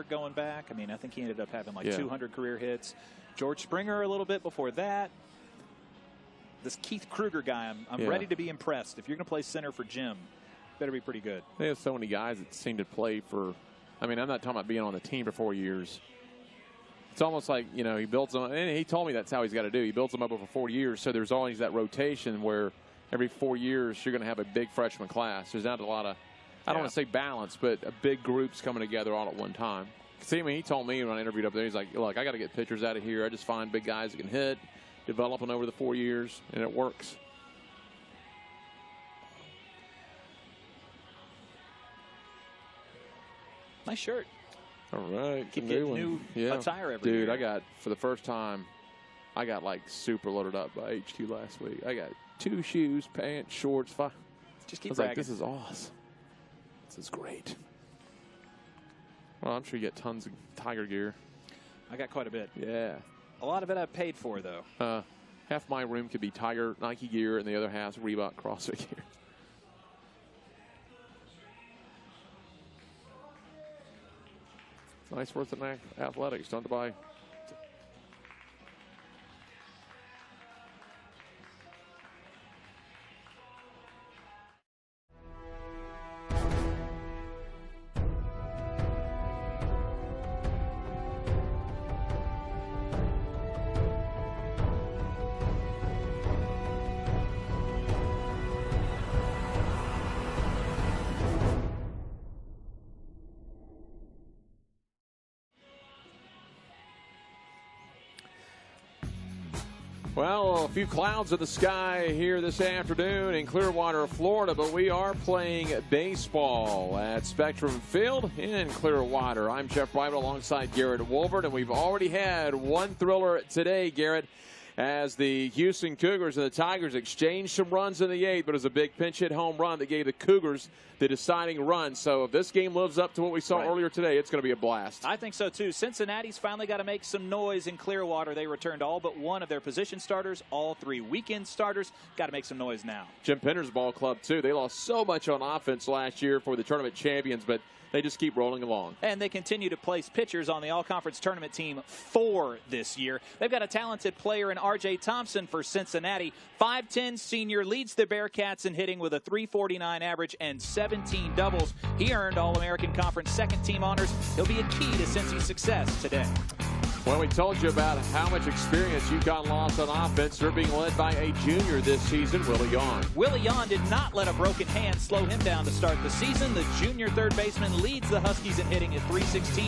going back. I mean, I think he ended up having like 200 career hits. George Springer a little bit before that. This Keith Kruger guy, I'm ready to be impressed. If you're going to play center for Jim, better be pretty good. They have so many guys that seem to play for, I mean, I'm not talking about being on the team for 4 years. It's almost like, you know, he builds them, and he told me that's how he's got to do. He builds them up over 4 years, so there's always that rotation where every 4 years you're going to have a big freshman class. There's not a lot of, I don't want to say balance, but a big groups coming together all at one time. See, I mean, he told me when I interviewed up there, he's like, look, I got to get pitchers out of here. I just find big guys that can hit, develop them over the 4 years, and it works. Nice shirt. All right. Keep getting new attire every year. Dude, I got, for the first time, I got like super loaded up by HQ last week. I got 2 shoes, pants, shorts, 5. Just keep I was bragging. like, this is awesome. This is great. Well, I'm sure you get tons of Tiger gear. I got quite a bit. Yeah. A lot of it I paid for, though. Half my room could be Tiger Nike gear, and the other half's Reebok CrossFit gear. It's nice worth in athletics. Don't buy. Well, a few clouds in the sky here this afternoon in Clearwater, Florida, but we are playing baseball at Spectrum Field in Clearwater. I'm Jeff Bryant alongside Garrett Wolvert, and we've already had one thriller today, Garrett, as the Houston Cougars and the Tigers exchanged some runs in the 8th, but it was a big pinch hit home run that gave the Cougars the deciding run. So if this game lives up to what we saw earlier today, it's going to be a blast. I think so, too. Cincinnati's finally got to make some noise in Clearwater. They returned all but one of their position starters, all 3 weekend starters. Got to make some noise now. Jim Penner's ball club, too. They lost so much on offense last year for the tournament champions, but they just keep rolling along. And they continue to place pitchers on the all-conference tournament team 4 this year. They've got a talented player in R.J. Thompson for Cincinnati. 5'10" senior, leads the Bearcats in hitting with a .349 average and 17 doubles. He earned All-American Conference second-team honors. He'll be a key to Cincy's success today. Well, we told you about how much experience UConn lost on offense. They're being led by a junior this season, Willie Yawn. Willie Yawn did not let a broken hand slow him down to start the season. The junior third baseman leads the Huskies in hitting at .316.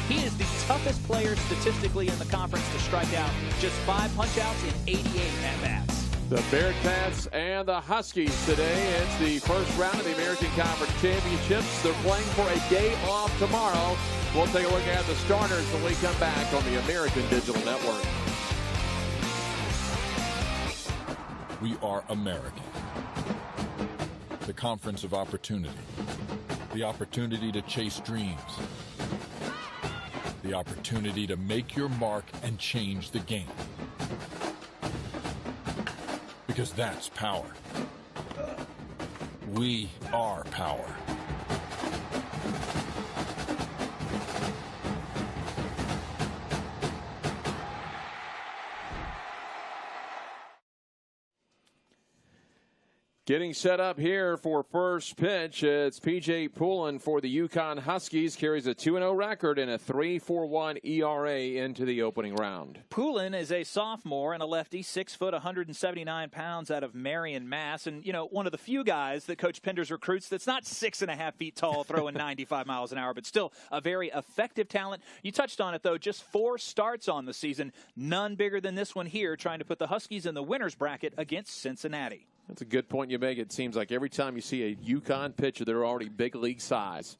He is the toughest player statistically in the conference to strike out. Just 5 punch-outs in 88 at-bats. The Bearcats and the Huskies today. It's the first round of the American Conference Championships. They're playing for a day off tomorrow. We'll take a look at the starters when we come back on the American Digital Network. We are American. The conference of opportunity. The opportunity to chase dreams. The opportunity to make your mark and change the game. Because that's power. We are power. Getting set up here for first pitch. It's P.J. Poulin for the UConn Huskies. Carries a 2-0 record and a 3.41 ERA into the opening round. Poulin is a sophomore and a lefty, 6 foot, 179 pounds out of Marion, Mass. And, you know, one of the few guys that Coach Penders recruits that's not 6.5 feet tall, throwing 95 miles an hour, but still a very effective talent. You touched on it, though, just 4 starts on the season, none bigger than this one here, trying to put the Huskies in the winner's bracket against Cincinnati. That's a good point you make. It seems like every time you see a UConn pitcher, they're already big league size.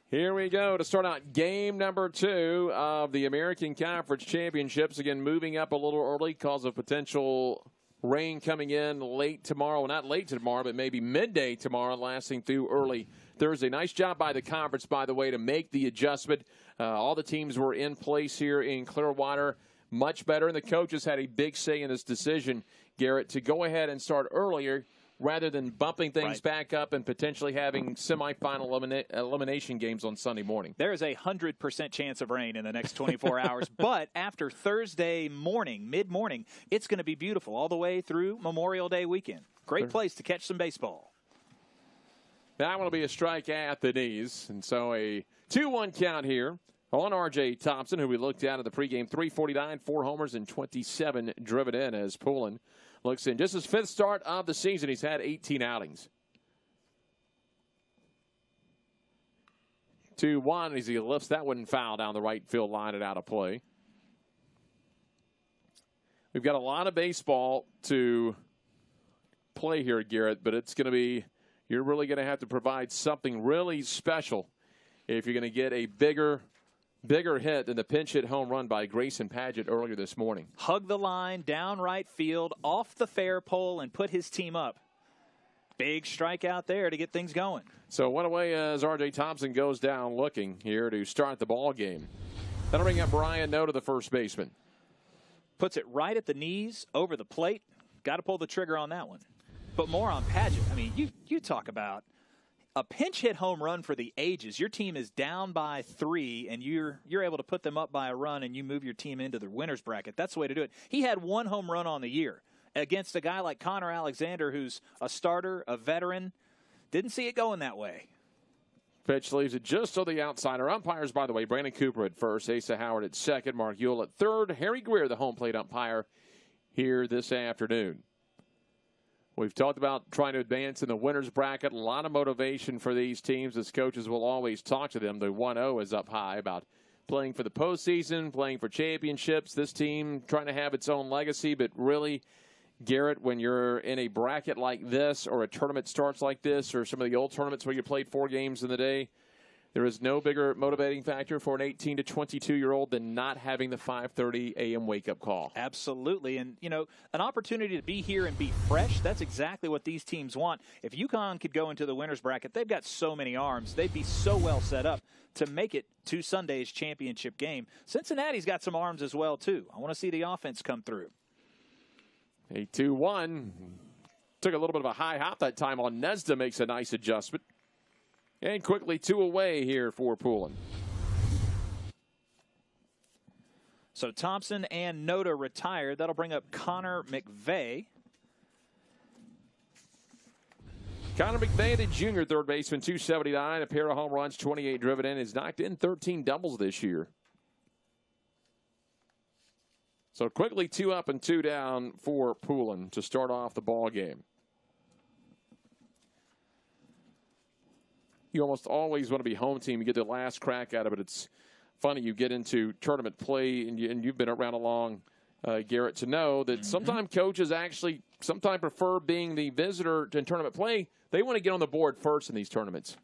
Here we go to start out game number 2 of the American Conference Championships. Again, moving up a little early because of potential rain coming in late tomorrow. Well, not late tomorrow, but maybe midday tomorrow, lasting through early Thursday. Nice job by the conference, by the way, to make the adjustment. All the teams were in place here in Clearwater. Much better, and the coaches had a big say in this decision, Garrett, to go ahead and start earlier rather than bumping things back up and potentially having semifinal elimination games on Sunday morning. There is a 100% chance of rain in the next 24 hours, but after Thursday morning, mid-morning, it's going to be beautiful all the way through Memorial Day weekend. Great place to catch some baseball. That will be a strike at the knees, and so a 2-1 count here on R.J. Thompson, who we looked at in the pregame. 349, 4 homers, and 27 driven in as Poulin looks in. Just his 5th start of the season. He's had 18 outings. 2-1 as he lifts that one foul down the right field line and out of play. We've got a lot of baseball to play here, Garrett, but it's going to be, you're really going to have to provide something really special if you're going to get a bigger hit than the pinch hit home run by Grayson Padgett earlier this morning. Hug the line, down right field, off the fair pole, and put his team up. Big strikeout there to get things going. So one away as R.J. Thompson goes down looking here to start the ball game. That'll bring up Brian Noe to the first baseman. Puts it right at the knees, over the plate. Got to pull the trigger on that one. But more on Padgett. I mean, you talk about a pinch hit home run for the ages. Your team is down by 3, and you're able to put them up by a run, and you move your team into the winner's bracket. That's the way to do it. He had 1 home run on the year against a guy like Connor Alexander, who's a starter, a veteran. Didn't see it going that way. Pitch leaves it just to the outside. Our umpires, by the way, Brandon Cooper at first, Asa Howard at second, Mark Ewell at third, Harry Greer, the home plate umpire, here this afternoon. We've talked about trying to advance in the winner's bracket. A lot of motivation for these teams, as coaches will always talk to them. The 1-0 is up high about playing for the postseason, playing for championships. This team trying to have its own legacy, but really, Garrett, when you're in a bracket like this or a tournament starts like this or some of the old tournaments where you played 4 games in the day, there is no bigger motivating factor for an 18 to 22-year-old than not having the 5:30 a.m. wake-up call. Absolutely. And, you know, an opportunity to be here and be fresh, that's exactly what these teams want. If UConn could go into the winner's bracket, they've got so many arms. They'd be so well set up to make it to Sunday's championship game. Cincinnati's got some arms as well, too. I want to see the offense come through. A 2-1. Took a little bit of a high hop that time on Nesda, makes a nice adjustment. And quickly 2 away here for Poulin. So Thompson and Noda retired. That'll bring up Connor McVeigh. Connor McVeigh, the junior third baseman, 279, a pair of home runs, 28 driven in. Has knocked in 13 doubles this year. So quickly 2 up and 2 down for Poulin to start off the ball game. You almost always want to be home team. You get the last crack at it, but it's funny. You get into tournament play, and you've been around along, Garrett, to know that sometimes coaches actually sometimes prefer being the visitor in tournament play. They want to get on the board first in these tournaments.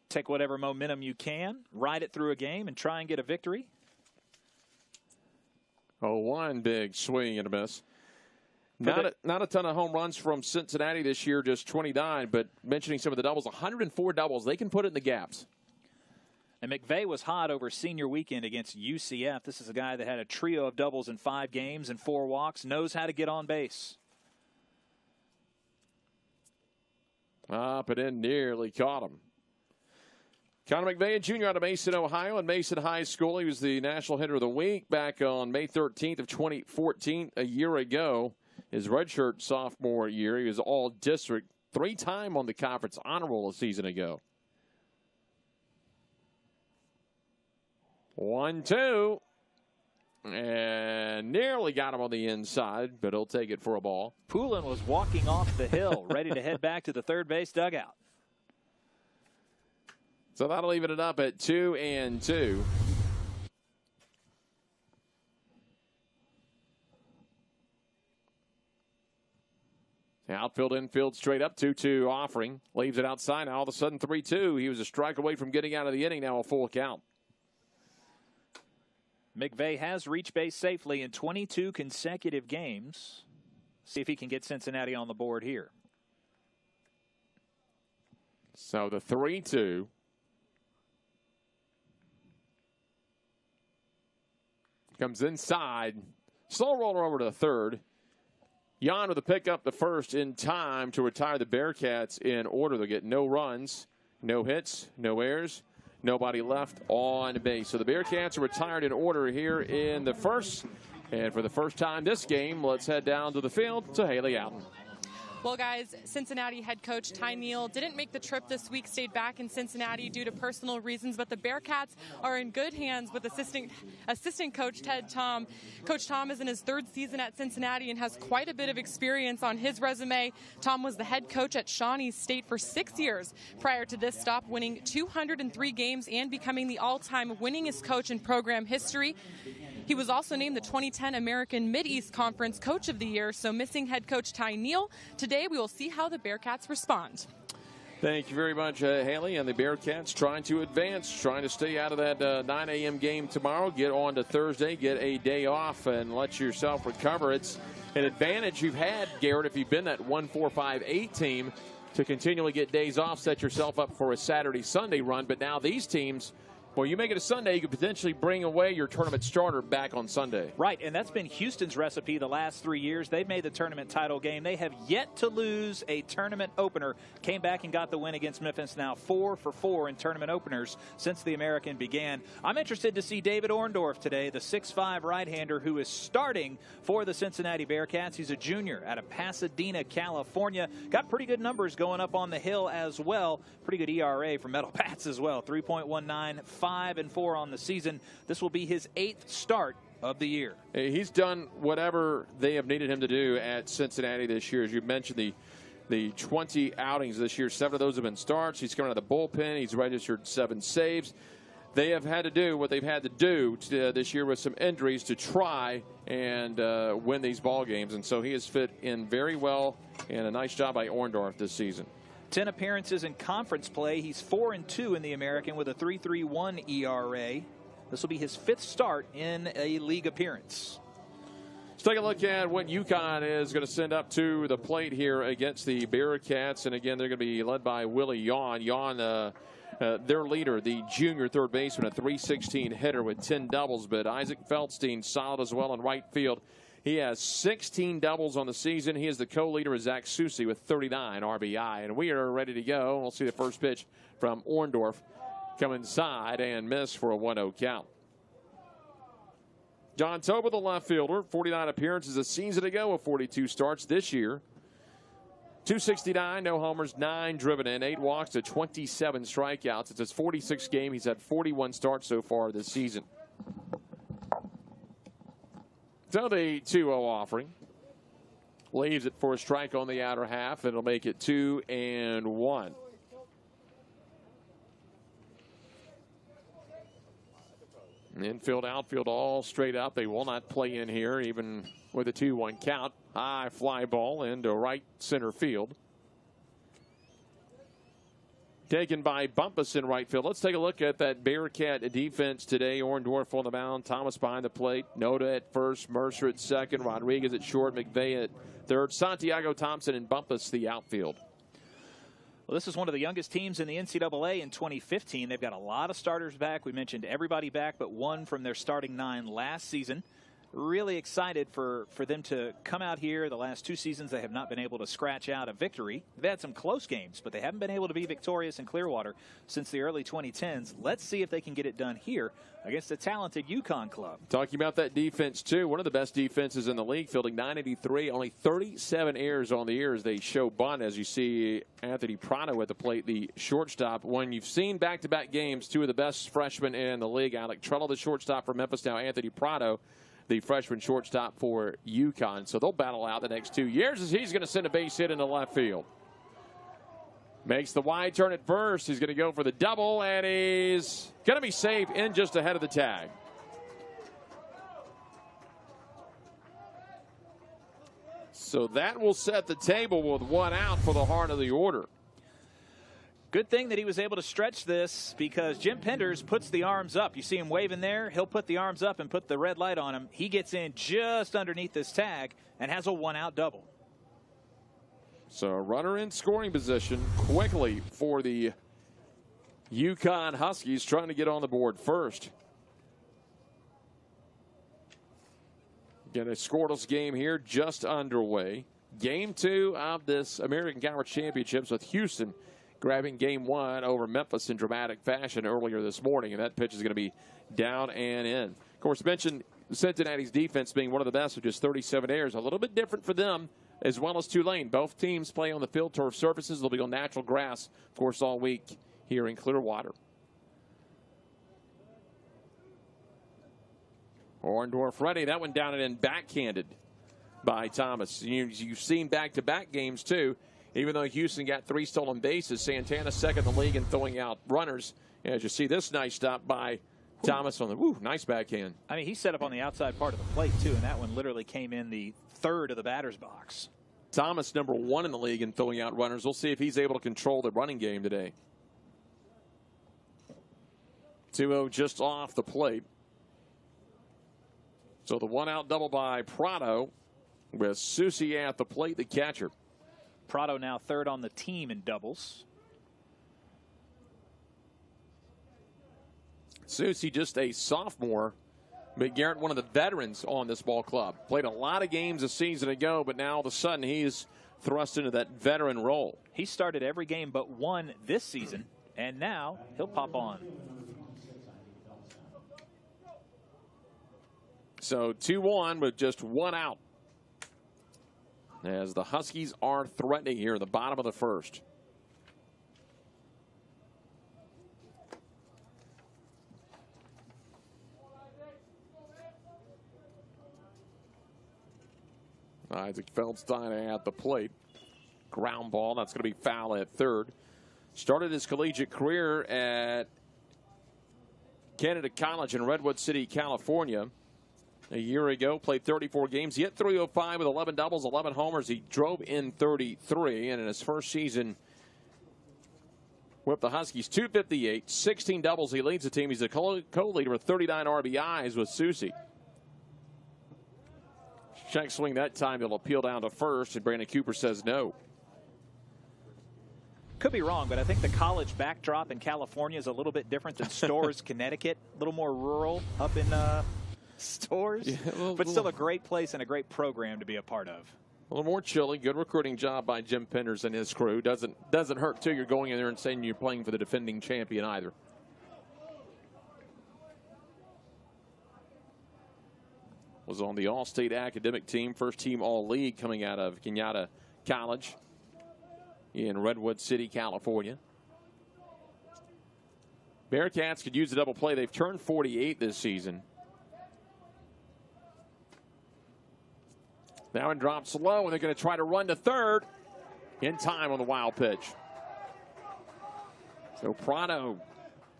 Take whatever momentum you can, ride it through a game, and try and get a victory. Oh, one big swing and a miss. Not a ton of home runs from Cincinnati this year, just 29, but mentioning some of the doubles, 104 doubles. They can put it in the gaps. And McVeigh was hot over senior weekend against UCF. This is a guy that had a trio of doubles in 5 games and 4 walks, knows how to get on base. Up and in, nearly caught him. Connor McVeigh, Jr. out of Mason, Ohio, and Mason High School. He was the National Hitter of the Week back on May 13th of 2014, a year ago. His redshirt sophomore year, he was all-district, 3-time on the conference honor roll a season ago. 1-2. And nearly got him on the inside, but he'll take it for a ball. Poulin was walking off the hill, ready to head back to the third base dugout. So that'll even it up at 2-2. Outfield, infield, straight up 2-2 offering. Leaves it outside. Now all of a sudden 3-2. He was a strike away from getting out of the inning. Now a full count. McVeigh has reached base safely in 22 consecutive games. See if he can get Cincinnati on the board here. So the 3-2. Comes inside. Slow roller over to the third. Jan with a pick up the first in time to retire the Bearcats in order. They'll get no runs, no hits, no errors, nobody left on base. So the Bearcats are retired in order here in the first. And for the first time this game, let's head down to the field to Haley Alton. Well, guys, Cincinnati head coach Ty Neal didn't make the trip this week, stayed back in Cincinnati due to personal reasons, but the Bearcats are in good hands with assistant coach Ted Tom. Coach Tom is in his third season at Cincinnati and has quite a bit of experience on his resume. Tom was the head coach at Shawnee State for 6 years prior to this stop, winning 203 games and becoming the all-time winningest coach in program history. He was also named the 2010 American Mid-East Conference Coach of the Year, so missing head coach Ty Neal. Today we will see how the Bearcats respond. Thank you very much, Haley. And the Bearcats trying to advance, trying to stay out of that 9 a.m. game tomorrow, get on to Thursday, get a day off, and let yourself recover. It's an advantage you've had, Garrett, if you've been that 1-4-5-8 team, to continually get days off, set yourself up for a Saturday-Sunday run. But now these teams, well, you make it a Sunday, you could potentially bring away your tournament starter back on Sunday. Right, and that's been Houston's recipe the last 3 years. They've made the tournament title game. They have yet to lose a tournament opener. Came back and got the win against Memphis, now 4 for 4 in tournament openers since the American began. I'm interested to see David Orndorff today, the 6'5 right-hander who is starting for the Cincinnati Bearcats. He's a junior out of Pasadena, California. Got pretty good numbers going up on the hill as well. Pretty good ERA for Metal Bats as well, 3.19, 5-4 on the season. This will be his 8th start of the year. He's done whatever they have needed him to do at Cincinnati this year. As you mentioned, the 20 outings this year, 7 of those have been starts. He's coming out of the bullpen. He's registered 7 saves. They have had to do what they've had to do this year with some injuries to try and win these ball games. And so he has fit in very well, and a nice job by Orndorff this season. 10 appearances in conference play. He's 4-2 in the American with a 3.31 ERA. This will be his 5th start in a league appearance. Let's take a look at what UConn is going to send up to the plate here against the Bearcats. And again, they're going to be led by Willie Yawn. Yawn, their leader, the junior third baseman, a .316 hitter with 10 doubles. But Isaac Feldstein solid as well in right field. He has 16 doubles on the season. He is the co-leader of Zach Susi with 39 RBI. And we are ready to go. We'll see the first pitch from Orndorff come inside and miss for a 1-0 count. John Toba, the left fielder, 49 appearances a season ago with 42 starts this year. 269, no homers, 9 driven in, 8 walks to 27 strikeouts. It's his 46th game. He's had 41 starts so far this season. So the 2-0 offering leaves it for a strike on the outer half. It'll make it 2-1. Infield, outfield, all straight up. They will not play in here, even with a 2-1 count. High fly ball into right center field. Taken by Bumpus in right field. Let's take a look at that Bearcat defense today. Orndorff on the mound, Thomas behind the plate, Noda at first, Mercer at second, Rodriguez at short, McVeigh at third, Santiago Thompson and Bumpus the outfield. Well, this is one of the youngest teams in the NCAA in 2015. They've got a lot of starters back. We mentioned everybody back but one from their starting 9 last season. Really excited for them to come out here. The last 2 seasons, they have not been able to scratch out a victory. They've had some close games, but they haven't been able to be victorious in Clearwater since the early 2010s. Let's see if they can get it done here against a talented UConn club. Talking about that defense, too, one of the best defenses in the league, fielding .983, only 37 errors on the year as they show bunt, as you see Anthony Prado at the plate, the shortstop. When you've seen back-to-back games, 2 of the best freshmen in the league, Alec Trello, the shortstop for Memphis, now Anthony Prado, the freshman shortstop for UConn. So they'll battle out the next 2 years as he's going to send a base hit into left field. Makes the wide turn at first. He's going to go for the double, and he's going to be safe in just ahead of the tag. So that will set the table with 1 out for the heart of the order. Good thing that he was able to stretch this because Jim Penders puts the arms up. You see him waving there. He'll put the arms up and put the red light on him. He gets in just underneath this tag and has a 1-out double. So a runner in scoring position quickly for the UConn Huskies, trying to get on the board first. Again, a scoreless game here just underway. Game 2 of this American Conference Championships with Houston grabbing game 1 over Memphis in dramatic fashion earlier this morning. And that pitch is going to be down and in. Of course, mentioned Cincinnati's defense being one of the best with just 37 errors. A little bit different for them as well as Tulane. Both teams play on the field turf surfaces. They'll be on natural grass, of course, all week here in Clearwater. Orndorff ready. That one down and in, backhanded by Thomas. You've seen back-to-back games, too. Even though Houston got 3 stolen bases, Santana second in the league in throwing out runners. As you see this nice stop by Thomas on the nice backhand. I mean, he set up on the outside part of the plate, too, and that one literally came in the third of the batter's box. Thomas, number 1 in the league in throwing out runners. We'll see if he's able to control the running game today. 2-0 just off the plate. So the 1-out double by Prado with Susi at the plate, the catcher. Prado now third on the team in doubles. Susi just a sophomore, but Garrett, one of the veterans on this ball club. Played a lot of games a season ago, but now all of a sudden he's thrust into that veteran role. He started every game but one this season, and now he'll pop on. So 2-1 with just 1 out, as the Huskies are threatening here in the bottom of the first. Isaac Feldstein at the plate. Ground ball. That's going to be foul at third. Started his collegiate career at Canada College in Redwood City, California. A year ago, played 34 games. He hit .305 with 11 doubles, 11 homers. He drove in 33, and in his first season with the Huskies, .258, 16 doubles. He leads the team. He's a co-leader with 39 RBIs with Susi. Check swing that time. He'll appeal down to first, and Brandon Cooper says no. Could be wrong, but I think the college backdrop in California is a little bit different than Storrs, Connecticut. A little more rural up in Storrs, yeah, but still a great place and a great program to be a part of. A little more chilly. Good recruiting job by Jim Penders and his crew. Doesn't hurt too. You're going in there and saying you're playing for the defending champion either. Was on the All-State academic team, first team All-League coming out of Kenyatta College in Redwood City, California. Bearcats could use a double play. They've turned 48 this season. That one drops low, and they're going to try to run to third in time on the wild pitch. So Prado,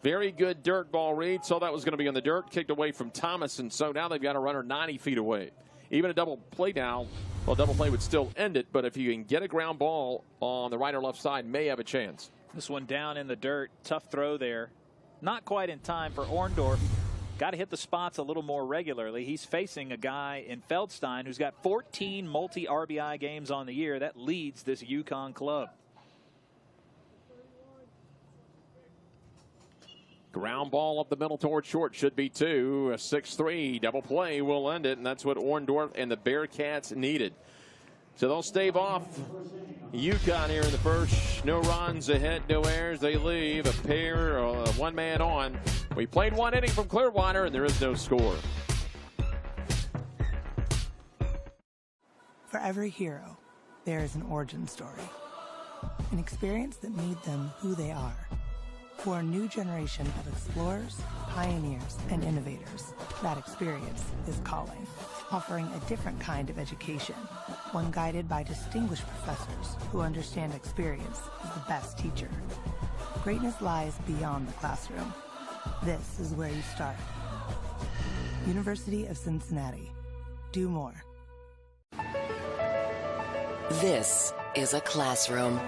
very good dirt ball read. Saw that was going to be on the dirt, kicked away from Thomas, and so now they've got a runner 90 feet away. Even a double play now, well, double play would still end it, but if you can get a ground ball on the right or left side, may have a chance. This one down in the dirt, tough throw there. Not quite in time for Orndorff. Got to hit the spots a little more regularly. He's facing a guy in Feldstein who's got 14 multi-RBI games on the year. That leads this UConn club. Ground ball up the middle towards short, should be 2. A 6-3 double play will end it, and that's what Orndorff and the Bearcats needed. So they'll stave off UConn here in the first. No runs ahead, no errors. They leave a pair, one man on. We played 1 inning from Clearwater, and there is no score. For every hero, there is an origin story. An experience that made them who they are. For a new generation of explorers, pioneers, and innovators, that experience is calling, offering a different kind of education, one guided by distinguished professors who understand experience as the best teacher. Greatness lies beyond the classroom. This is where you start. University of Cincinnati. Do more. This is a classroom.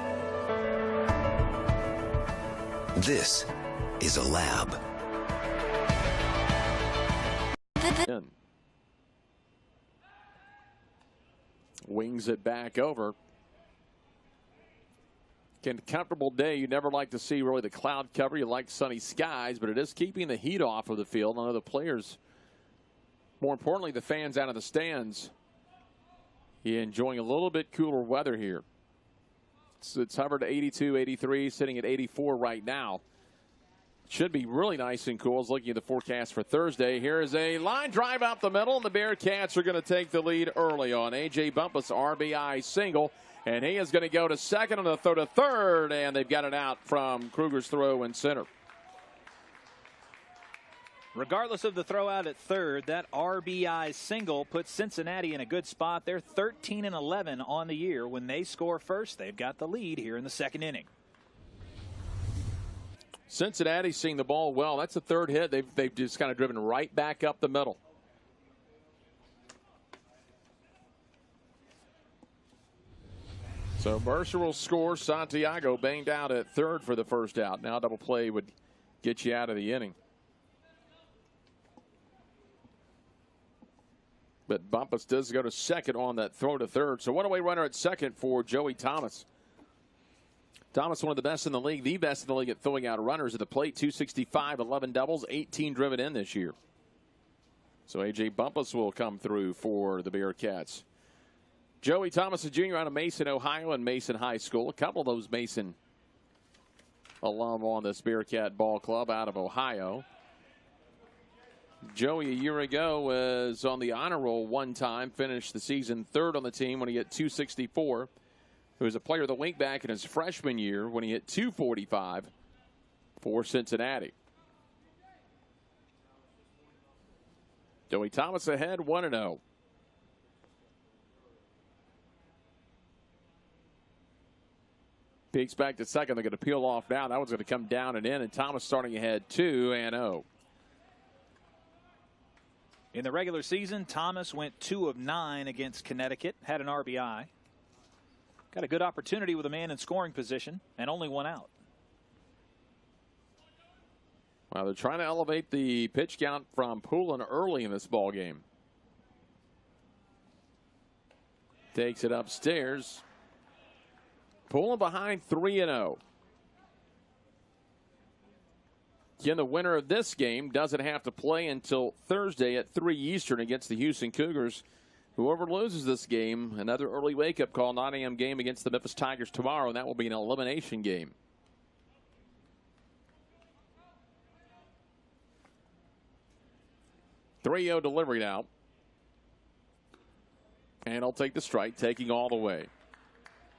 This is a lab. Wings it back over. Again, comfortable day. You never like to see really the cloud cover. You like sunny skies, but it is keeping the heat off of the field. I know the players More importantly, the fans out of the stands enjoying a little bit cooler weather here. It's hovered to 82, 83, sitting at 84 right now. Should be really nice and cool. I was looking at the forecast for Thursday. Here is a line drive out the middle, and the Bearcats are going to take the lead early on. A.J. Bumpus RBI single, and he is going to go to second on the throw to third, and they've got it out from Kruger's throw in center. Regardless of the throw out at third, that RBI single puts Cincinnati in a good spot. They're 13-11 on the year. When they score first, they've got the lead here in the second inning. Cincinnati's seeing the ball well. That's the third hit. They've just kind of driven right back up the middle. So Mercer will score. Santiago banged out at third for the first out. Now double play would get you out of the inning. But Bumpus does go to second on that throw to third. So one away runner at second for Joey Thomas. Thomas, one of the best in the league, the best in the league at throwing out runners at the plate. 265, 11 doubles, 18 driven in this year. So A.J. Bumpus will come through for the Bearcats. Joey Thomas, a junior out of Mason, Ohio, and Mason High School. A couple of those Mason alum on this Bearcat ball club out of Ohio. Joey, a year ago, was on the honor roll one time, finished the season third on the team when he hit 264. He was a player of the week back in his freshman year when he hit 245 for Cincinnati. Joey Thomas ahead 1-0. Peaks back to second. They're going to peel off now. That one's going to come down and in, and Thomas starting ahead 2-0. In the regular season, Thomas went 2 of 9 against Connecticut, had an RBI. Got a good opportunity with a man in scoring position, and only one out. Well, they're trying to elevate the pitch count from Poulin early in this ball game. Takes it upstairs. Poulin behind 3-0. Again, the winner of this game doesn't have to play until Thursday at 3 Eastern against the Houston Cougars. Whoever loses this game, another early wake-up call, 9 a.m. game against the Memphis Tigers tomorrow, and that will be an elimination game. .3-0 delivery now. And I'll take the strike, taking all the way.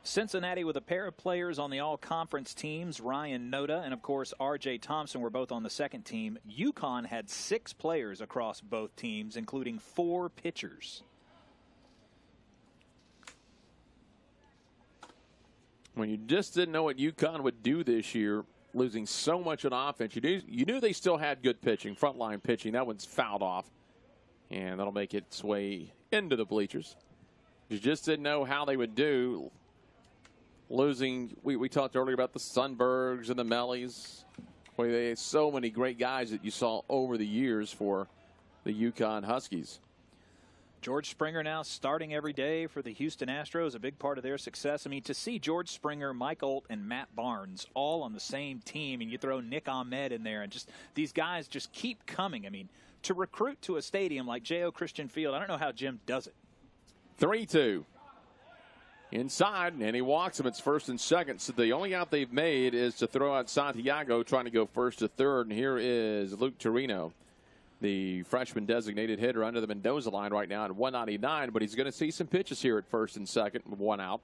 Cincinnati with a pair of players on the all-conference teams. Ryan Noda and, of course, R.J. Thompson were both on the second team. UConn had 6 players across both teams, including 4 pitchers. When you just didn't know what UConn would do this year, losing so much on offense, you knew they still had good pitching, frontline pitching. That one's fouled off, and that'll make its way into the bleachers. You just didn't know how they would do. Losing, we talked earlier about the Sundbergs and the Mellies. They had so many great guys that you saw over the years for the UConn Huskies. George Springer now starting every day for the Houston Astros, a big part of their success. I mean, to see George Springer, Mike Olt, and Matt Barnes all on the same team, and you throw Nick Ahmed in there, and just these guys just keep coming. I mean, to recruit to a stadium like J.O. Christian Field, I don't know how Jim does it. 3-2. Inside, and he walks him. It's first and second. So the only out they've made is to throw out Santiago, trying to go first to third. And here is Luke Torino, the freshman designated hitter under the Mendoza line right now at 199. But he's going to see some pitches here at first and second with one out.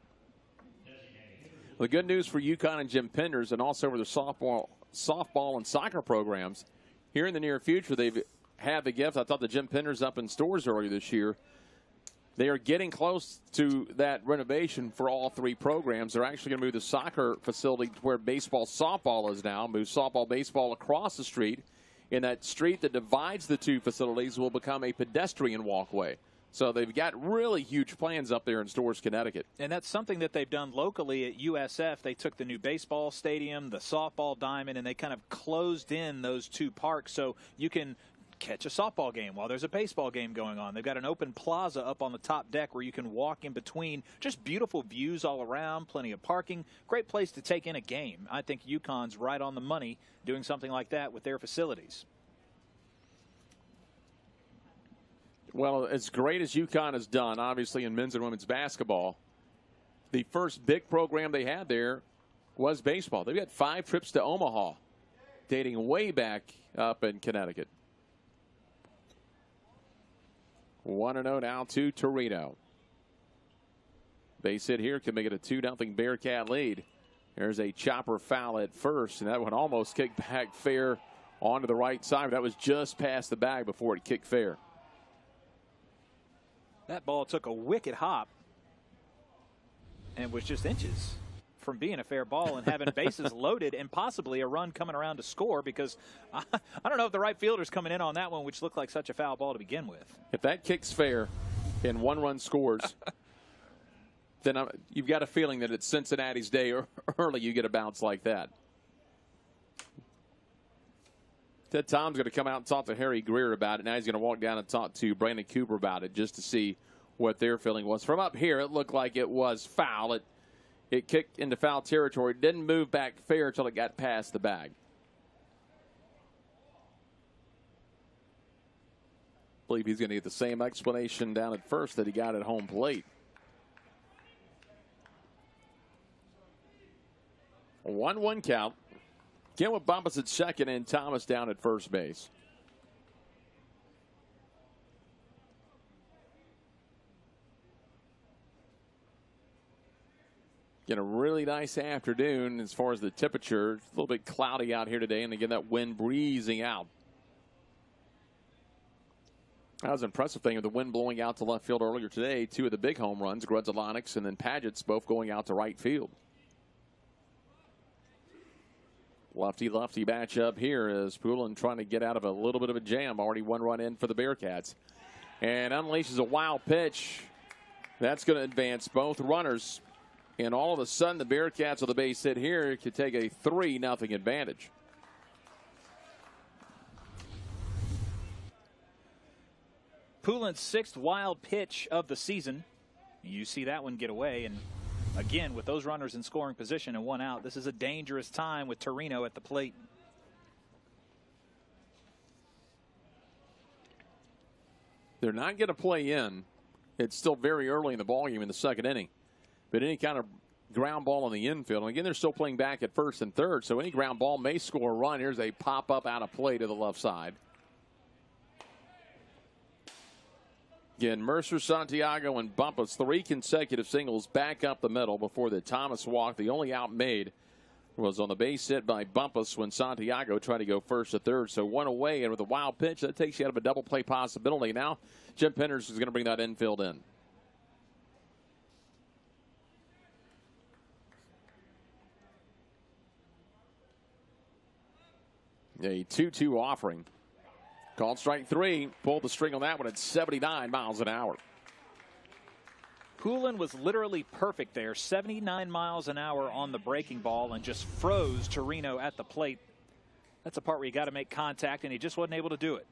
The good news for UConn and Jim Penders, and also for the softball and soccer programs, here in the near future, they've had the gift. I thought the Jim Penders up in stores earlier this year. They are getting close to that renovation for all 3 programs. They're actually going to move the soccer facility to where baseball, softball is now. Move softball, baseball across the street. And that street that divides the 2 facilities will become a pedestrian walkway. So they've got really huge plans up there in Storrs, Connecticut. And that's something that they've done locally at USF. They took the new baseball stadium, the softball diamond, and they kind of closed in those 2 parks so you can catch a softball game while there's a baseball game going on. They've got an open plaza up on the top deck where you can walk in between. Just beautiful views all around, plenty of parking. Great place to take in a game. I think UConn's right on the money doing something like that with their facilities. Well, as great as UConn has done, obviously, in men's and women's basketball, the first big program they had there was baseball. They've got 5 trips to Omaha, dating way back up in Connecticut. 1-0 now to Torino. Base hit here can make it a 2-0 Bearcat lead. There's a chopper foul at first, and that one almost kicked back fair onto the right side. That was just past the bag before it kicked fair. That ball took a wicked hop and was just inches from being a fair ball and having bases loaded and possibly a run coming around to score, because I don't know if the right fielder's coming in on that one, which looked like such a foul ball to begin with. If that kicks fair and 1 run scores, then you've got a feeling that it's Cincinnati's day, or early you get a bounce like that. Ted Tom's going to come out and talk to Harry Greer about it. Now he's going to walk down and talk to Brandon Cooper about it just to see what their feeling was. From up here, it looked like it was foul. It kicked into foul territory. It didn't move back fair until it got past the bag. I believe he's going to get the same explanation down at first that he got at home plate. 1-1 count. Again with Bumpus at second and Thomas down at first base. Get a really nice afternoon as far as the temperature. It's a little bit cloudy out here today, and again that wind breezing out. That was an impressive thing with the wind blowing out to left field earlier today. 2 of the big home runs, Grudzalonics and then Padgett's, both going out to right field. Lefty-lefty matchup here as Poulin trying to get out of a little bit of a jam. Already 1 run in for the Bearcats. And unleashes a wild pitch. That's going to advance both runners. And all of a sudden, the Bearcats with the base hit here could take a 3-0 advantage. Poulin's 6th wild pitch of the season. You see that one get away, and again, with those runners in scoring position and 1 out, this is a dangerous time with Torino at the plate. They're not going to play in. It's still very early in the ballgame in the second inning. But any kind of ground ball in the infield, and again, they're still playing back at first and third, so any ground ball may score a run. Here's a pop-up out of play to the left side. Again, Mercer, Santiago, and Bumpus, 3 consecutive singles back up the middle before the Thomas walk. The only out made was on the base hit by Bumpus when Santiago tried to go first to third. So 1 away, and with a wild pitch, that takes you out of a double play possibility. Now, Jim Penders is going to bring that infield in. A 2-2 offering. Called strike 3. Pulled the string on that one at 79 miles an hour. Poulin was literally perfect there. 79 miles an hour on the breaking ball and just froze Torino at the plate. That's a part where you got to make contact, and he just wasn't able to do it.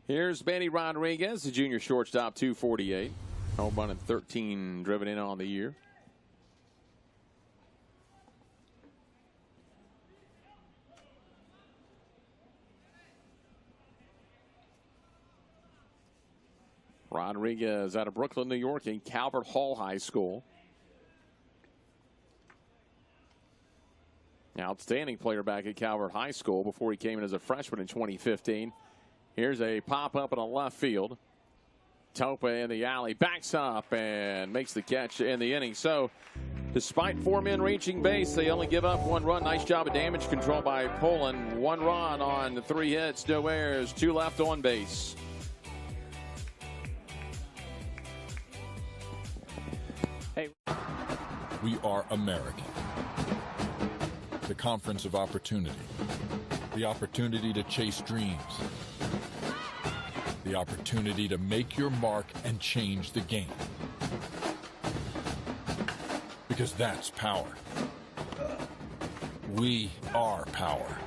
Here's Manny Rodriguez, the junior shortstop, 248. Home run and 13 driven in on the year. Rodriguez out of Brooklyn, New York, in Calvert Hall High School. Outstanding player back at Calvert High School before he came in as a freshman in 2015. Here's a pop-up in a left field. Topa in the alley, backs up and makes the catch in the inning. So, despite 4 men reaching base, they only give up 1 run. Nice job of damage control by Poulin. 1 run on the 3 hits, no errors, 2 left on base. Hey. We are American. The conference of opportunity. The opportunity to chase dreams. The opportunity to make your mark and change the game. Because that's power. We are power.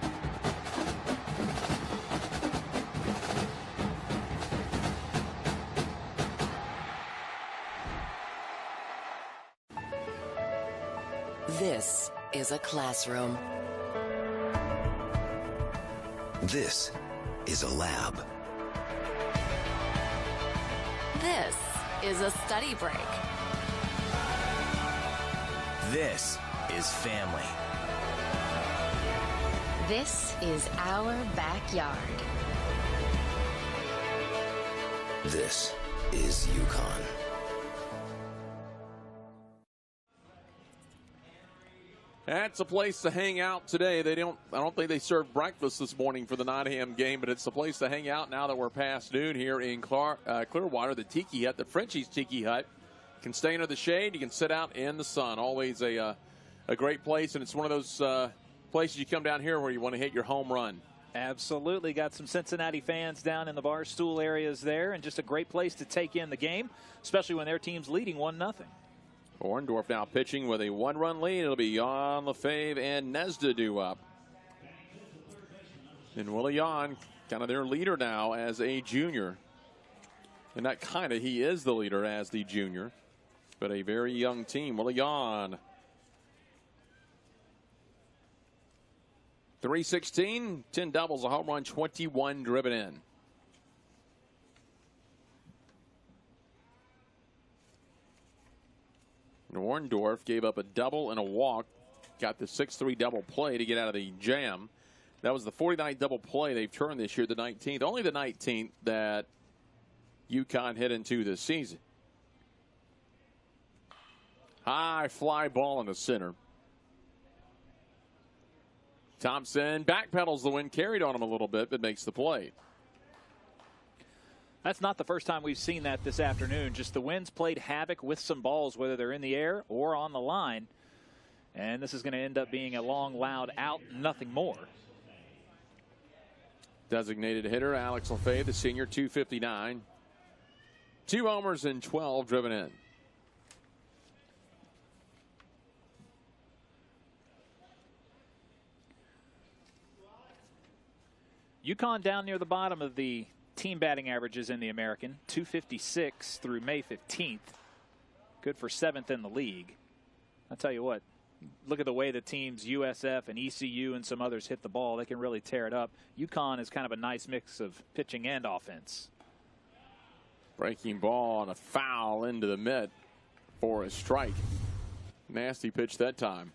This is a classroom. This is a lab. This is a study break. This is family. This is our backyard. This is UConn. That's a place to hang out today. I don't think they served breakfast this morning for the 9 a.m. game, but it's a place to hang out now that we're past noon here in Clearwater. The Tiki Hut, the Frenchie's Tiki Hut. You can stay under the shade. You can sit out in the sun. Always a great place, and it's one of those places you come down here where you want to hit your home run. Absolutely. Got some Cincinnati fans down in the bar stool areas there, and just a great place to take in the game, especially when their team's leading 1-0. Orndorff now pitching with a 1-run lead. It'll be Jan Lefebvre and Nesda due up. And Willie Jan, kind of their leader now as a junior. And not kind of, he is the leader as the junior. But a very young team. Willie Jan. 316, 10 doubles, a home run, 21 driven in. Orndorff gave up a double and a walk. Got the 6-3 double play to get out of the jam. That was the 49th double play they've turned this year, the 19th. Only the 19th that UConn hit into this season. High fly ball in the center. Thompson backpedals the wind, carried on him a little bit, but makes the play. That's not the first time we've seen that this afternoon. Just the wind's played havoc with some balls, whether they're in the air or on the line. And this is going to end up being a long, loud out, nothing more. Designated hitter Alex Lefebvre, the senior, 259. 2 homers and 12 driven in. UConn down near the bottom of the team batting averages in the American, 256 through May 15th. Good for 7th in the league. I'll tell you what, look at the way the teams USF and ECU and some others hit the ball. They can really tear it up. UConn is kind of a nice mix of pitching and offense. Breaking ball and a foul into the mitt for a strike. Nasty pitch that time.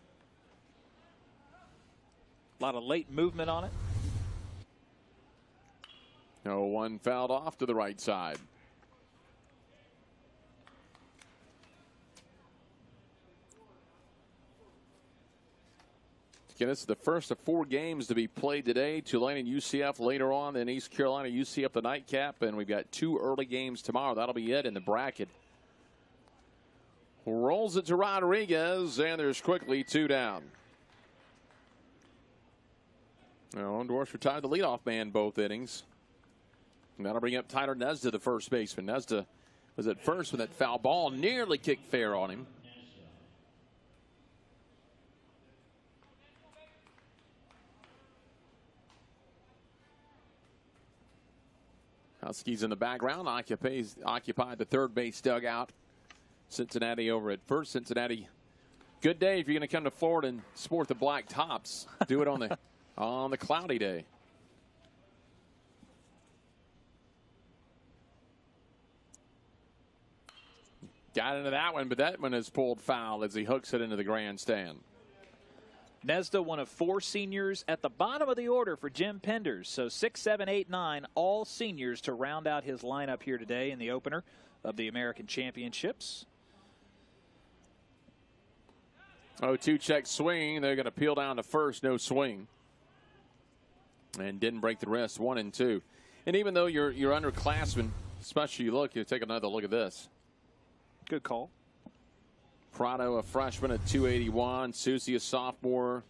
A lot of late movement on it. No, one fouled off to the right side. Again, this is the first of 4 games to be played today. Tulane and UCF later on, then East Carolina, UCF the nightcap, and we've got 2 early games tomorrow. That'll be it in the bracket. Rolls it to Rodriguez, and there's quickly 2 down. Now, Orndorff retired the leadoff man both innings. And that'll bring up Tyler Nesda, the first baseman. Nesda was at first when that foul ball nearly kicked fair on him. Huskies in the background occupied the third base dugout. Cincinnati over at first. Cincinnati, good day if you're going to come to Florida and sport the black tops. Do it on the cloudy day. Got into that one, but that one is pulled foul as he hooks it into the grandstand. Nesda, one of 4 seniors at the bottom of the order for Jim Penders. So 6, 7, 8, 9, all seniors to round out his lineup here today in the opener of the American Championships. 0-2 check swing. They're going to peel down to first. No swing. And didn't break the wrist. 1 and 2. And even though you're underclassmen, especially you take another look at this. Good call. Prado, a freshman at 281. Susie, a sophomore.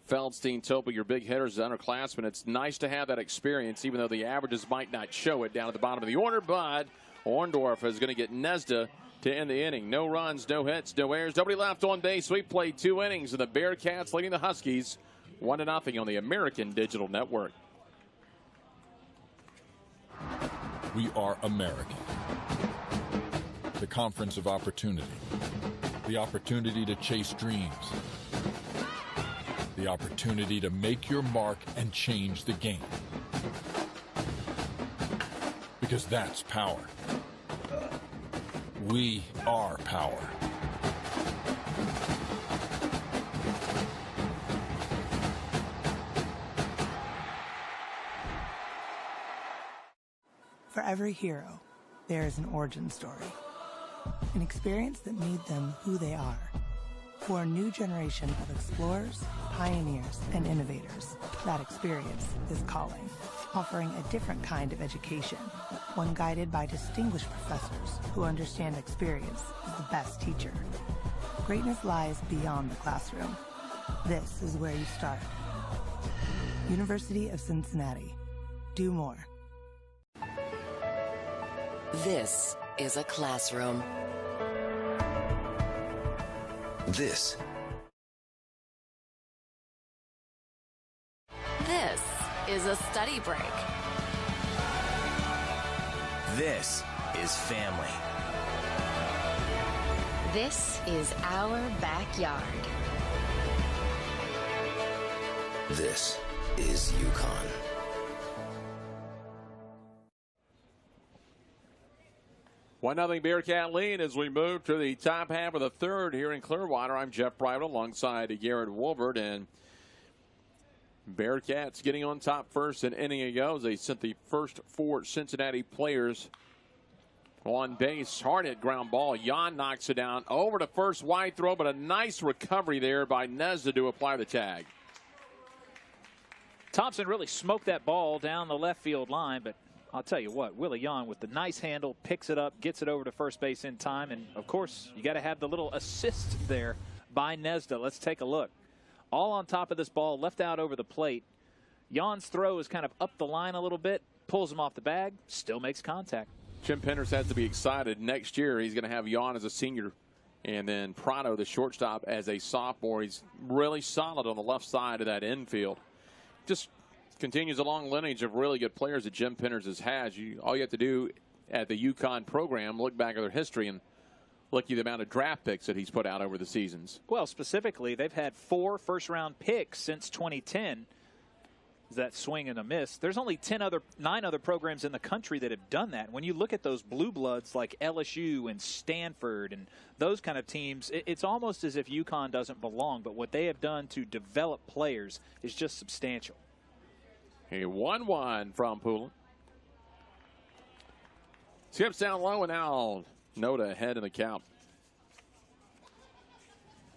Feldstein, Topa, your big hitters, underclassmen. It's nice to have that experience, even though the averages might not show it down at the bottom of the order. But Orndorff is going to get Nesda to end the inning. No runs, no hits, no errors. Nobody left on base. We played 2 innings, and the Bearcats leading the Huskies 1-0 on the American Digital Network. We are American. The conference of opportunity. The opportunity to chase dreams. The opportunity to make your mark and change the game. Because that's power. We are power. For every hero, there is an origin story. An experience that made them who they are. For a new generation of explorers, pioneers, and innovators, that experience is calling, offering a different kind of education, one guided by distinguished professors who understand experience is the best teacher. Greatness lies beyond the classroom. This is where you start. University of Cincinnati. Do more. This is a classroom. This is a study break. This is family. This is our backyard. This is UConn. One nothing Bearcat lead as we move to the top half of the third here in Clearwater. I'm Jeff Private alongside Garrett Wolvert, and Bearcats getting on top first an inning ago. They sent the first four Cincinnati players on base. Hard hit ground ball. Jan knocks it down over to first, wide throw, but a nice recovery there by Nezda to apply the tag. Thompson really smoked that ball down the left field line, but I'll tell you what, Willie Jan with the nice handle picks it up, gets it over to first base in time, and of course you got to have the little assist there by Nezda. Let's take a look. All on top of this ball, left out over the plate. Jan's throw is kind of up the line a little bit, pulls him off the bag, still makes contact. Jim Penders has to be excited. Next year he's going to have Jan as a senior and then Prado, the shortstop, as a sophomore. He's really solid on the left side of that infield. Just continues a long lineage of really good players that Jim Penders has. All you have to do at the UConn program, look back at their history and look at the amount of draft picks that he's put out over the seasons. Well, specifically, they've had 4 first-round picks since 2010. That swing and a miss. There's only 9 other programs in the country that have done that. When you look at those blue bloods like LSU and Stanford and those kind of teams, it's almost as if UConn doesn't belong. But what they have done to develop players is just substantial. A 1-1 from Poulin. Skips down low, and now Noda ahead in the count.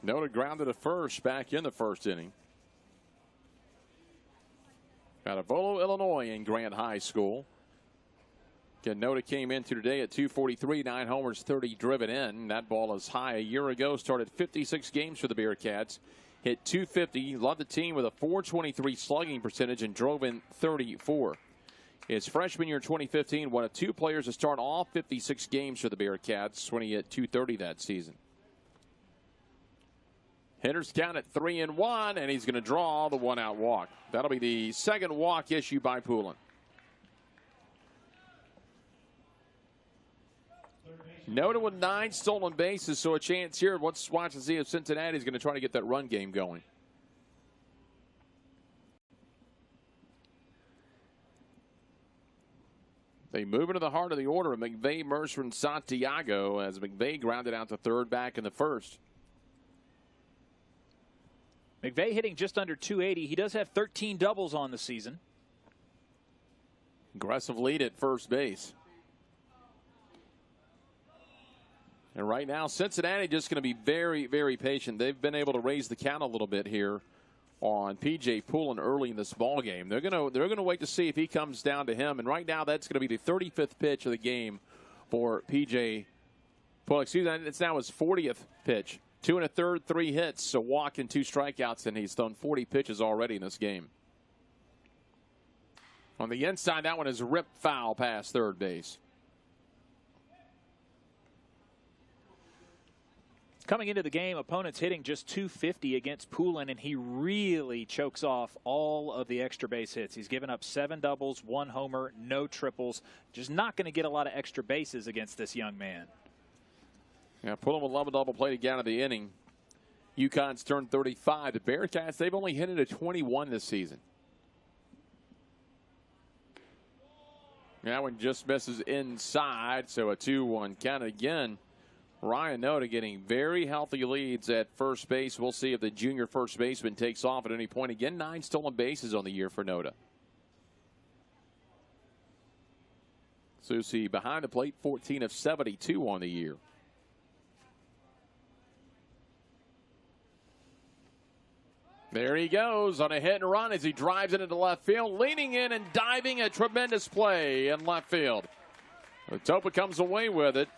Noda grounded to first back in the first inning. Out of Volo, Illinois in Grant High School. Again, Noda came into today at 243, 9 homers, 30 driven in. That ball is high. A year ago, started 56 games for the Bearcats. Hit 250, led the team with a .423 slugging percentage and drove in 34. His freshman year 2015, one of 2 players to start all 56 games for the Bearcats when he hit .230 that season. Hitters count at 3-1, and he's going to draw the 1-out walk. That'll be the second walk issued by Poulin. Noda with 9 stolen bases, so a chance here. Let's watch and see if Cincinnati is going to try to get that run game going. They move into the heart of the order. McVeigh, Mercer, and Santiago as McVeigh grounded out to third back in the first. McVeigh hitting just under 280. He does have 13 doubles on the season. Aggressive lead at first base. And right now, Cincinnati just going to be very, very patient. They've been able to raise the count a little bit here on P.J. Poulin early in this ball game. They're going to wait to see if he comes down to him. And right now, that's going to be the 35th pitch of the game for P.J. Poulin. Excuse me, it's now his 40th pitch. 2 1/3, 3 hits, a walk and 2 strikeouts, and he's thrown 40 pitches already in this game. On the inside, that one is ripped foul past third base. Coming into the game, opponents hitting just 250 against Poulin, and he really chokes off all of the extra base hits. He's given up 7 doubles, 1 homer, no triples. Just not going to get a lot of extra bases against this young man. Yeah, Poulin will love a double play to get out of the inning. UConn's turned 35. The Bearcats, they've only hit it at 21 this season. That one just misses inside, so a 2-1 count again. Ryan Noda getting very healthy leads at first base. We'll see if the junior first baseman takes off at any point. Again, 9 stolen bases on the year for Noda. Susi behind the plate, 14 of 72 on the year. There he goes on a hit and run as he drives it into left field, leaning in and diving, a tremendous play in left field. Topa comes away with it.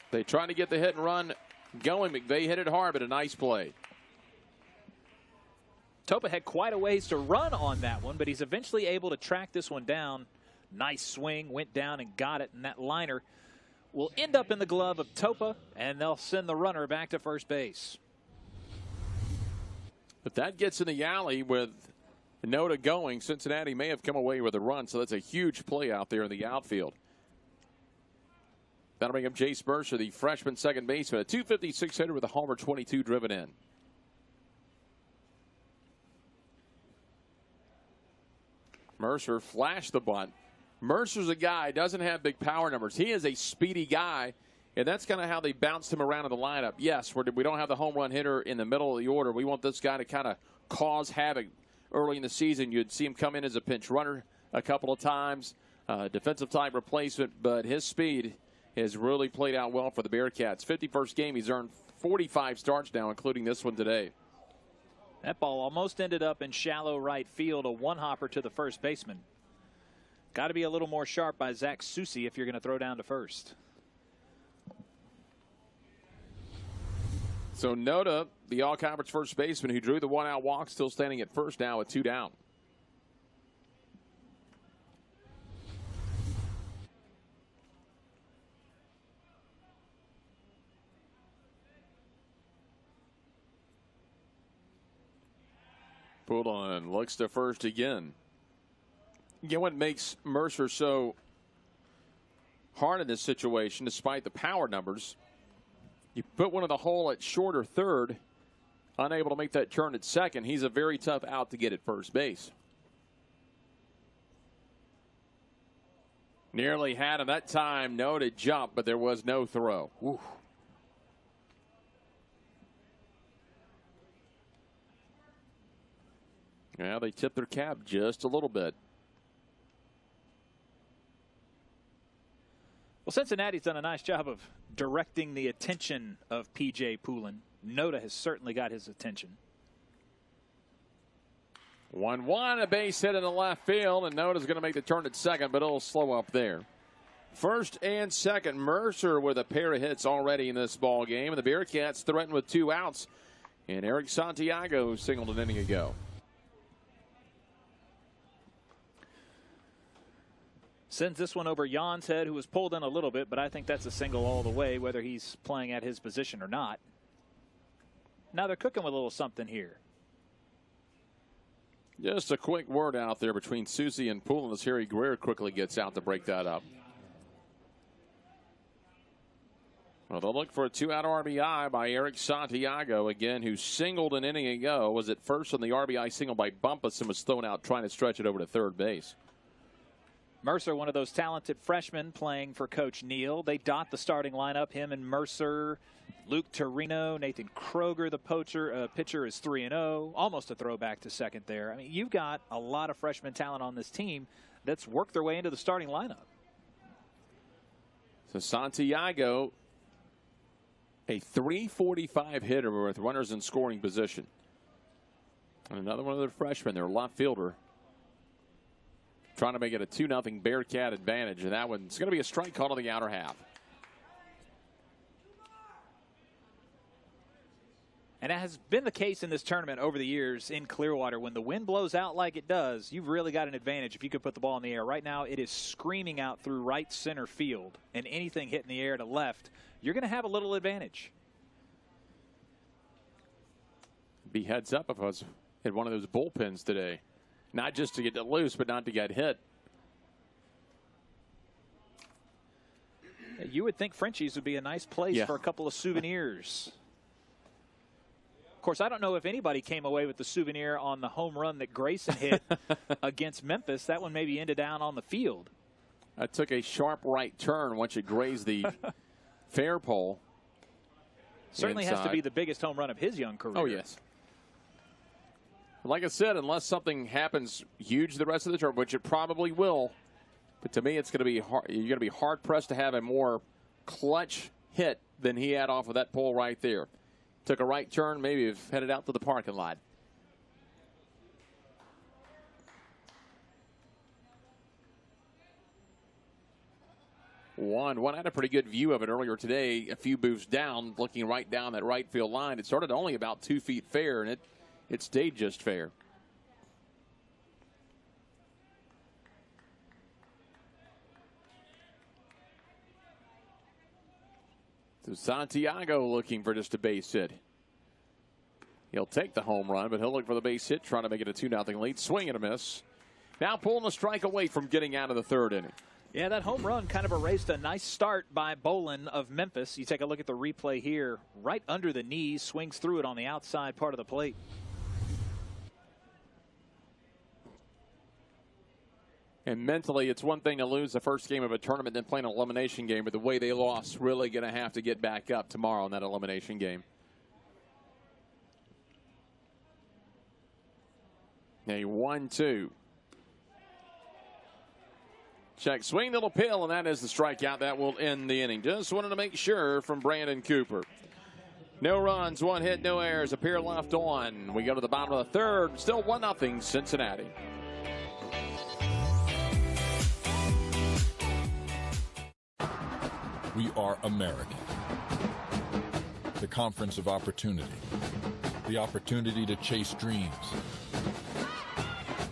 They try to get the hit and run going. McVay hit it hard, but a nice play. Topa had quite a ways to run on that one, but he's eventually able to track this one down. Nice swing, went down and got it, and that liner will end up in the glove of Topa, and they'll send the runner back to first base. But that gets in the alley with Noda going. Cincinnati may have come away with a run, so that's a huge play out there in the outfield. That'll bring up Jace Mercer, the freshman second baseman, a 256 hitter with a homer, 22 driven in. Mercer flashed the bunt. Mercer's a guy, doesn't have big power numbers. He is a speedy guy, and that's kind of how they bounced him around in the lineup. Yes, we don't have the home run hitter in the middle of the order. We want this guy to kind of cause havoc early in the season. You'd see him come in as a pinch runner a couple of times, defensive type replacement, but his speed has really played out well for the Bearcats. 51st game, he's earned 45 starts now, including this one today. That ball almost ended up in shallow right field, a one-hopper to the first baseman. Got to be a little more sharp by Zach Susi if you're going to throw down to first. So Noda, the all-conference first baseman who drew the one-out walk, still standing at first now with 2 down. Poulin looks to first again. Again, what makes Mercer so hard in this situation, despite the power numbers, you put one in the hole at short or third, unable to make that turn at second. He's a very tough out to get at first base. Nearly had him that time. Noted jump, but there was no throw. Woo. Yeah, they tipped their cap just a little bit. Well, Cincinnati's done a nice job of directing the attention of P.J. Poulin. Noda has certainly got his attention. 1-1, a base hit in the left field, and Noda's going to make the turn at second, but it'll slow up there. First and second, Mercer with a pair of hits already in this ball game, and the Bearcats threatened with 2 outs. And Eric Santiago singled an inning ago. Sends this one over Jan's head, who was pulled in a little bit, but I think that's a single all the way, whether he's playing at his position or not. Now they're cooking with a little something here. Just a quick word out there between Susi and Poulin as Harry Greer quickly gets out to break that up. Well, they'll look for a 2-out RBI by Eric Santiago, again, who singled an inning ago, was at first on the RBI single by Bumpus and was thrown out trying to stretch it over to third base. Mercer, one of those talented freshmen playing for Coach Neal. They dot the starting lineup, him and Mercer, Luke Torino, Nathan Kroger, the pitcher is 3-0. Almost a throwback to second there. I mean, you've got a lot of freshman talent on this team that's worked their way into the starting lineup. So Santiago, a .345 hitter with runners in scoring position. And another one of their freshmen, their left fielder, trying to make it a 2-0 Bearcat advantage, and that one's going to be a strike call to the outer half. And it has been the case in this tournament over the years in Clearwater. When the wind blows out like it does, you've really got an advantage if you could put the ball in the air. Right now, it is screaming out through right center field, and anything hitting the air to left, you're going to have a little advantage. Be heads up if I was at one of those bullpens today. Not just to get it loose, but not to get hit. You would think Frenchie's would be a nice place for a couple of souvenirs. Of course, I don't know if anybody came away with the souvenir on the home run that Grayson hit against Memphis. That one maybe ended down on the field. I took a sharp right turn once it grazed the fair pole. Certainly inside. has to be the biggest home run of his young career. Oh, yes. Like I said, unless something happens huge the rest of the term, which it probably will, but to me it's going to be hard. You're going to be hard-pressed to have a more clutch hit than he had off of that pole right there. Took a right turn, maybe have headed out to the parking lot. One had a pretty good view of it earlier today, a few booths down, looking right down that right field line. It started only about 2 feet fair, and it stayed just fair. So Santiago looking for just a base hit. He'll take the home run, but he'll look for the base hit, trying to make it a 2-0 lead. Swing and a miss. Now pulling a strike away from getting out of the third inning. Yeah, that home run kind of erased a nice start by Bolin of Memphis. You take a look at the replay here. Right under the knees, swings through it on the outside part of the plate. And mentally, it's one thing to lose the first game of a tournament and play an elimination game, but the way they lost, really going to have to get back up tomorrow in that elimination game. A 1-2. Check swing, little pill, and that is the strikeout. That will end the inning. Just wanted to make sure from Brandon Cooper. No runs, 1 hit, no errors. A pair left on. We go to the bottom of the third. Still 1-0 Cincinnati. We are American. The conference of opportunity. The opportunity to chase dreams.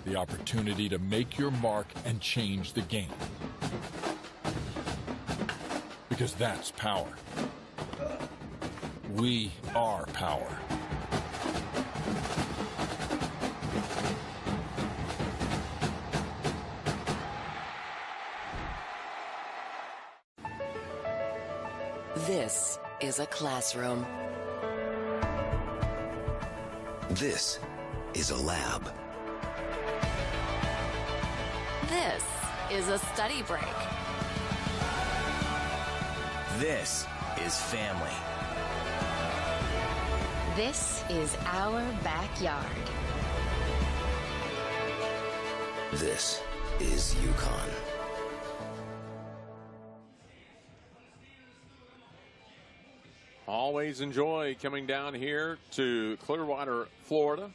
The opportunity to make your mark and change the game. Because that's power. We are power. This is a classroom. This is a lab. This is a study break. This is family. This is our backyard. This is UConn. Always enjoy coming down here to Clearwater, Florida.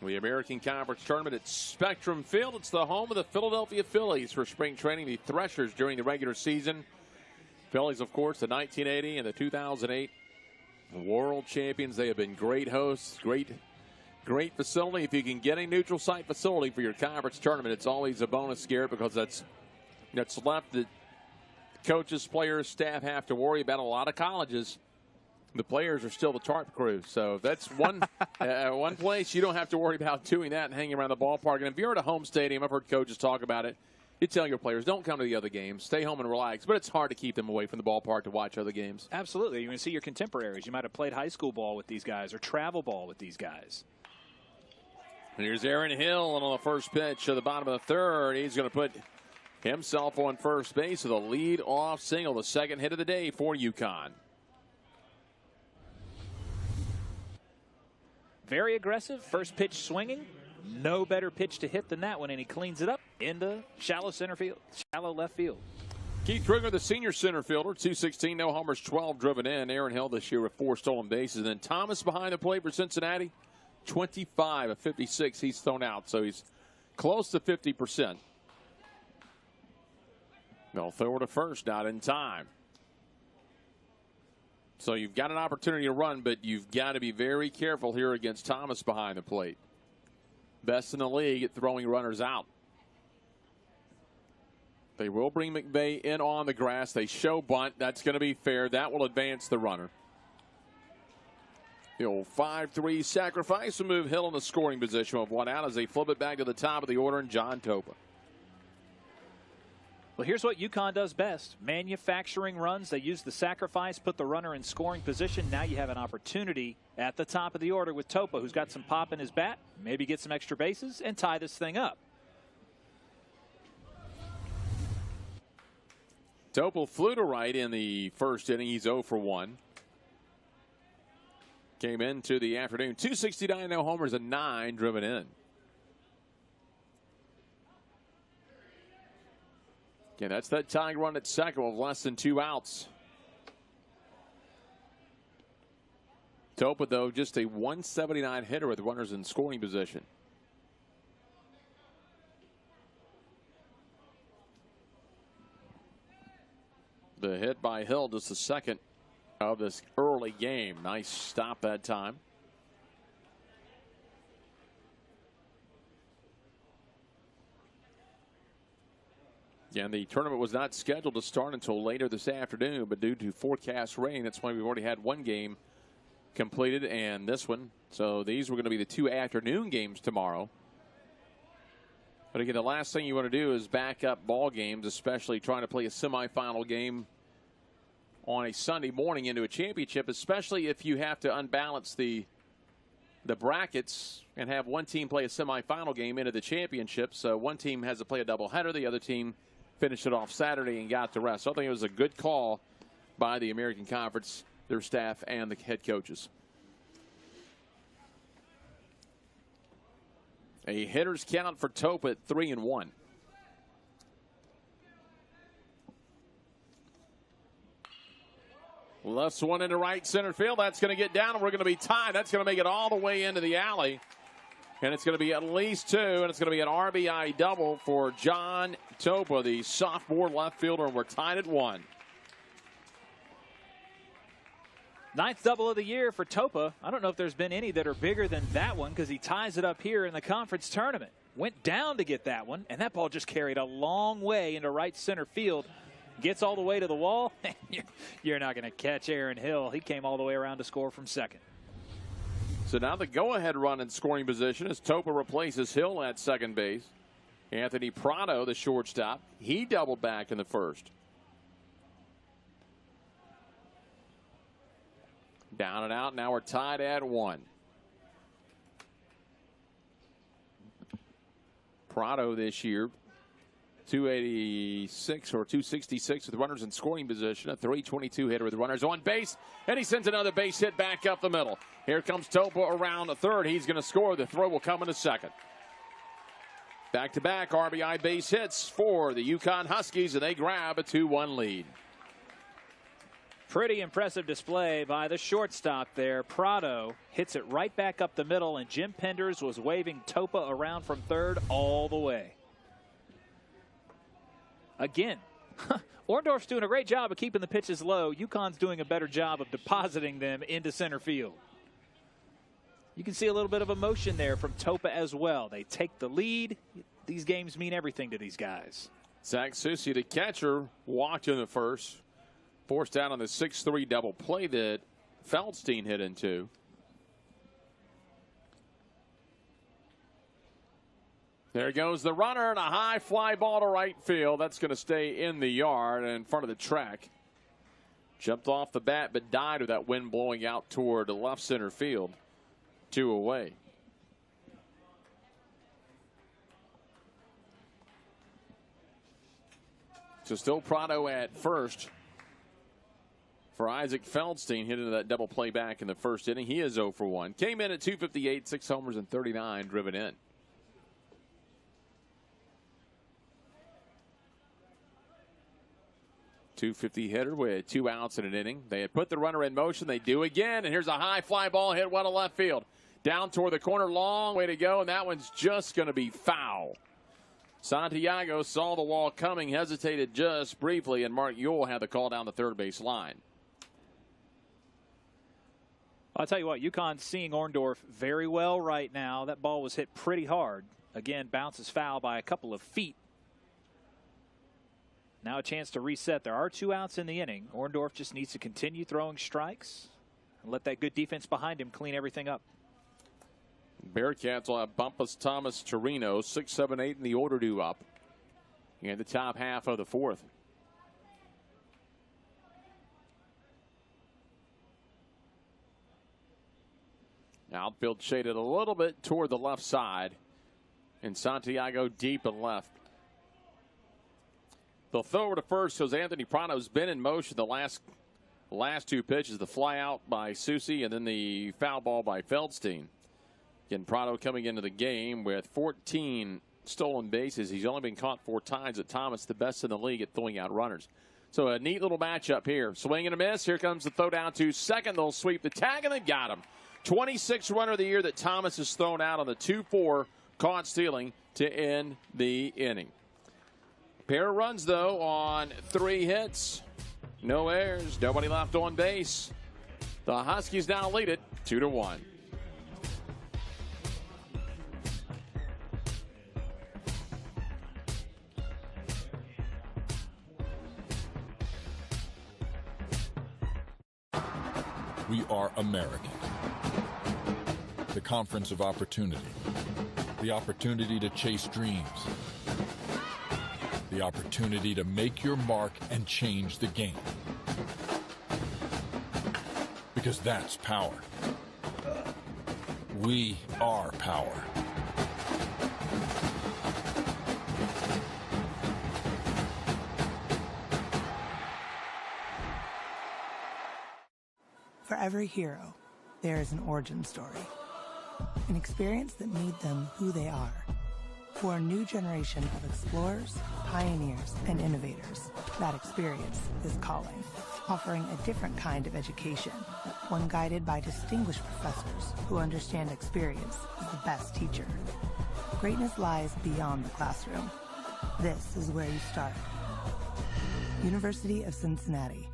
The American Conference Tournament at Spectrum Field. It's the home of the Philadelphia Phillies for spring training. The Threshers during the regular season. Phillies, of course, the 1980 and the 2008 world champions. They have been great hosts, great facility. If you can get a neutral site facility for your conference tournament, it's always a bonus, Garrett, because that's left that coaches, players, staff have to worry about. A lot of colleges, the players are still the tarp crew. So that's one one place you don't have to worry about doing that and hanging around the ballpark. And if you're at a home stadium, I've heard coaches talk about it, you tell your players, don't come to the other games. Stay home and relax. But it's hard to keep them away from the ballpark to watch other games. Absolutely. You're going to see your contemporaries. You might have played high school ball with these guys or travel ball with these guys. Here's Aaron Hill on the first pitch of the bottom of the third. He's going to put himself on first base with a lead-off single, the second hit of the day for UConn. Very aggressive. First pitch swinging. No better pitch to hit than that one, and he cleans it up into shallow left field. Keith Trigger, the senior center fielder, 216, no homers, 12 driven in. Aaron Hill this year with 4 stolen bases. And then Thomas behind the plate for Cincinnati, 25 of 56 he's thrown out, so he's close to 50%. They'll throw it to first, not in time. So you've got an opportunity to run, but you've got to be very careful here against Thomas behind the plate. Best in the league at throwing runners out. They will bring McVay in on the grass. They show bunt. That's going to be fair. That will advance the runner. The old 5-3 sacrifice will move Hill in the scoring position with 1 out as they flip it back to the top of the order and John Topa. Well, here's what UConn does best. Manufacturing runs. They use the sacrifice, put the runner in scoring position. Now you have an opportunity at the top of the order with Topa, who's got some pop in his bat, maybe get some extra bases and tie this thing up. Topa flew to right in the first inning. He's 0 for 1. came into the afternoon. 269, no homers, and 9 driven in. Again, that's that tying run at second with less than 2 outs. Topa, though, just a 179 hitter with runners in scoring position. The hit by Hill, just the second of this early game. Nice stop that time. And the tournament was not scheduled to start until later this afternoon, but due to forecast rain, that's why we've already had one game completed and this one. So these were going to be the 2 afternoon games tomorrow. But again, the last thing you want to do is back up ball games, especially trying to play a semifinal game on a Sunday morning into a championship, especially if you have to unbalance the brackets and have one team play a semifinal game into the championship. So one team has to play a doubleheader, the other team finished it off Saturday and got the rest. So I think it was a good call by the American Conference, their staff, and the head coaches. A hitter's count for Topa at 3-1. Left one into right center field. That's going to get down, and we're going to be tied. That's going to make it all the way into the alley. And it's going to be at least 2, and it's going to be an RBI double for John Topa, the sophomore left fielder, and we're tied at 1. 9th double of the year for Topa. I don't know if there's been any that are bigger than that one because he ties it up here in the conference tournament. Went down to get that one, and that ball just carried a long way into right center field. Gets all the way to the wall. You're not going to catch Aaron Hill. He came all the way around to score from second. So now the go-ahead run in scoring position as Topa replaces Hill at second base. Anthony Prado, the shortstop, he doubled back in the first. Down and out. Now we're tied at 1. Prado this year, 286 or 266 with runners in scoring position. A 322 hitter with runners on base. And he sends another base hit back up the middle. Here comes Topa around the third. He's going to score. The throw will come in a second. Back-to-back RBI base hits for the UConn Huskies, and they grab a 2-1 lead. Pretty impressive display by the shortstop there. Prado hits it right back up the middle, and Jim Penders was waving Topa around from third all the way. Again, Orndorff's doing a great job of keeping the pitches low. UConn's doing a better job of depositing them into center field. You can see a little bit of emotion there from Topa as well. They take the lead. These games mean everything to these guys. Zach Susi, the catcher, walked in the first. Forced out on the 6-3 double play that Feldstein hit into. There goes the runner, and a high fly ball to right field. That's going to stay in the yard in front of the track. Jumped off the bat, but died with that wind blowing out toward the left center field. 2 away. So still Prado at first for Isaac Feldstein, hit into that double play back in the first inning. He is 0 for 1. Came in at 258, 6 homers and 39 driven in. .250 hitter with 2 outs in an inning. They had put the runner in motion. They do again, and here's a high fly ball hit one to left field. Down toward the corner, long way to go, and that one's just going to be foul. Santiago saw the wall coming, hesitated just briefly, and Mark Ewell had the call down the third base line. I'll tell you what, UConn's seeing Orndorff very well right now. That ball was hit pretty hard. Again, bounces foul by a couple of feet. Now a chance to reset. There are 2 outs in the inning. Orndorff just needs to continue throwing strikes and let that good defense behind him clean everything up. Bearcats will have Bumpus, Thomas, Torino, 6, 7, 8 in the order due up in the top half of the 4th. Outfield shaded a little bit toward the left side, and Santiago deep and left. They'll throw over to first because Anthony Prado's been in motion the last last two pitches, the fly out by Susie and then the foul ball by Feldstein. Again, Prado coming into the game with 14 stolen bases. He's only been caught 4 times at Thomas, the best in the league at throwing out runners. So a neat little matchup here. Swing and a miss. Here comes the throw down to second. They'll sweep the tag, and they got him. 26th runner of the year that Thomas has thrown out on the 2-4 caught stealing to end the inning. Pair of runs, though, on 3 hits. No errors. Nobody left on base. The Huskies now lead it 2-1. We are American. The conference of opportunity. The opportunity to chase dreams. The opportunity to make your mark and change the game. Because that's power. We are power. For every hero, there is an origin story. An experience that made them who they are. For a new generation of explorers, pioneers, and innovators, that experience is calling, offering a different kind of education, one guided by distinguished professors who understand experience is the best teacher. Greatness lies beyond the classroom. This is where you start. University of Cincinnati.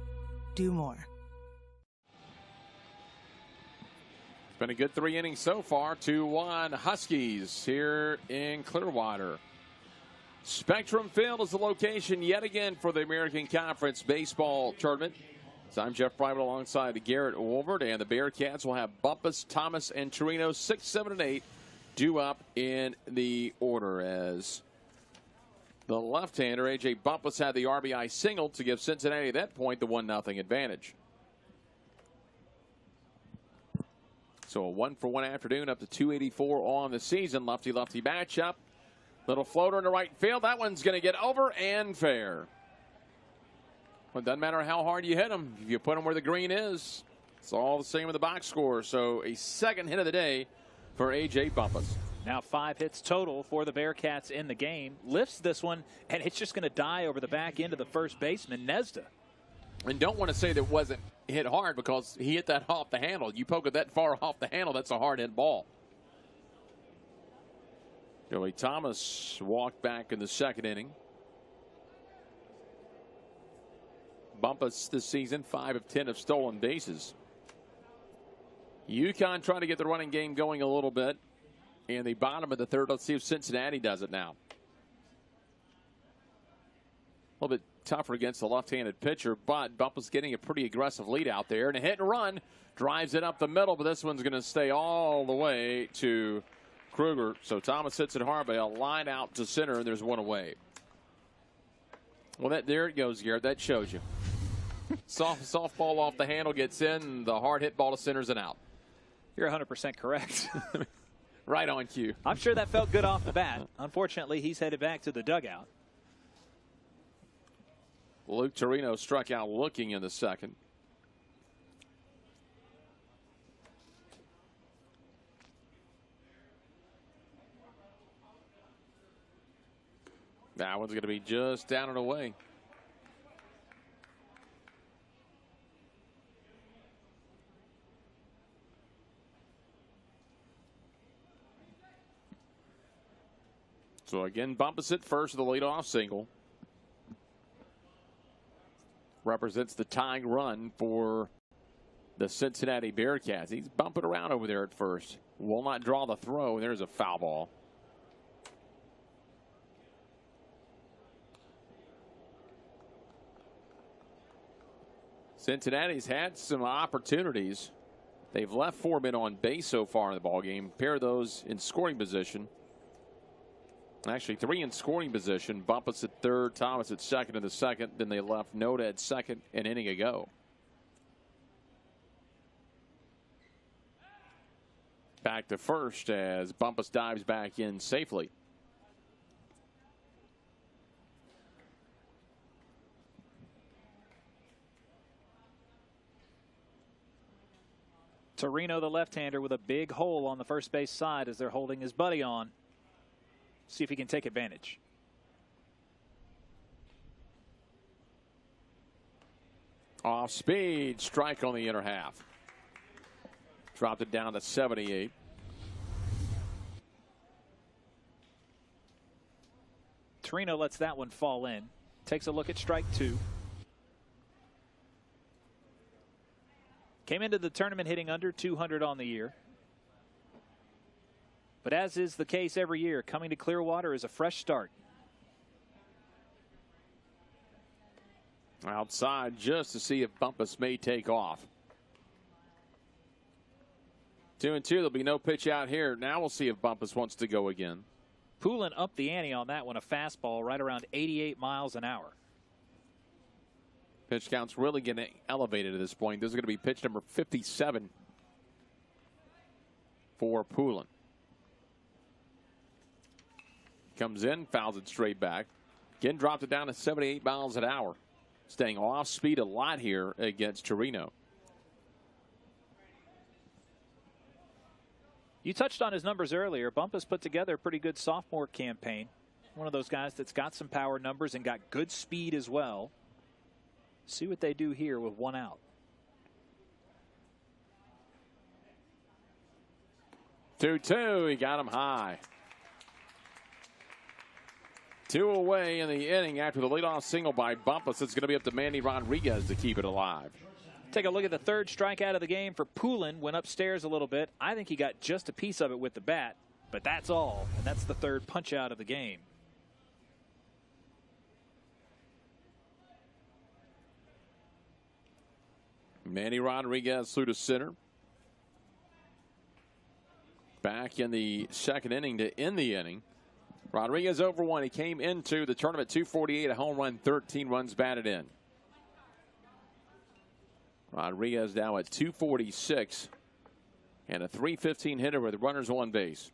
Do more. Been a good 3 innings so far. 2-1 Huskies here in Clearwater. Spectrum Field is the location yet again for the American Conference Baseball Tournament. So I'm Jeff Private alongside Garrett Wolvert, and the Bearcats will have Bumpus, Thomas, and Torino 6, 7, and 8 due up in the order as the left-hander A.J. Bumpus had the RBI single to give Cincinnati at that point the 1-0 advantage. So a 1-for-1 afternoon up to 284 on the season. Lefty-lefty matchup. Little floater in the right field. That one's going to get over and fair. Well, it doesn't matter how hard you hit them. If you put them where the green is, it's all the same with the box score. So a second hit of the day for A.J. Bumpus. Now 5 hits total for the Bearcats in the game. Lifts this one, and it's just going to die over the back end of the first baseman, Nesda. And don't want to say that it wasn't hit hard because he hit that off the handle. You poke it that far off the handle, that's a hard hit ball. Joey Thomas walked back in the second inning. Bumpus this season, 5 of 10 have stolen bases. UConn trying to get the running game going a little bit. In the bottom of the third, let's see if Cincinnati does it now. A little bit tougher against the left-handed pitcher, but Bumpus getting a pretty aggressive lead out there. And a hit and run drives it up the middle, but this one's going to stay all the way to Kruger. So Thomas hits it hard by a line out to center, and there's one away. Well, there it goes, Garrett. That shows you. Softball off the handle gets in. The hard hit ball to center's and out. You're 100% correct. Right on cue. I'm sure that felt good off the bat. Unfortunately, he's headed back to the dugout. Luke Torino struck out looking in the second. That one's going to be just down and away. So again, Bumpus at first with the leadoff single. Represents the tying run for the Cincinnati Bearcats. He's bumping around over there at first. Will not draw the throw. There's a foul ball. Cincinnati's had some opportunities. They've left 4 men on base so far in the ballgame. Pair of those in scoring position. Actually, 3 in scoring position. Bumpus at third, Thomas at second in the second. Then they left Noda at second an inning ago. Back to first as Bumpus dives back in safely. Torino, the left-hander, with a big hole on the first base side as they're holding his buddy on. See if he can take advantage. Off speed, strike on the inner half. Dropped it down to 78. Torino lets that one fall in. Takes a look at strike 2. Came into the tournament hitting under 200 on the year. But as is the case every year, coming to Clearwater is a fresh start. Outside just to see if Bumpus may take off. 2-2. There'll be no pitch out here. Now we'll see if Bumpus wants to go again. Poulin upped the ante on that one, a fastball right around 88 miles an hour. Pitch count's really getting elevated at this point. This is going to be pitch number 57 for Poulin. Comes in, fouls it straight back. Again, dropped it down to 78 miles an hour. Staying off speed a lot here against Torino. You touched on his numbers earlier. Bumpus put together a pretty good sophomore campaign. One of those guys that's got some power numbers and got good speed as well. See what they do here with one out. Two. He got him high. 2 away in the inning after the leadoff single by Bumpus. It's going to be up to Manny Rodriguez to keep it alive. Take a look at the third strikeout of the game for Poulin. Went upstairs a little bit. I think he got just a piece of it with the bat, but that's all. And that's the third punch out of the game. Manny Rodriguez through to center. Back in the second inning to end the inning. Rodriguez over 1. He came into the tournament 248, a home run, 13 runs batted in. Rodriguez now at 246 and a 315 hitter with runners on base.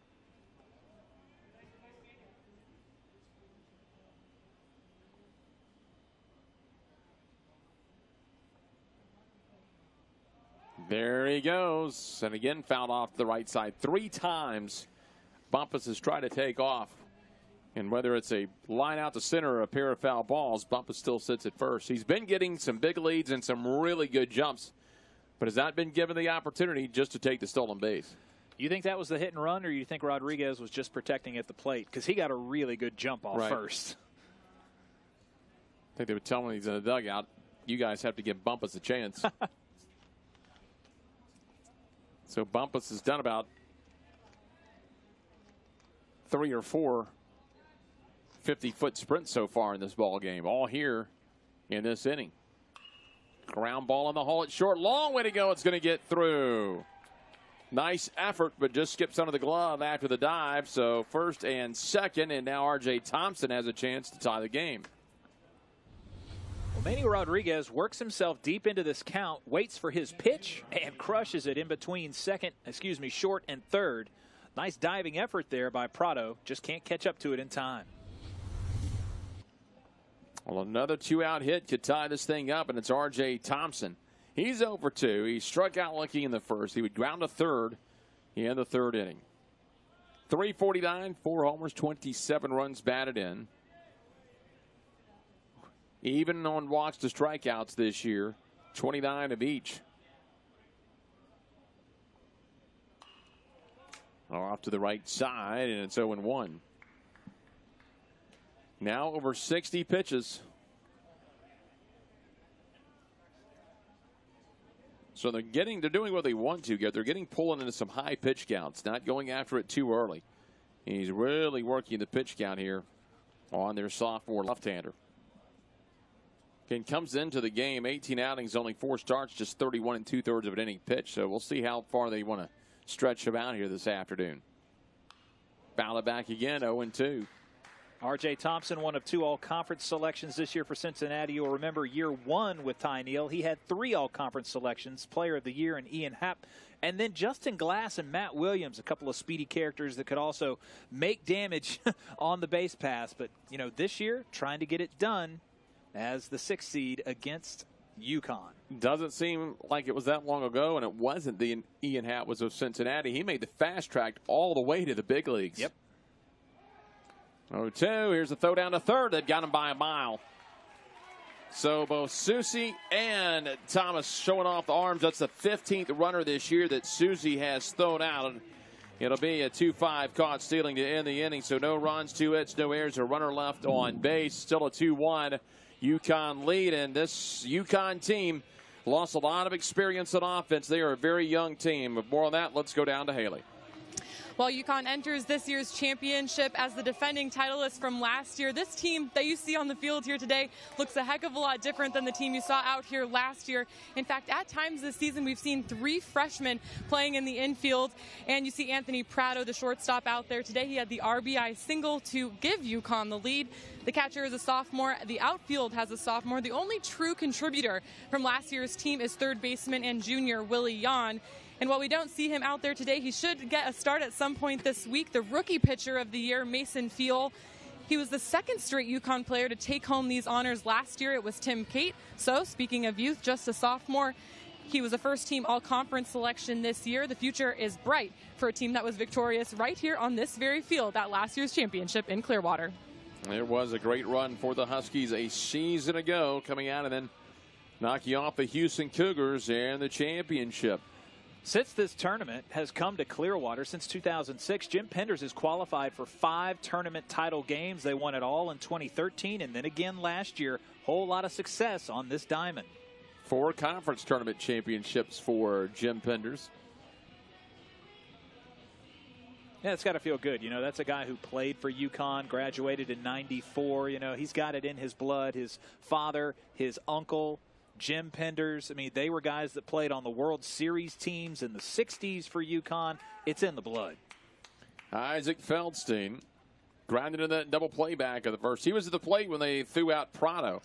There he goes. And again, fouled off to the right side 3 times. Bumpus has tried to take off. And whether it's a line out to center or a pair of foul balls, Bumpus still sits at first. He's been getting some big leads and some really good jumps, but has not been given the opportunity just to take the stolen base. You think that was the hit and run, or you think Rodriguez was just protecting at the plate? Because he got a really good jump off first. I think they were telling him he's in the dugout. You guys have to give Bumpus a chance. So Bumpus has done about 3 or 4 50-foot sprints so far in this ball game, all here in this inning. Ground ball in the hole at short. Long way to go. It's going to get through. Nice effort, but just skips under the glove after the dive. So first and second, and now R.J. Thompson has a chance to tie the game. Well, Manny Rodriguez works himself deep into this count, waits for his pitch, and crushes it in between short and third. Nice diving effort there by Prado. Just can't catch up to it in time. Well, another 2-out hit could tie this thing up, and it's R.J. Thompson. He's over 2. He struck out looking in the first. He would ground to third in the third inning. 349, 4 homers, 27 runs batted in. Even on walks to strikeouts this year, 29 of each. Off to the right side, and it's 0-1. Now over 60 pitches. So they're doing what they want to get. They're getting pulling into some high pitch counts, not going after it too early. And he's really working the pitch count here on their sophomore left-hander. Again, comes into the game, 18 outings, only 4 starts, just 31 2/3 of an inning pitch. So we'll see how far they want to stretch him out here this afternoon. Foul it back again, 0-2. R.J. Thompson, one of 2 all-conference selections this year for Cincinnati. You'll remember year 1 with Ty Neal. He had 3 all-conference selections, Player of the Year and Ian Happ. And then Justin Glass and Matt Williams, a couple of speedy characters that could also make damage on the base pass. But, this year, trying to get it done as the 6th seed against UConn. Doesn't seem like it was that long ago, and it wasn't. The Ian Hatt was of Cincinnati. He made the fast track all the way to the big leagues. Yep. 0-2. Here's the throw down to third. That got him by a mile. So both Susie and Thomas showing off the arms. That's the 15th runner this year that Susie has thrown out. It'll be a 2-5 caught stealing to end the inning. So no runs, 2 hits, no errors, a runner left on base. Still a 2-1 UConn lead. And this UConn team lost a lot of experience on offense. They are a very young team. With more on that, let's go down to Haley. Well, UConn enters this year's championship as the defending titleist from last year. This team that you see on the field here today looks a heck of a lot different than the team you saw out here last year. In fact, at times this season, we've seen 3 freshmen playing in the infield. And you see Anthony Prado, the shortstop, out there today. He had the RBI single to give UConn the lead. The catcher is a sophomore. The outfield has a sophomore. The only true contributor from last year's team is third baseman and junior Willie Yon. And while we don't see him out there today, he should get a start at some point this week. The rookie pitcher of the year, Mason Fiel. He was the 2nd straight UConn player to take home these honors last year. It was Tim Cate. So, speaking of youth, just a sophomore. He was a first-team all-conference selection this year. The future is bright for a team that was victorious right here on this very field at last year's championship in Clearwater. It was a great run for the Huskies a season ago, coming out and then knocking off the Houston Cougars in the championship. Since this tournament has come to Clearwater since 2006, Jim Penders has qualified for 5 tournament title games. They won it all in 2013 and then again last year. Whole lot of success on this diamond. 4 conference tournament championships for Jim Penders. Yeah, it's got to feel good. You know, that's a guy who played for UConn, graduated in '94. You know, he's got it in his blood. His father, his uncle, Jim Penders. I mean, they were guys that played on the World Series teams in the 60s for UConn. It's in the blood. Isaac Feldstein grounded in that double play back of the first. He was at the plate when they threw out Prado.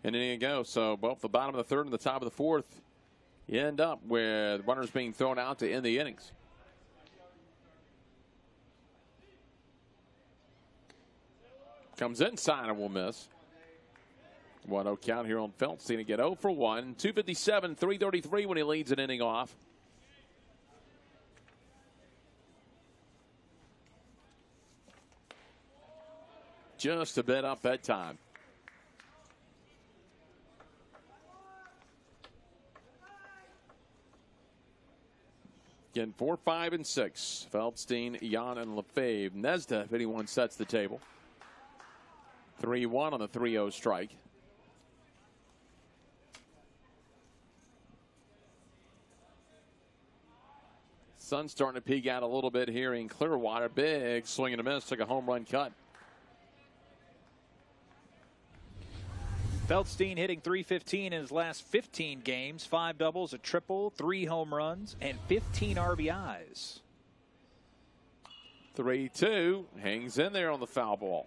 And in you go. So both the bottom of the 3rd and the top of the 4th, you end up with runners being thrown out to end the innings. Comes inside and will miss. 1-0 count here on Feldstein to get 0 for 1. 257, 333 when he leads an inning off. Just a bit up that time. Again, 4, 5, and 6. Feldstein, Jan, and Lefebvre. Nesda, if anyone sets the table. 3-1 on the 3-0 strike. Sun's starting to peek out a little bit here in Clearwater. Big swing and a miss. Took a home run cut. Feldstein hitting .315 in his last 15 games. 5 doubles, a triple, 3 home runs, and 15 RBIs. 3-2. Hangs in there on the foul ball.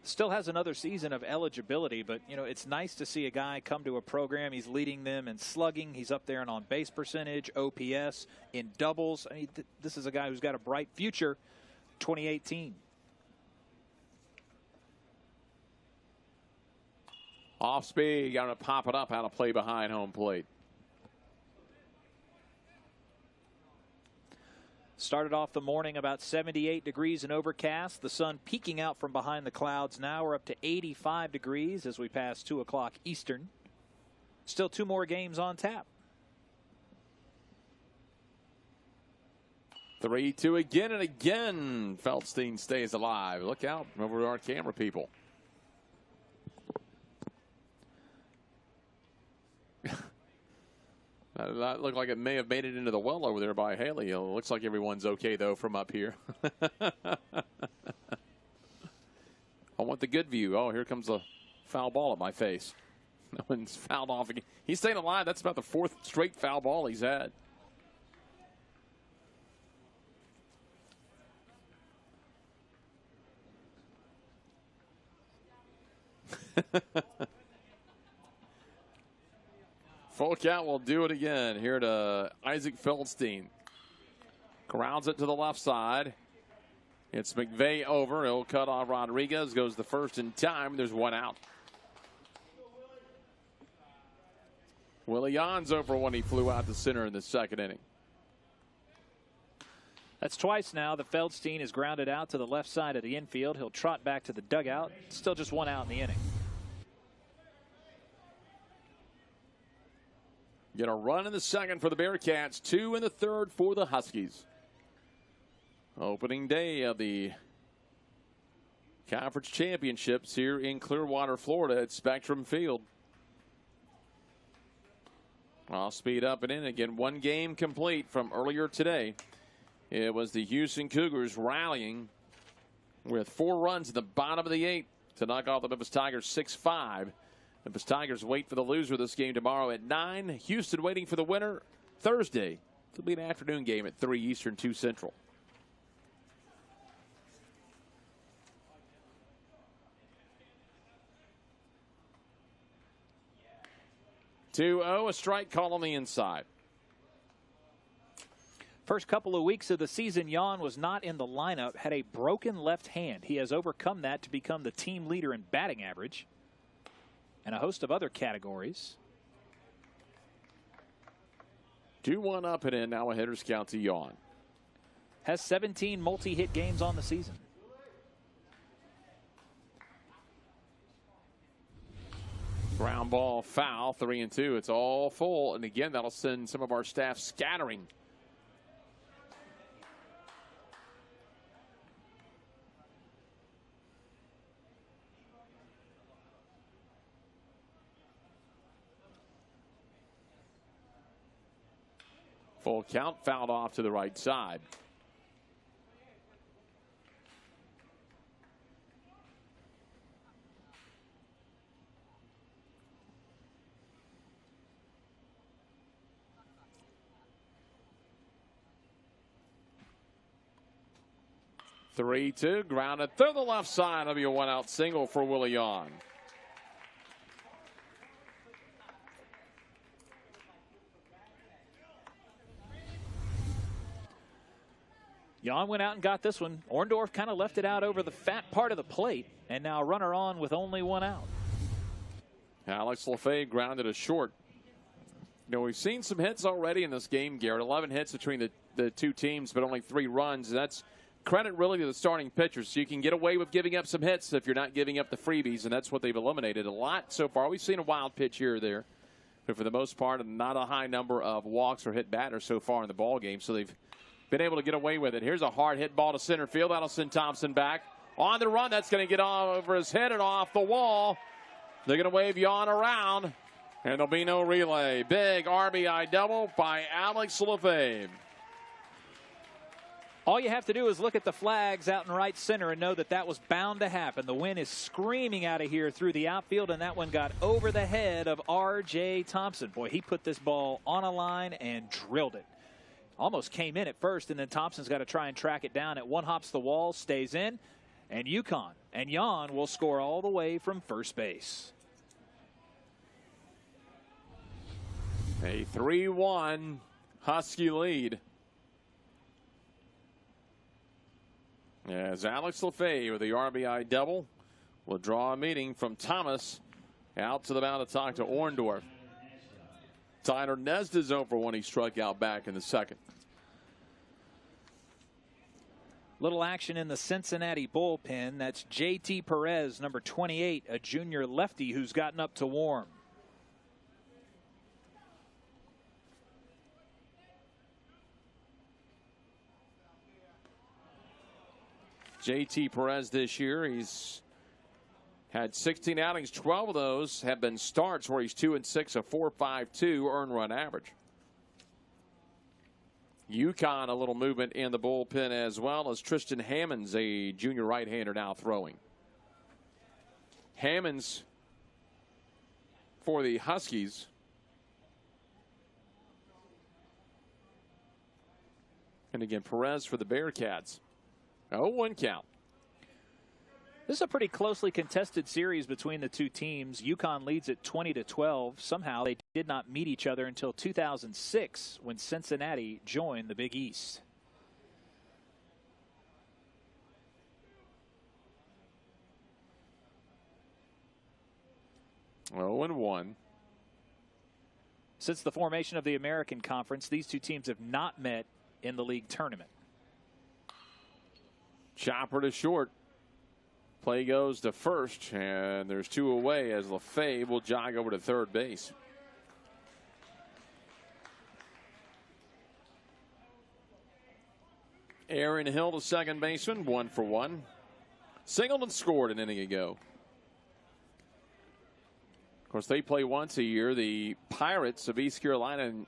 Still has another season of eligibility, but, you know, it's nice to see a guy come to a program. He's leading them in slugging. He's up there in on-base percentage, OPS, in doubles. I mean, this is a guy who's got a bright future. 2018. Off speed, got to pop it up out of play behind home plate. Started off the morning about 78 degrees and overcast. The sun peeking out from behind the clouds now. We're up to 85 degrees as we pass 2 o'clock Eastern. Still 2 more games on tap. 3-2 again and again. Feldstein stays alive. Look out over to our camera people. That looked like it may have made it into the well over there by Haley. It looks like everyone's okay, though, from up here. I want the good view. Oh, here comes a foul ball at my face. No one's fouled off again. He's staying alive. That's about the 4th straight foul ball he's had. Full count will do it again here to Isaac Feldstein. Grounds it to the left side. It's McVeigh over. He'll cut off Rodriguez. Goes the first in time. There's 1 out. Willie Yon's over one. He flew out to center in the second inning. That's twice now that Feldstein is grounded out to the left side of the infield. He'll trot back to the dugout. Still just one out in the inning. Get a run in the second for the Bearcats, 2 in the third for the Huskies. Opening day of the conference championships here in Clearwater, Florida at Spectrum Field. I'll speed up and in again. One game complete from earlier today. It was the Houston Cougars rallying with 4 runs in the bottom of the 8th to knock off the Memphis Tigers 6-5. Memphis Tigers wait for the loser of this game tomorrow at 9. Houston waiting for the winner Thursday. It'll be an afternoon game at 3 Eastern, 2 Central. Two-0, a strike call on the inside. First couple of weeks of the season, Jan was not in the lineup, had a broken left hand. He has overcome that to become the team leader in batting average and a host of other categories. 2-1 up and in. Now a hitter's count to Jan. Has 17 multi-hit games on the season. Ground ball foul, 3-2. It's all full. And again, that'll send some of our staff scattering. Full count, fouled off to the right side. Three-two, grounded through the left side. It'll be a 1-out single for Willie Jan. Jan went out and got this one. Orndorff kind of left it out over the fat part of the plate, and now runner on with only 1 out. Alex Lefebvre grounded a short. You know, we've seen some hits already in this game, Garrett. 11 hits between the two teams, but only 3 runs. That's credit really to the starting pitchers. So you can get away with giving up some hits if you're not giving up the freebies, and that's what they've eliminated a lot so far. We've seen a wild pitch here or there, but for the most part, not a high number of walks or hit batters so far in the ball game. So they've been able to get away with it. Here's a hard hit ball to center field. That'll send Thompson back. On the run, that's going to get all over his head and off the wall. They're going to wave Jan around, and there'll be no relay. Big RBI double by Alex Lefebvre. All you have to do is look at the flags out in right center and know that that was bound to happen. The wind is screaming out of here through the outfield, and that one got over the head of R.J. Thompson. Boy, he put this ball on a line and drilled it. Almost came in at first, and then Thompson's got to try and track it down. At one hops the wall, stays in, and UConn and Jan will score all the way from first base. A 3-1 Husky lead. As Alex Lefebvre with the RBI double will draw a meeting from Thomas out to the mound to talk to Orndorff. Tyler Nesda's over when he struck out back in the second. Little action in the Cincinnati bullpen. That's J.T. Perez, number 28, a junior lefty who's gotten up to warm. J.T. Perez this year, he's had 16 outings. 12 of those have been starts where he's 2-6, a 4.52 earned run average. UConn, a little movement in the bullpen as well as Tristan Hammonds, a junior right-hander now throwing. Hammonds for the Huskies. And again, Perez for the Bearcats. 0-1 count. This is a pretty closely contested series between the two teams. UConn leads at 20-12. Somehow they did not meet each other until 2006 when Cincinnati joined the Big East. Oh, 0-1. Since the formation of the American Conference, these two teams have not met in the league tournament. Chopper to short. Play goes to first, and there's 2 away as LaFave will jog over to third base. Aaron Hill, the second baseman, 1 for 1. Singleton scored an inning ago. Of course, they play once a year. The Pirates of East Carolina and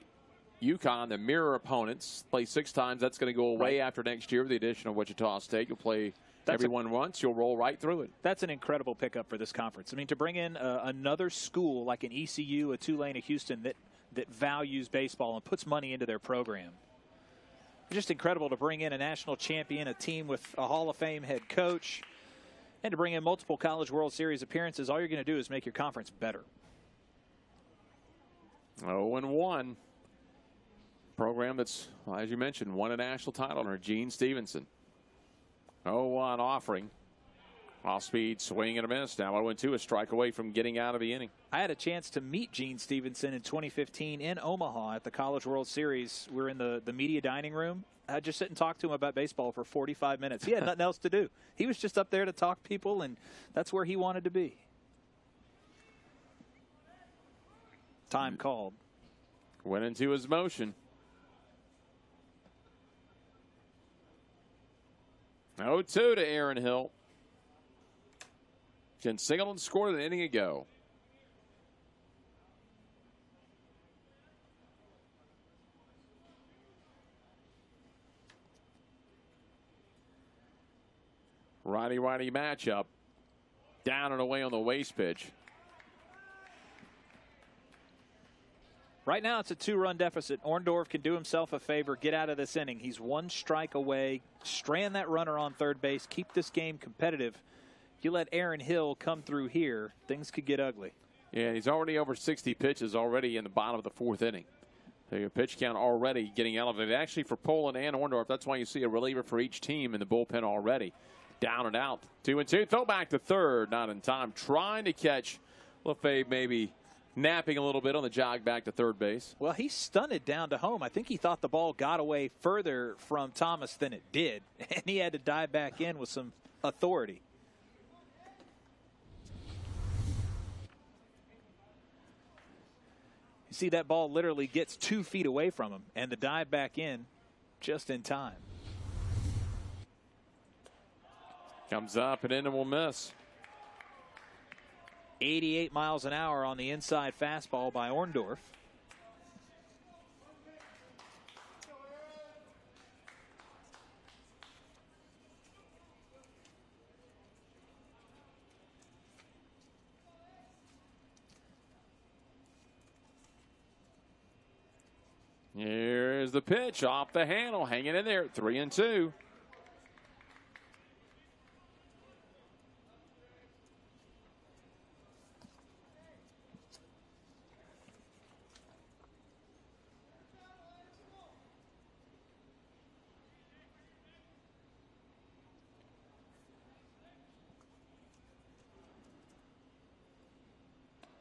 UConn, the mirror opponents, play 6 times. That's going to go away after next year with the addition of Wichita State. You'll play everyone once. You'll roll right through it. That's an incredible pickup for this conference. I mean, to bring in another school like an ECU, a Tulane, a Houston that values baseball and puts money into their program. Just incredible to bring in a national champion, a team with a Hall of Fame head coach, and to bring in multiple College World Series appearances. All you're going to do is make your conference better. 0-1. Program that's, well, as you mentioned, won a national title under Gene Stevenson. 0-1 offering. Off-speed swing and a miss. Now 0-2, a strike away from getting out of the inning. I had a chance to meet Gene Stevenson in 2015 in Omaha at the College World Series. We were in the media dining room. I just sit and talk to him about baseball for 45 minutes. He had nothing else to do. He was just up there to talk to people, and that's where he wanted to be. Time called. Went into his motion. 0-2 to Aaron Hill. Ken Singleton scored an inning ago. Righty-righty matchup. Down and away on the waste pitch. Right now it's a 2-run deficit. Orndorff can do himself a favor, get out of this inning. He's 1 strike away. Strand that runner on third base. Keep this game competitive. If you let Aaron Hill come through here, things could get ugly. Yeah, he's already over 60 pitches already in the bottom of the 4th inning. So your pitch count already getting elevated. Actually, for Poland and Orndorff, that's why you see a reliever for each team in the bullpen already. Down and out. 2-2. Throw back to third. Not in time. Trying to catch LaFave, maybe napping a little bit on the jog back to third base. Well, he stunted down to home. I think he thought the ball got away further from Thomas than it did, and he had to dive back in with some authority. You see that ball literally gets 2 feet away from him, and the dive back in just in time. Comes up and in and will miss. 88 miles an hour on the inside fastball by Orndorff. Here's the pitch off the handle, hanging in there, 3-2.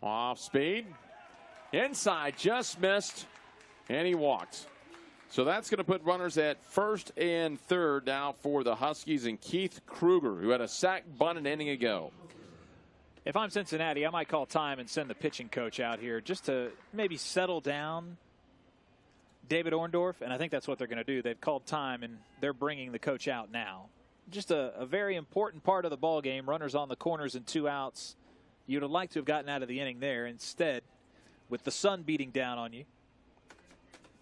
Off speed. Inside, just missed. And he walked. So that's going to put runners at first and third now for the Huskies and Keith Kruger, who had a sac bunt an inning ago. If I'm Cincinnati, I might call time and send the pitching coach out here just to maybe settle down David Orndorff, and I think that's what they're going to do. They've called time, and they're bringing the coach out now. Just a very important part of the ball game. Runners on the corners and 2 outs. You'd have liked to have gotten out of the inning there. Instead, with the sun beating down on you,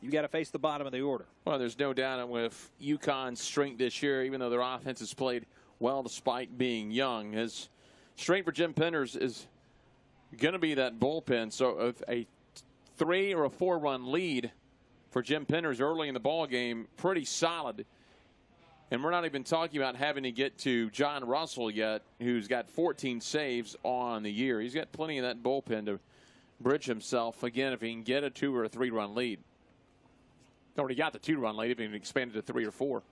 you got to face the bottom of the order. Well, there's no doubt with UConn's strength this year, even though their offense has played well despite being young. His strength for Jim Penders is going to be that bullpen. So a 3 or a 4-run lead for Jim Penders early in the ball game, pretty solid. And we're not even talking about having to get to John Russell yet, who's got 14 saves on the year. He's got plenty of that bullpen to bridge himself, again, if he can get a 2 or a 3-run lead. Already got the 2-run lead if he can expand it to 3 or 4.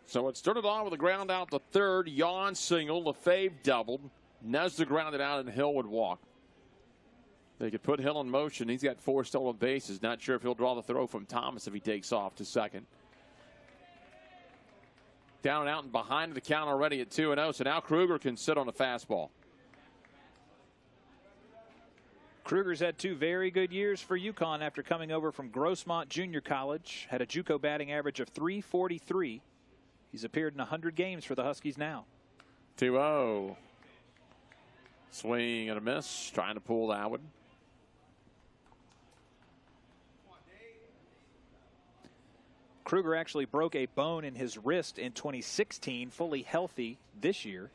So it started off with a ground out to third. Yawn single. LaFave doubled. Nestor grounded out, and Hill would walk. They could put Hill in motion. He's got 4 stolen bases. Not sure if he'll draw the throw from Thomas if he takes off to second. Down and out and behind the count already at 2-0. So now Kruger can sit on a fastball. Kruger's had 2 very good years for UConn after coming over from Grossmont Junior College. Had a JUCO batting average of .343. He's appeared in 100 games for the Huskies now. 2-0. Swing and a miss. Trying to pull that one. Kruger actually broke a bone in his wrist in 2016. Fully healthy this year.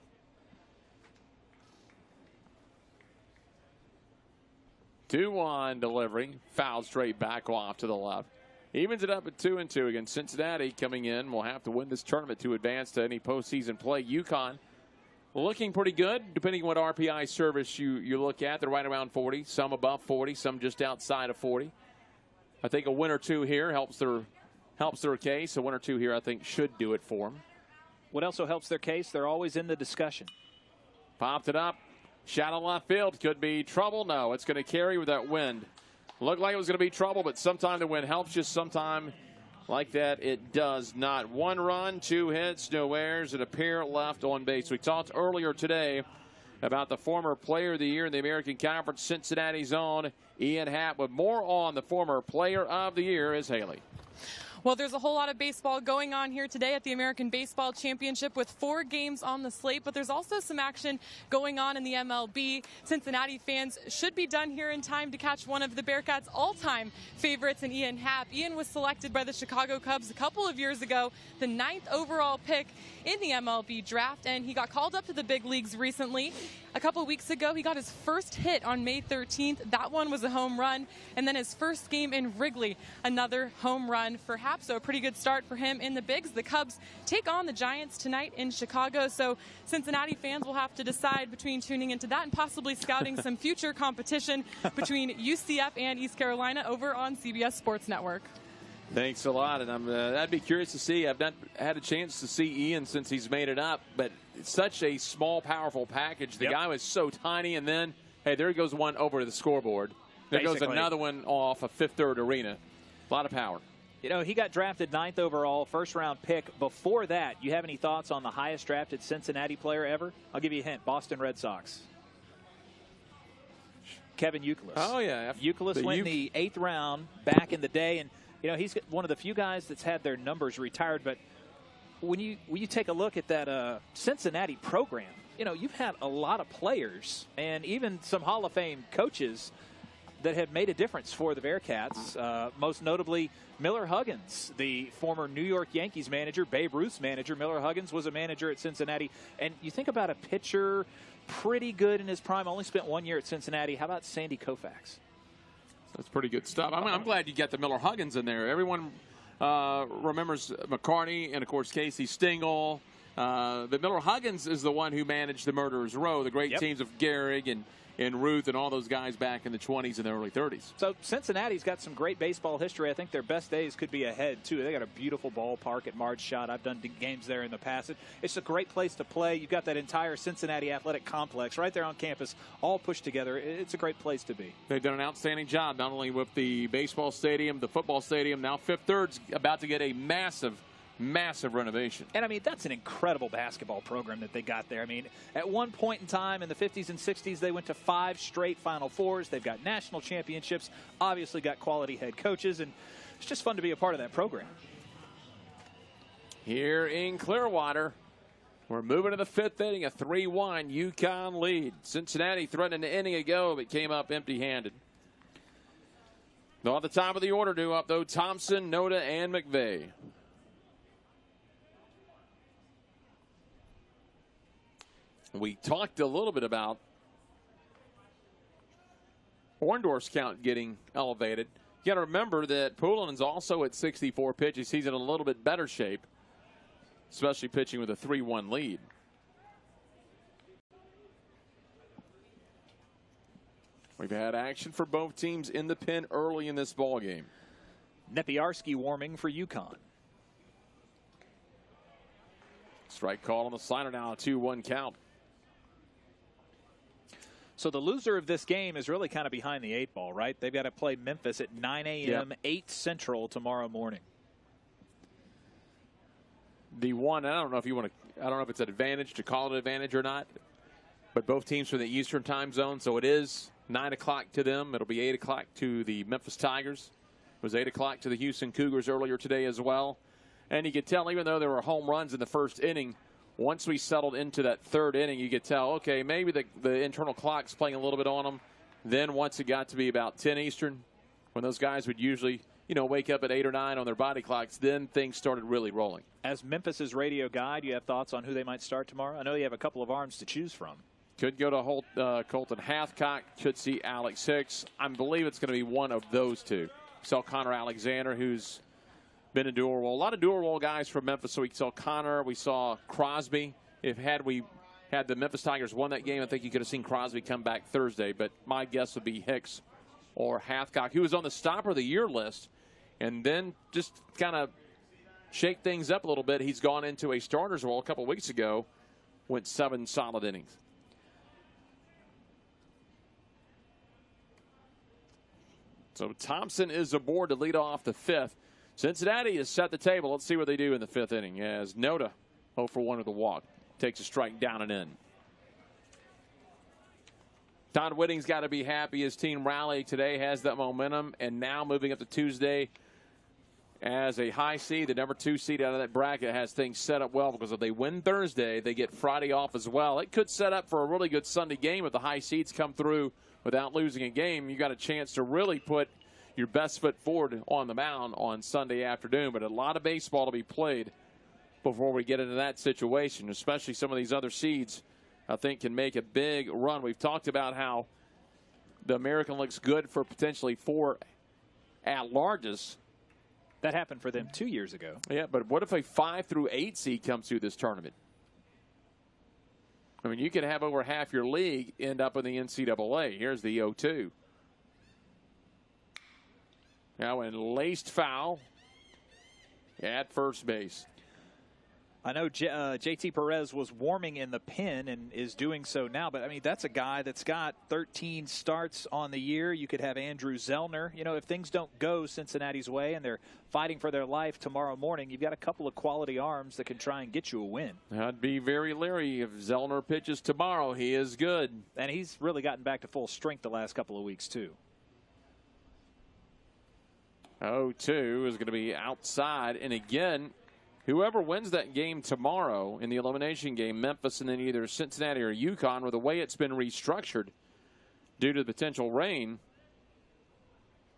Two-one delivery. Foul straight back off to the left. Evens it up at 2-2 against Cincinnati. Coming in, will have to win this tournament to advance to any postseason play. UConn looking pretty good, depending on what RPI service you look at. They're right around 40, some above 40, some just outside of 40. I think a win or two here helps their case. A win or two here, I think, should do it for them. What also helps their case? They're always in the discussion. Popped it up. Shot on left field. Could be trouble. No, it's going to carry with that wind. Looked like it was going to be trouble, but sometime the wind helps you. Sometime like that, it does not. 1 run, 2 hits, no errors, and a pair left on base. We talked earlier today about the former Player of the Year in the American Conference, Cincinnati's own Ian Happ. With more on the former Player of the Year is Haley. Well, there's a whole lot of baseball going on here today at the American Baseball Championship with 4 games on the slate, but there's also some action going on in the MLB. Cincinnati fans should be done here in time to catch one of the Bearcats' all-time favorites in Ian Happ. Ian was selected by the Chicago Cubs a couple of years ago, the 9th overall pick in the MLB draft, and he got called up to the big leagues recently. A couple of weeks ago, he got his first hit on May 13th. That one was a home run. And then his first game in Wrigley, another home run for Happ. So a pretty good start for him in the bigs. The Cubs take on the Giants tonight in Chicago. So Cincinnati fans will have to decide between tuning into that and possibly scouting some future competition between UCF and East Carolina over on CBS Sports Network. Thanks a lot, and I'd be curious to see. I've not had a chance to see Ian since he's made it up, but it's such a small, powerful package. The guy was so tiny, and then, hey, there goes one over to the scoreboard. There goes another one off a Fifth Third arena. A lot of power. You know, he got drafted 9th overall, first-round pick. Before that, you have any thoughts on the highest drafted Cincinnati player ever? I'll give you a hint. Boston Red Sox. Kevin Youkilis. Oh, yeah. Youkilis went in the 8th round back in the day, and you know, he's one of the few guys that's had their numbers retired. But when you take a look at that Cincinnati program, you know, you've had a lot of players and even some Hall of Fame coaches that have made a difference for the Bearcats. Most notably, Miller Huggins, the former New York Yankees manager, Babe Ruth's manager. Miller Huggins was a manager at Cincinnati. And you think about a pitcher pretty good in his prime, only spent 1 year at Cincinnati. How about Sandy Koufax? That's pretty good stuff. I'm glad you got the Miller Huggins in there. Everyone remembers McCartney and, of course, Casey Stengel. But Miller Huggins is the one who managed the Murderers Row, the great teams of Gehrig and Ruth and all those guys back in the 20s and the early 30s. So Cincinnati's got some great baseball history. I think their best days could be ahead, too. They got a beautiful ballpark at Marge Schott. I've done games there in the past. It's a great place to play. You've got that entire Cincinnati athletic complex right there on campus, all pushed together. It's a great place to be. They've done an outstanding job, not only with the baseball stadium, the football stadium. Now Fifth Third's about to get a massive renovation. And, I mean, that's an incredible basketball program that they got there. I mean, at one point in time in the 50s and 60s, they went to 5 straight Final Fours. They've got national championships, obviously got quality head coaches, and it's just fun to be a part of that program. Here in Clearwater, we're moving to the 5th inning, a 3-1 UConn lead. Cincinnati threatened an inning ago, but came up empty-handed. At the top of the order, due up, though, Thompson, Noda, and McVeigh. We talked a little bit about Orndorff's count getting elevated. You got to remember that Poulin's also at 64 pitches. He's in a little bit better shape, especially pitching with a 3-1 lead. We've had action for both teams in the pen early in this ball game. Nepiarski warming for UConn. Strike call on the slider now, a 2-1 count. So the loser of this game is really kind of behind the 8 ball, right? They've got to play Memphis at 9 a.m., 8 Central tomorrow morning. The one, I don't know if it's an advantage to call it an advantage or not, but both teams from the Eastern time zone, so it is 9 o'clock to them. It'll be 8 o'clock to the Memphis Tigers. It was 8 o'clock to the Houston Cougars earlier today as well. And you could tell, even though there were home runs in the first inning, once we settled into that third inning, you could tell, okay, maybe the internal clock's playing a little bit on them. Then once it got to be about 10 Eastern, when those guys would usually, wake up at 8 or 9 on their body clocks, then things started really rolling. As Memphis's radio guide, you have thoughts on who they might start tomorrow? I know you have a couple of arms to choose from. Could go to Colton Hathcock. Could see Alex Hicks. I believe it's going to be one of those two. Saw Connor Alexander, who's been a dual role. A lot of dual role guys from Memphis. So we saw Connor. We saw Crosby. Had the Memphis Tigers won that game, I think you could have seen Crosby come back Thursday. But my guess would be Hicks or Hathcock, who was on the stopper of the year list. And then just kind of shake things up a little bit. He's gone into a starter's role a couple weeks ago. Went 7 solid innings. So Thompson is aboard to lead off the 5th. Cincinnati has set the table. Let's see what they do in the 5th inning as Noda 0 for 1 with a walk. Takes a strike down and in. Todd Whitting's got to be happy. His team rallied today, has that momentum, and now moving up to Tuesday as a high seed, the number 2 seed out of that bracket, has things set up well because if they win Thursday, they get Friday off as well. It could set up for a really good Sunday game if the high seeds come through without losing a game. You got a chance to really put your best foot forward on the mound on Sunday afternoon. But a lot of baseball to be played before we get into that situation, especially some of these other seeds I think can make a big run. We've talked about how the American looks good for potentially 4 at-larges. That happened for them 2 years ago. Yeah, but what if a 5 through 8 seed comes through this tournament? I mean, you could have over half your league end up in the NCAA. Here's the 0-2. Now in laced foul at first base. I know JT Perez was warming in the pen and is doing so now, but I mean, that's a guy that's got 13 starts on the year. You could have Andrew Zellner. If things don't go Cincinnati's way and they're fighting for their life tomorrow morning, you've got a couple of quality arms that can try and get you a win. I'd be very leery if Zellner pitches tomorrow. He is good. And he's really gotten back to full strength the last couple of weeks, too. 0-2 is going to be outside. And again, whoever wins that game tomorrow in the elimination game, Memphis and then either Cincinnati or UConn, with the way it's been restructured due to the potential rain,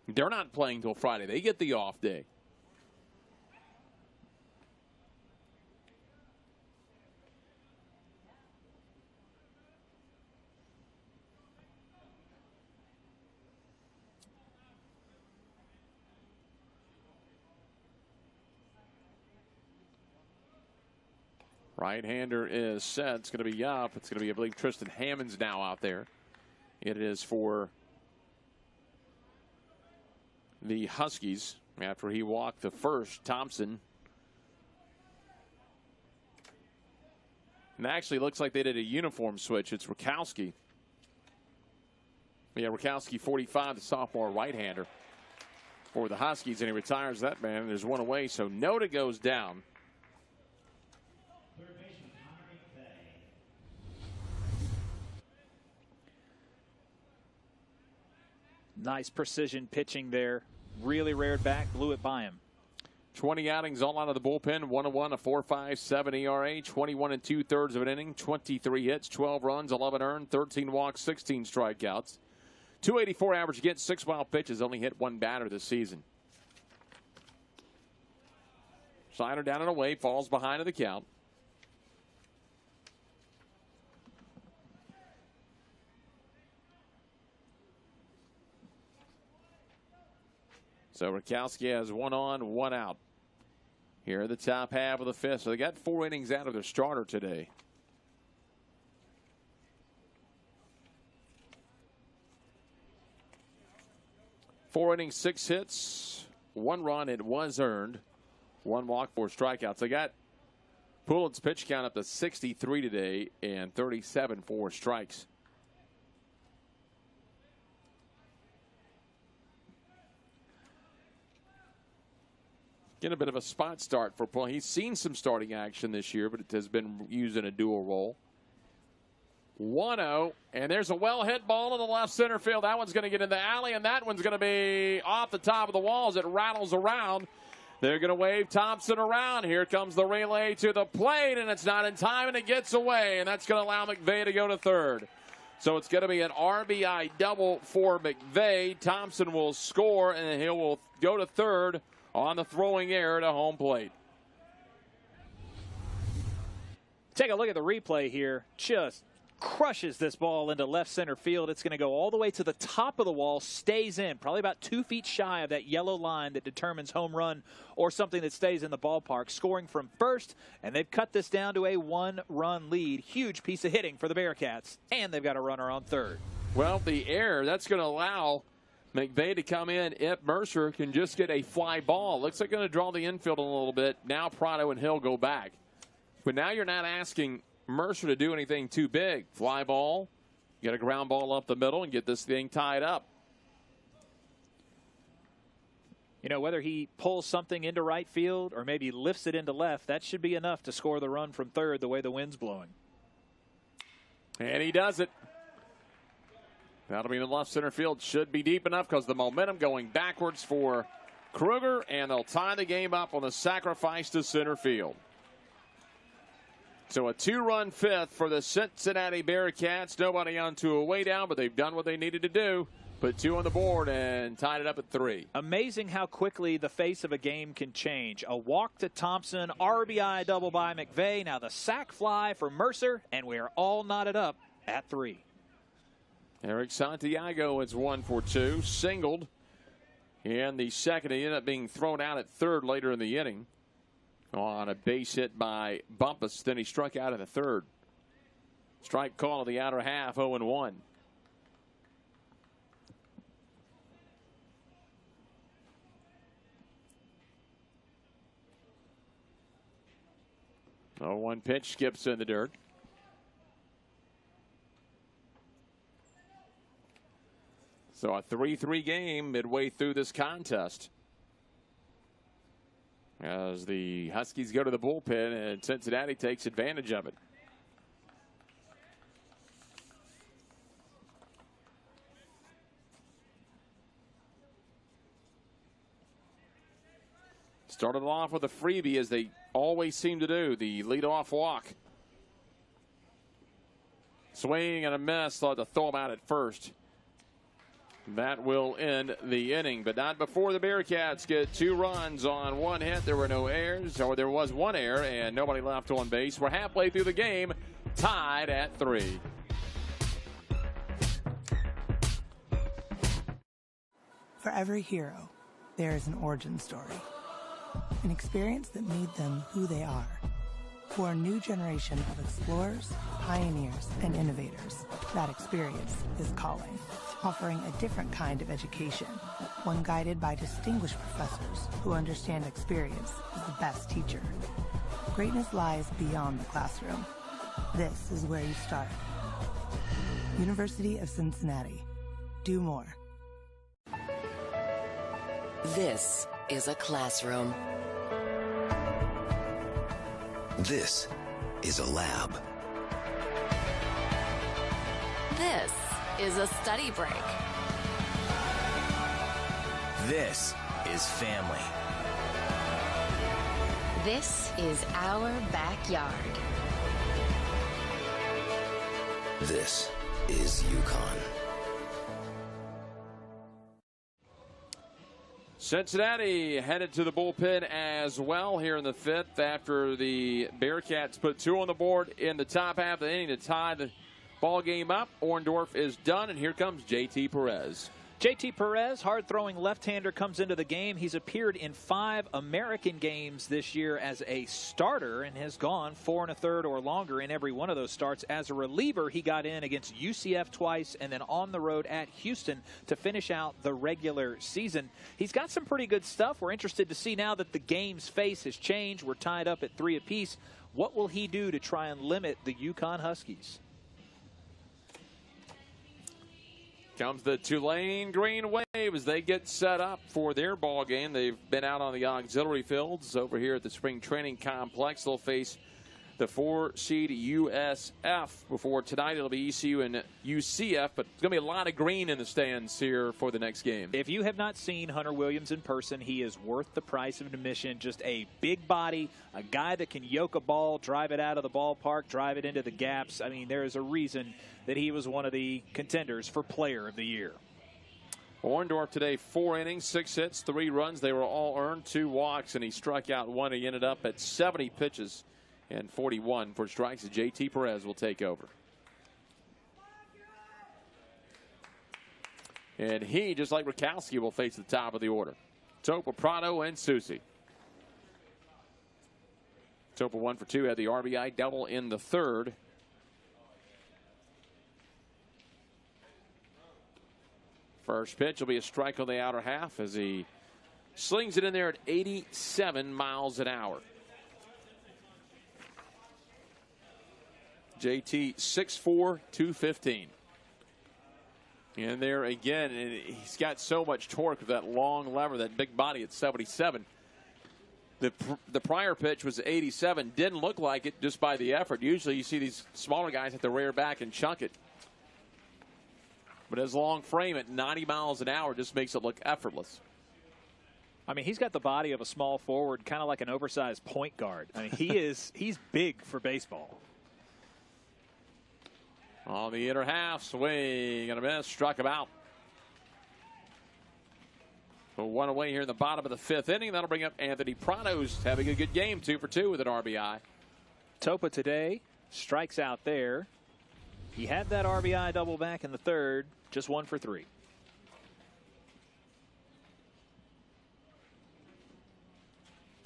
they're not playing till Friday. They get the off day. Right-hander is set. It's going to be up. It's going to be, I believe, Tristan Hammonds now out there. It is for the Huskies after he walked the first. Thompson. And actually looks like they did a uniform switch. It's Rakowski. Yeah, Rakowski, 45, the sophomore right-hander for the Huskies, and he retires that man. There's one away, so Noda goes down. Nice precision pitching there. Really reared back, blew it by him. 20 outings all out of the bullpen. 1-1, a 4.57 ERA. 21 2/3 of an inning. 23 hits, 12 runs, 11 earned, 13 walks, 16 strikeouts. 284 average against 6 wild pitches. Only hit 1 batter this season. Slider down and away. Falls behind in the count. So Rakowski has 1 on, 1 out. Here at the top half of the 5th. So they got 4 innings out of their starter today. Four innings, 6 hits, 1 run. It was earned. 1 walk, 4 strikeouts. They got Poulin's pitch count up to 63 today and 37 for strikes. Get a bit of a spot start for Poulin. He's seen some starting action this year, but it has been used in a dual role. 1-0, and there's a well-hit ball in the left center field. That one's going to get in the alley, and that one's going to be off the top of the wall as it rattles around. They're going to wave Thompson around. Here comes the relay to the plate, and it's not in time, and it gets away, and that's going to allow McVeigh to go to third. So it's going to be an RBI double for McVeigh. Thompson will score, and he will go to third on the throwing error to home plate. Take a look at the replay here. Just crushes this ball into left center field. It's going to go all the way to the top of the wall, stays in, probably about 2 feet shy of that yellow line that determines home run or something that stays in the ballpark. Scoring from first, and they've cut this down to a 1-run lead. Huge piece of hitting for the Bearcats, and they've got a runner on third. Well, the error, that's going to allow McVeigh to come in if Mercer can just get a fly ball. Looks like going to draw the infield a little bit. Now Prado and Hill go back. But now you're not asking Mercer to do anything too big. Fly ball, get a ground ball up the middle and get this thing tied up. You know, whether he pulls something into right field or maybe lifts it into left, that should be enough to score the run from third the way the wind's blowing. And he does it. That'll be in the left center field. Should be deep enough because the momentum going backwards for Kruger, and they'll tie the game up on the sacrifice to center field. So a 2-run fifth for the Cincinnati Bearcats. Nobody onto a way down, but they've done what they needed to do. Put 2 on the board and tied it up at 3. Amazing how quickly the face of a game can change. A walk to Thompson, RBI double by McVeigh. Now the sac fly for Mercer, and we are all knotted up at 3. Eric Santiago is 1 for 2. Singled in the second. He ended up being thrown out at third later in the inning on a base hit by Bumpus. Then he struck out in the third. Strike call of the outer half, 0-1. One pitch skips in the dirt. So a 3-3 game midway through this contest, as the Huskies go to the bullpen and Cincinnati takes advantage of it. Started off with a freebie, as they always seem to do, the leadoff walk. Swing and a miss, thought to throw him out at first. That will end the inning, but not before the Bearcats get 2 runs on 1 hit. There were no errors, or there was 1 error, and nobody left on base. We're halfway through the game, tied at 3. For every hero, there is an origin story. An experience that made them who they are. For a new generation of explorers, pioneers, and innovators, that experience is calling. Offering a different kind of education, one guided by distinguished professors who understand experience is the best teacher. Greatness lies beyond the classroom. This is where you start. University of Cincinnati. Do more. This is a classroom. This is a lab. This is a study break. This is family. This is our backyard. This is UConn. Cincinnati headed to the bullpen as well here in the 5th after the Bearcats put 2 on the board in the top half of the inning to tie the ball game up. Orndorff is done, and here comes J.T. Perez. J.T. Perez, hard-throwing left-hander, comes into the game. He's appeared in 5 American games this year as a starter and has gone 4 1/3 or longer in every one of those starts. As a reliever, he got in against UCF twice and then on the road at Houston to finish out the regular season. He's got some pretty good stuff. We're interested to see now that the game's face has changed. We're tied up at 3 apiece. What will he do to try and limit the UConn Huskies? Comes the Tulane Green Wave as they get set up for their ball game. They've been out on the auxiliary fields over here at the spring training complex. They'll face the 4-seed USF. Before tonight, it'll be ECU and UCF, but there's going to be a lot of green in the stands here for the next game. If you have not seen Hunter Williams in person, he is worth the price of admission. Just a big body, a guy that can yoke a ball, drive it out of the ballpark, drive it into the gaps. I mean, there is a reason that he was one of the contenders for Player of the Year. Orndorff today, 4 innings, 6 hits, 3 runs. They were all earned, 2 walks, and he struck out 1. He ended up at 70 pitches and 41 for strikes. JT Perez will take over. And he, just like Rakowski, will face the top of the order. Topa, Prado, and Susie. Topa 1 for 2, had the RBI double in the 3rd. First pitch will be a strike on the outer half as he slings it in there at 87 miles an hour. JT 6'4", 215. And there again, and he's got so much torque with that long lever, that big body at 77. The prior pitch was 87. Didn't look like it just by the effort. Usually you see these smaller guys have to rear back and chunk it. But his long frame at 90 miles an hour just makes it look effortless. I mean, he's got the body of a small forward, kind of like an oversized point guard. I mean, he's big for baseball. On the inner half, swing and a miss, struck him out. So 1 away here in the bottom of the 5th inning. That'll bring up Anthony Prado's having a good game, 2 for 2 with an RBI. Topa today strikes out there. He had that RBI double back in the 3rd, just 1 for 3.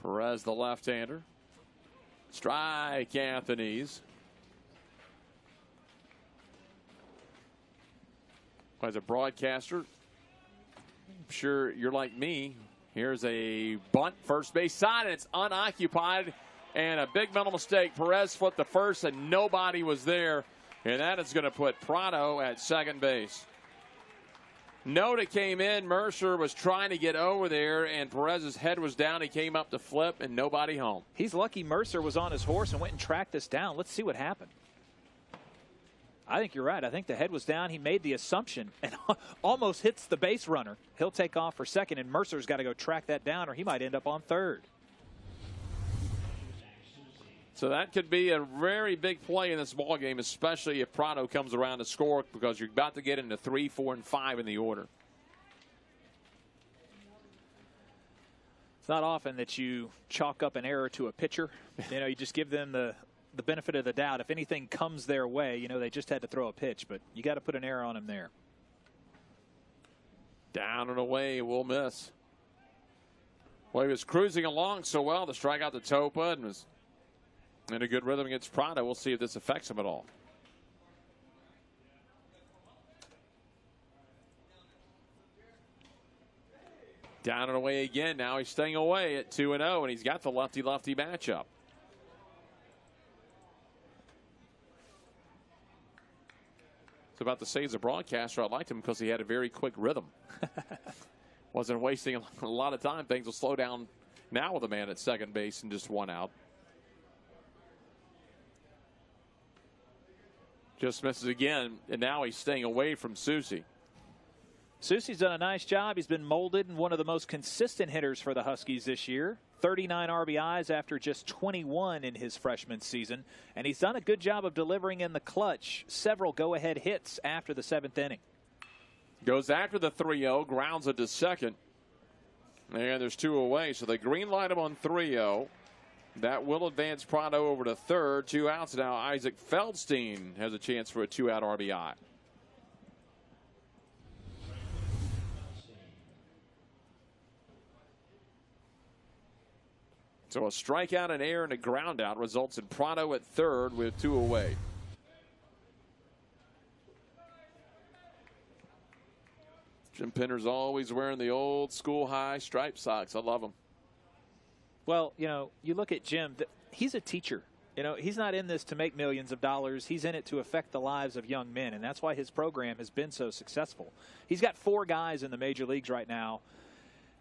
Perez, the left-hander. Strike, Anthony's. As a broadcaster, I'm sure you're like me. Here's a bunt, first base side, and it's unoccupied. And a big mental mistake. Perez flipped the first, and nobody was there. And that is going to put Prado at second base. Noda came in. Mercer was trying to get over there, and Perez's head was down. He came up to flip, and nobody home. He's lucky Mercer was on his horse and went and tracked this down. Let's see what happened. I think you're right. I think the head was down. He made the assumption and almost hits the base runner. He'll take off for second, and Mercer's got to go track that down, or he might end up on third. So that could be a very big play in this ball game, especially if Prado comes around to score, because you're about to get into 3, 4, and 5 in the order. It's not often that you chalk up an error to a pitcher. You know, you just give them the benefit of the doubt. If anything comes their way, you know, they just had to throw a pitch, but you got to put an error on him there. Down and away, will miss. Well, he was cruising along so well to strike out the Topa and was in a good rhythm against Prado. We'll see if this affects him at all. Down and away again. Now he's staying away at 2-0, and he's got the lefty-lefty matchup. So about to say, as a broadcaster, I liked him because he had a very quick rhythm. Wasn't wasting a lot of time. Things will slow down now with a man at second base and just 1 out. Just misses again, and now he's staying away from Susie. Susie's done a nice job. He's been molded in one of the most consistent hitters for the Huskies this year. 39 RBIs after just 21 in his freshman season. And he's done a good job of delivering in the clutch. Several go-ahead hits after the 7th inning. Goes after the 3-0, grounds it to second. And there's 2 away, so they green light him on 3-0. That will advance Prado over to third. 2 outs now. Isaac Feldstein has a chance for a 2-out RBI. So a strikeout, an error, and a ground out results in Prado at third with 2 away. Jim Penner's always wearing the old school high striped socks. I love them. Well, you know, you look at Jim, he's a teacher. You know, he's not in this to make millions of dollars. He's in it to affect the lives of young men, and that's why his program has been so successful. He's got 4 guys in the major leagues right now,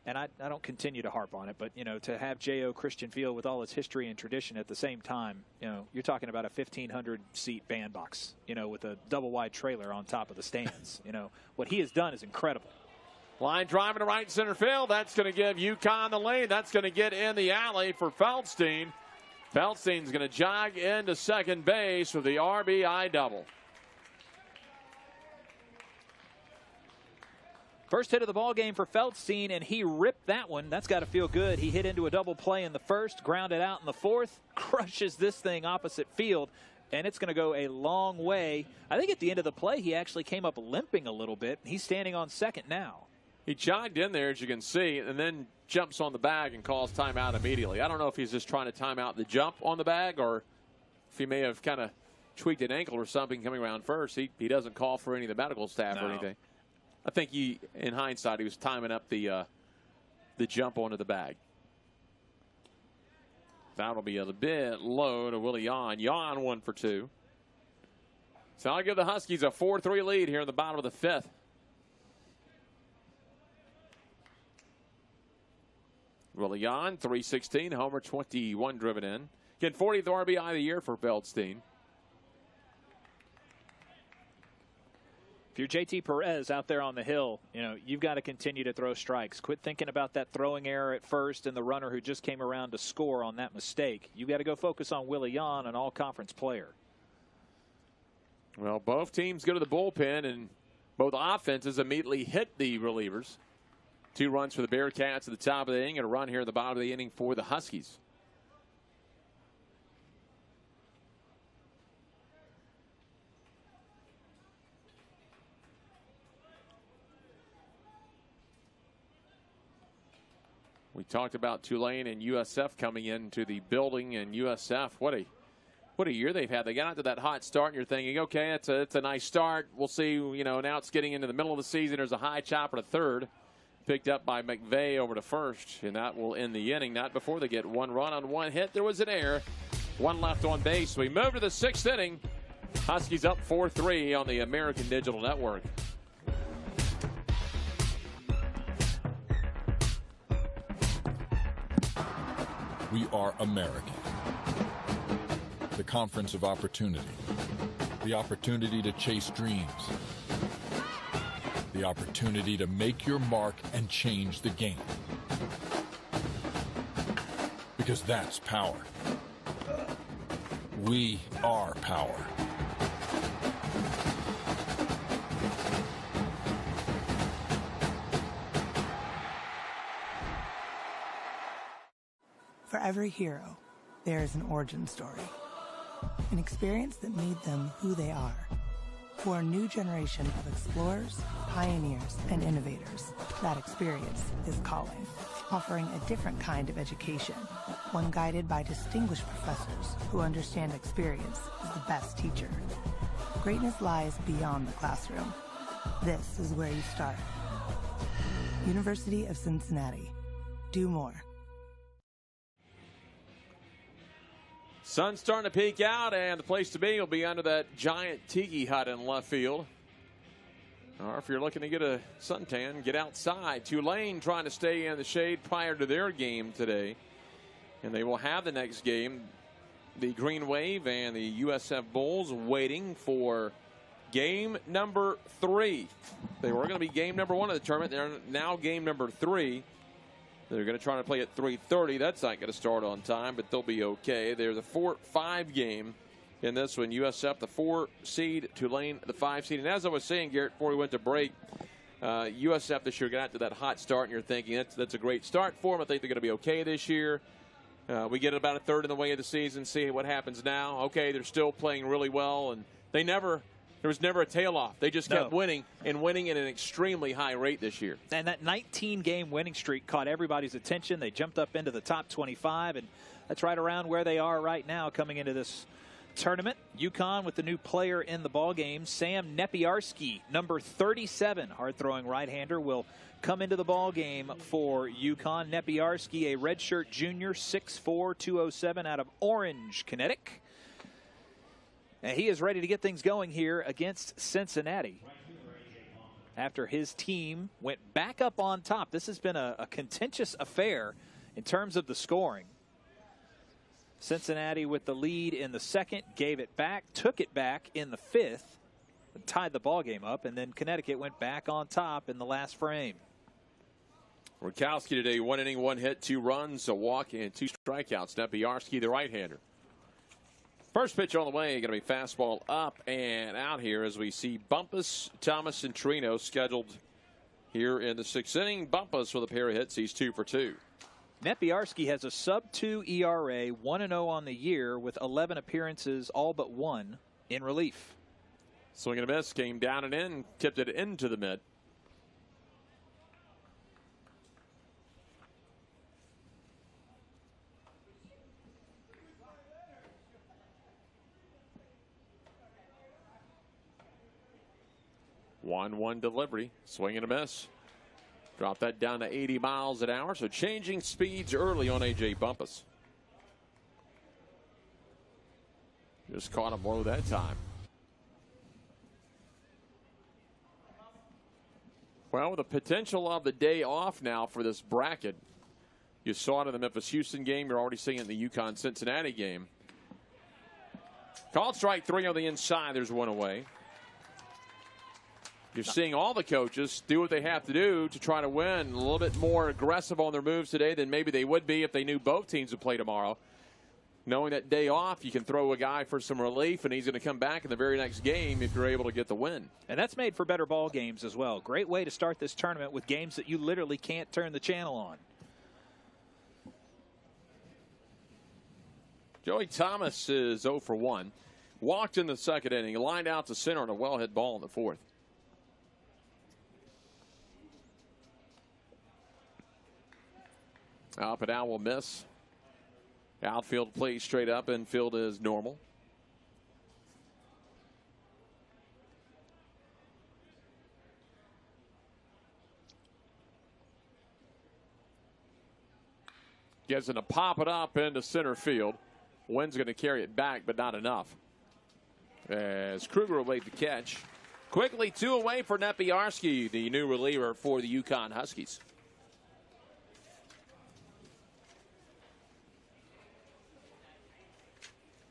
and I don't continue to harp on it, but, you know, to have J.O. Christian Field with all its history and tradition at the same time, you know, you're talking about a 1,500-seat bandbox, you know, with a double-wide trailer on top of the stands. You know, what he has done is incredible. Line driving to right center field. That's going to give UConn the lead. That's going to get in the alley for Feldstein. Feldstein's going to jog into second base with the RBI double. First hit of the ball game for Feldstein, and he ripped that one. That's got to feel good. He hit into a double play in the first, grounded out in the fourth, crushes this thing opposite field, and it's going to go a long way. I think at the end of the play, he actually came up limping a little bit. He's standing on second now. He jogged in there, as you can see, and then jumps on the bag and calls timeout immediately. I don't know if he's just trying to time out the jump on the bag or if he may have kind of tweaked an ankle or something coming around first. He doesn't call for any of the medical staff or anything. I think in hindsight, he was timing up the jump onto the bag. That'll be a bit low to Willie Yon. Yon 1 for 2. So I'll give the Huskies a 4-3 lead here in the bottom of the 5th. Willie Yon, 316, homer, 21 driven in. Again, 40th RBI of the year for Feldstein. If you're JT Perez out there on the hill, you know, you've got to continue to throw strikes. Quit thinking about that throwing error at first and the runner who just came around to score on that mistake. You've got to go focus on Willie Yon, an all-conference player. Well, both teams go to the bullpen, and both offenses immediately hit the relievers. 2 runs for the Bearcats at the top of the inning and a run here at the bottom of the inning for the Huskies. We talked about Tulane and USF coming into the building, and USF, what a year they've had. They got out to that hot start, and you're thinking, okay, it's a nice start. We'll see, you know, now it's getting into the middle of the season. There's a high chopper to third. Picked up by McVeigh over to first, and that will end the inning. Not before they get 1 run on 1 hit. There was an error. 1 left on base. We move to the 6th inning. Huskies up 4-3 on the American Digital Network. We are American. The conference of opportunity. The opportunity to chase dreams. The opportunity to make your mark and change the game. Because that's power. We are power. For every hero, there is an origin story. An experience that made them who they are. For a new generation of explorers, pioneers, and innovators, that experience is calling, offering a different kind of education, one guided by distinguished professors who understand experience is the best teacher. Greatness lies beyond the classroom. This is where you start. University of Cincinnati. Do more. Sun's starting to peek out, and the place to be will be under that giant tiki hut in left field. Or if you're looking to get a suntan, get outside. Tulane trying to stay in the shade prior to their game today. And they will have the next game. The Green Wave and the USF Bulls waiting for game number 3. They were going to be game number 1 of the tournament. They're now game number 3. They're going to try to play at 3:30. That's not going to start on time, but they'll be okay. There's a 4-5 game in this one. USF, the 4 seed, Tulane, the 5 seed. And as I was saying, Garrett, before we went to break, USF this year got out to that hot start, and you're thinking that's a great start for them. I think they're going to be okay this year. We get about a third in the way of the season, see what happens now. Okay, they're still playing really well, and there was never a tail off. They just kept winning at an extremely high rate this year. And that 19-game winning streak caught everybody's attention. They jumped up into the top 25, and that's right around where they are right now coming into this tournament. UConn with the new player in the ball game, Sam Nepiarski, number 37, hard-throwing right-hander, will come into the ball game for UConn. Nepiarski, a redshirt junior, 6'4", 207, out of Orange, Connecticut. And he is ready to get things going here against Cincinnati. After his team went back up on top. This has been a contentious affair in terms of the scoring. Cincinnati with the lead in the second, gave it back, took it back in the fifth, tied the ball game up, and then Connecticut went back on top in the last frame. Rukowski today, 1 inning, 1 hit, 2 runs, a walk, and 2 strikeouts. Nepiarski, the right-hander. First pitch on the way, going to be fastball up and out here as we see Bumpus, Thomas, and Trino scheduled here in the 6th inning. Bumpus with a pair of hits. He's 2 for 2. Nepiarski has a sub-2 ERA, 1-0 on the year with 11 appearances, all but 1 in relief. Swing and a miss, came down and in, tipped it into the mid. One delivery, swing and a miss. Drop that down to 80 miles an hour. So changing speeds early on A.J. Bumpus. Just caught him low that time. Well, the potential of the day off now for this bracket. You saw it in the Memphis-Houston game. You're already seeing it in the UConn-Cincinnati game. Called strike 3 on the inside. There's one away. You're seeing all the coaches do what they have to do to try to win. A little bit more aggressive on their moves today than maybe they would be if they knew both teams would play tomorrow. Knowing that day off, you can throw a guy for some relief, and he's going to come back in the very next game if you're able to get the win. And that's made for better ball games as well. Great way to start this tournament with games that you literally can't turn the channel on. Joey Thomas is 0 for 1. Walked in the second inning, lined out to center on a well-hit ball in the fourth. Up and out will miss. Outfield plays straight up. Infield is normal. Gets it to pop it up into center field. Wynn's going to carry it back, but not enough. As Kruger will make the catch. Quickly 2 away for Nepiarski, the new reliever for the UConn Huskies.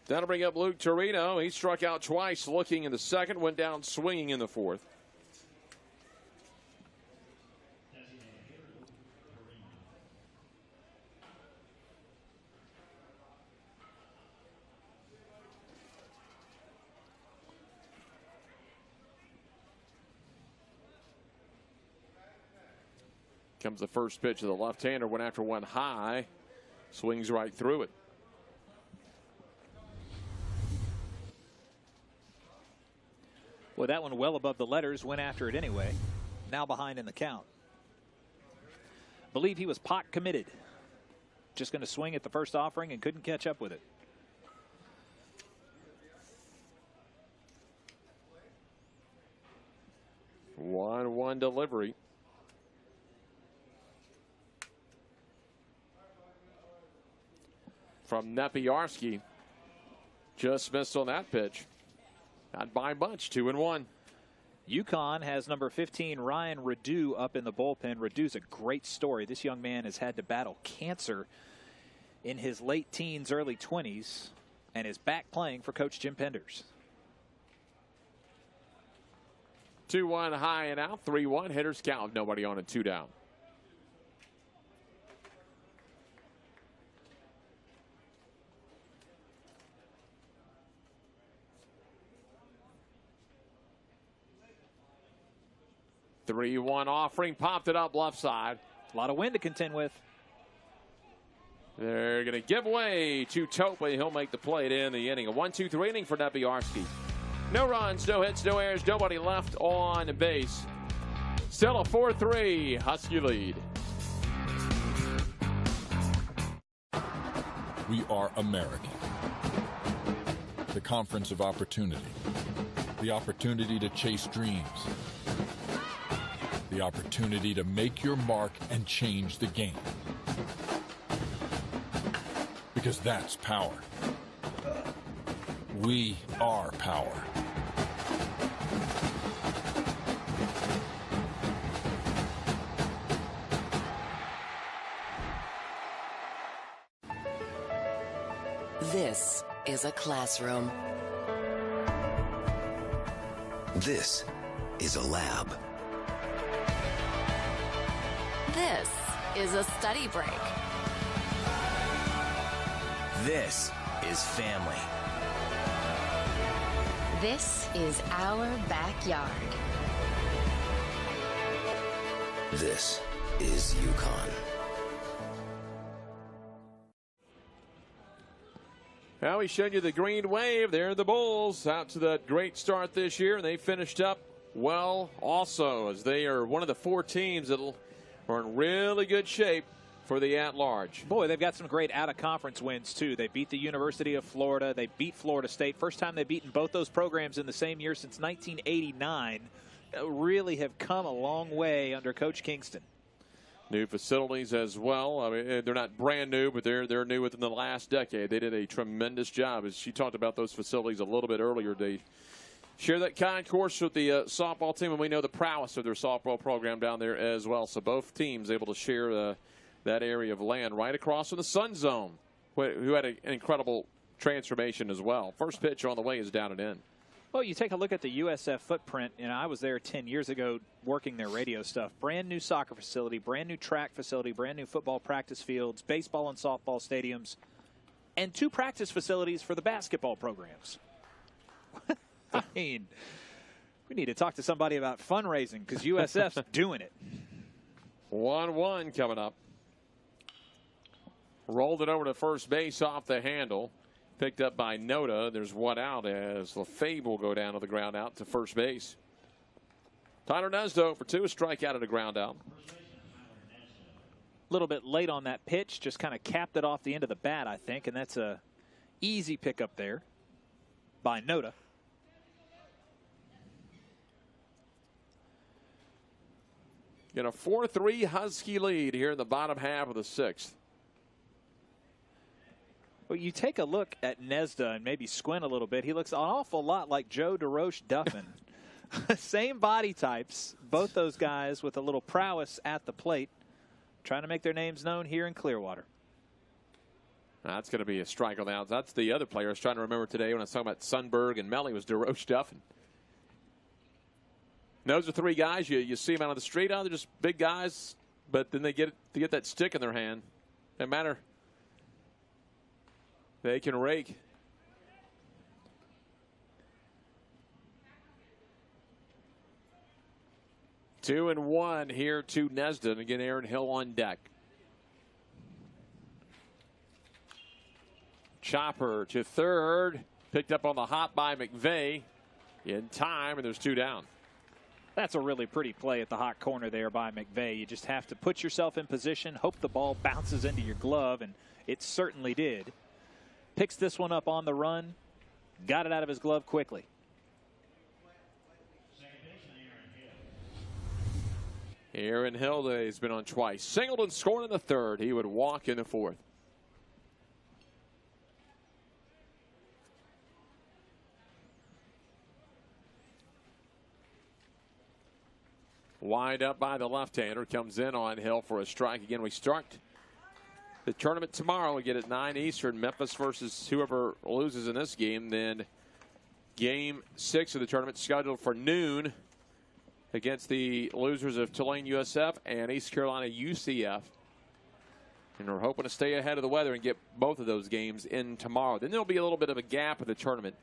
That'll bring up Luke Torino. He struck out twice looking in the second, went down swinging in the fourth. Comes the first pitch of the left-hander, went after one high, swings right through it. Well, that one well above the letters, went after it anyway. Now behind in the count. Believe he was pot committed. Just going to swing at the first offering and couldn't catch up with it. One delivery. From Nepiarski. Just missed on that pitch. Not by much, 2-1. UConn has number 15, Ryan Radu, up in the bullpen. Radu's a great story. This young man has had to battle cancer in his late teens, early 20s, and is back playing for Coach Jim Penders. 2-1 high and out, 3-1. Hitters count, nobody on and 2 down. Three-one offering, popped it up left side. A lot of wind to contend with. They're going to give way to Tope. He'll make the play to end the inning. A 1-2-3 inning for Nepiarski. No runs, no hits, no errors, nobody left on base. Still a 4-3 Husky lead. We are American. the conference of opportunity, the opportunity to chase dreams, the opportunity to make your mark and change the game. Because that's power. We are power. This is a classroom. This is a lab. This is a study break. This is family. This is our backyard. This is UConn. Now we showed you the green wave. There are the Bulls out to that great start this year, and they finished up well also, as they are one of the 4 teams that are in really good shape for the at-large. Boy, they've got some great out-of-conference wins, too. They beat the University of Florida. They beat Florida State. First time they've beaten both those programs in the same year since 1989. Really have come a long way under Coach Kingston. New facilities as well. I mean, they're not brand new, but they're new within the last decade. They did a tremendous job. As she talked about those facilities a little bit earlier, they share that concourse with the softball team, and we know the prowess of their softball program down there as well. So both teams able to share that area of land right across from the Sun Zone, who had an incredible transformation as well. First pitch on the way is down and in. Well, you take a look at the USF footprint, and I was there 10 years ago working their radio stuff. Brand new soccer facility, brand new track facility, brand new football practice fields, baseball and softball stadiums, and 2 practice facilities for the basketball programs. I mean, we need to talk to somebody about fundraising because USF's doing it. 1-1 coming up. Rolled it over to first base off the handle. Picked up by Noda. There's one out as LaFave will go down to the ground out to first base. Tyler Nesdo for 2, a strikeout and a ground out. A little bit late on that pitch, just kind of capped it off the end of the bat, I think, and that's a easy pickup there by Noda. In a 4-3 Husky lead here in the bottom half of the 6th. Well, you take a look at Nesda and maybe squint a little bit. He looks an awful lot like Joe DeRoche Duffin. Same body types, both those guys with a little prowess at the plate, trying to make their names known here in Clearwater. That's going to be a strike on the outs. That's the other player I was trying to remember today when I was talking about Sundberg and Melly was DeRoche Duffin. Those are 3 guys. You see them out on the street. Oh, they're just big guys, but then they get that stick in their hand. Doesn't matter. They can rake. Two and one here to Nesden. Again, Aaron Hill on deck. Chopper to third. Picked up on the hop by McVeigh in time, and there's 2 down. That's a really pretty play at the hot corner there by McVeigh. You just have to put yourself in position, hope the ball bounces into your glove, and it certainly did. Picks this one up on the run, got it out of his glove quickly. Aaron Hill has been on twice. Singleton scored in the 3rd. He would walk in the 4th. Wide up by the left-hander. Comes in on Hill for a strike. Again, we start the tournament tomorrow. We get at 9 Eastern. Memphis versus whoever loses in this game. Then game 6 of the tournament scheduled for noon against the losers of Tulane USF and East Carolina UCF. And we're hoping to stay ahead of the weather and get both of those games in tomorrow. Then there'll be a little bit of a gap in the tournament.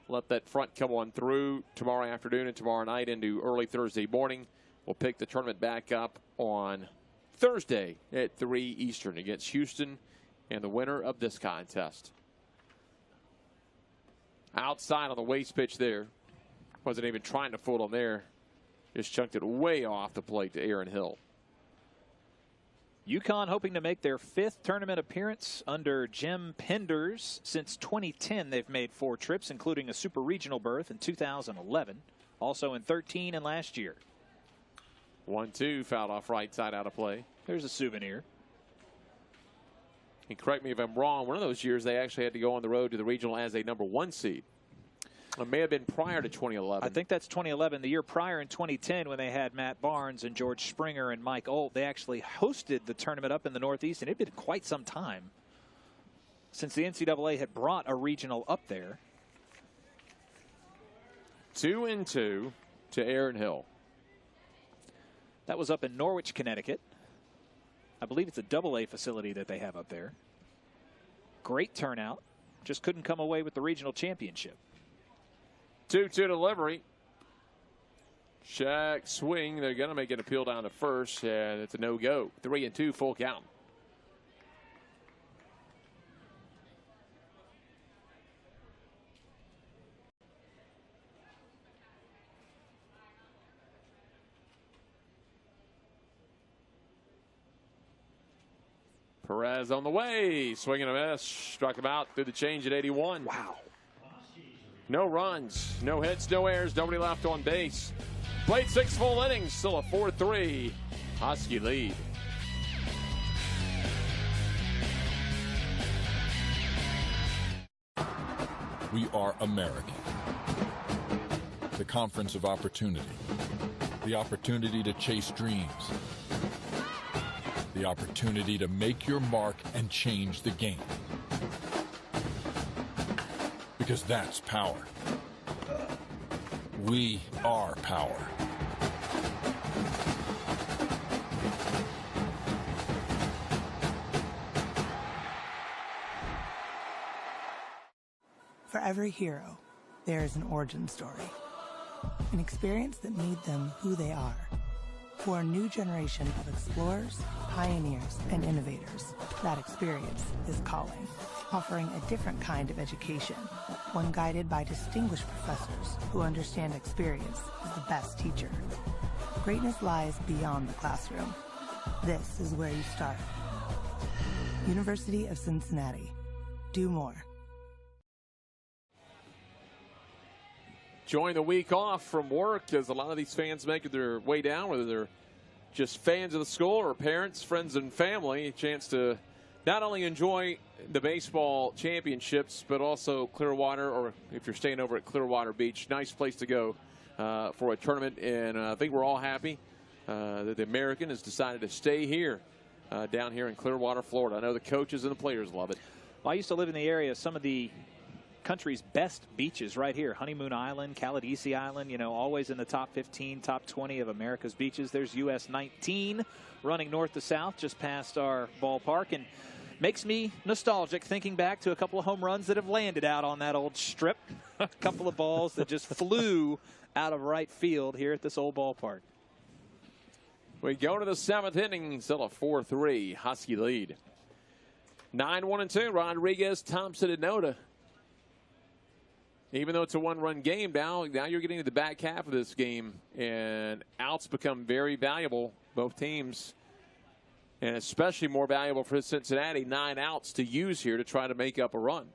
Let that front come on through tomorrow afternoon and tomorrow night into early Thursday morning. We'll pick the tournament back up on Thursday at 3 Eastern against Houston and the winner of this contest. Outside on the waste pitch there. Wasn't even trying to fool him there. Just chunked it way off the plate to Aaron Hill. UConn hoping to make their 5th tournament appearance under Jim Penders. Since 2010, they've made 4 trips, including a super regional berth in 2011, also in 13 and last year. 1-2, fouled off right side, out of play. There's a souvenir. And correct me if I'm wrong, one of those years they actually had to go on the road to the regional as a #1 seed. It may have been prior to 2011. I think that's 2011. The year prior in 2010 when they had Matt Barnes and George Springer and Mike Olt, they actually hosted the tournament up in the Northeast, and it had been quite some time since the NCAA had brought a regional up there. 2-2 to Aaron Hill. That was up in Norwich, Connecticut. I believe it's a AA facility that they have up there. Great turnout. Just couldn't come away with the regional championship. 2-2 delivery. Check swing. They're going to make an appeal down to first, and it's a no-go. 3-2, full count. Perez on the way. Swinging a miss. Struck him out through the change at 81. Wow. No runs, no hits, no errors, nobody left on base. Played 6 full innings, still a 4-3 Husky lead. We are American. The conference of opportunity. The opportunity to chase dreams. The opportunity to make your mark and change the game. Because that's power. We are power. For every hero, there is an origin story. An experience that made them who they are. For a new generation of explorers, pioneers, and innovators, that experience is calling. Offering a different kind of education, one guided by distinguished professors who understand experience is the best teacher. Greatness lies beyond the classroom. This is where you start. University of Cincinnati. Do more. Join the week off from work as a lot of these fans make their way down, whether they're just fans of the school or parents, friends, and family. A chance to not only enjoy the baseball championships, but also Clearwater, or if you're staying over at Clearwater Beach, nice place to go for a tournament. And I think we're all happy that the American has decided to stay here down here in Clearwater, Florida. I know the coaches and the players love it. Well, I used to live in the area. Some of the country's best beaches right here. Honeymoon Island, Caladesi Island, you know, always in the top 15, top 20 of America's beaches. There's US 19 running north to south just past our ballpark, and makes me nostalgic thinking back to a couple of home runs that have landed out on that old strip. A couple of balls that just flew out of right field here at this old ballpark. We go to the 7th inning, still a 4-3 Husky lead. 9-1-2, Rodriguez, Thompson, and Noda. Even though it's a 1-run game, now you're getting to the back half of this game, and outs become very valuable, both teams. And especially more valuable for Cincinnati, 9 outs to use here to try to make up a run.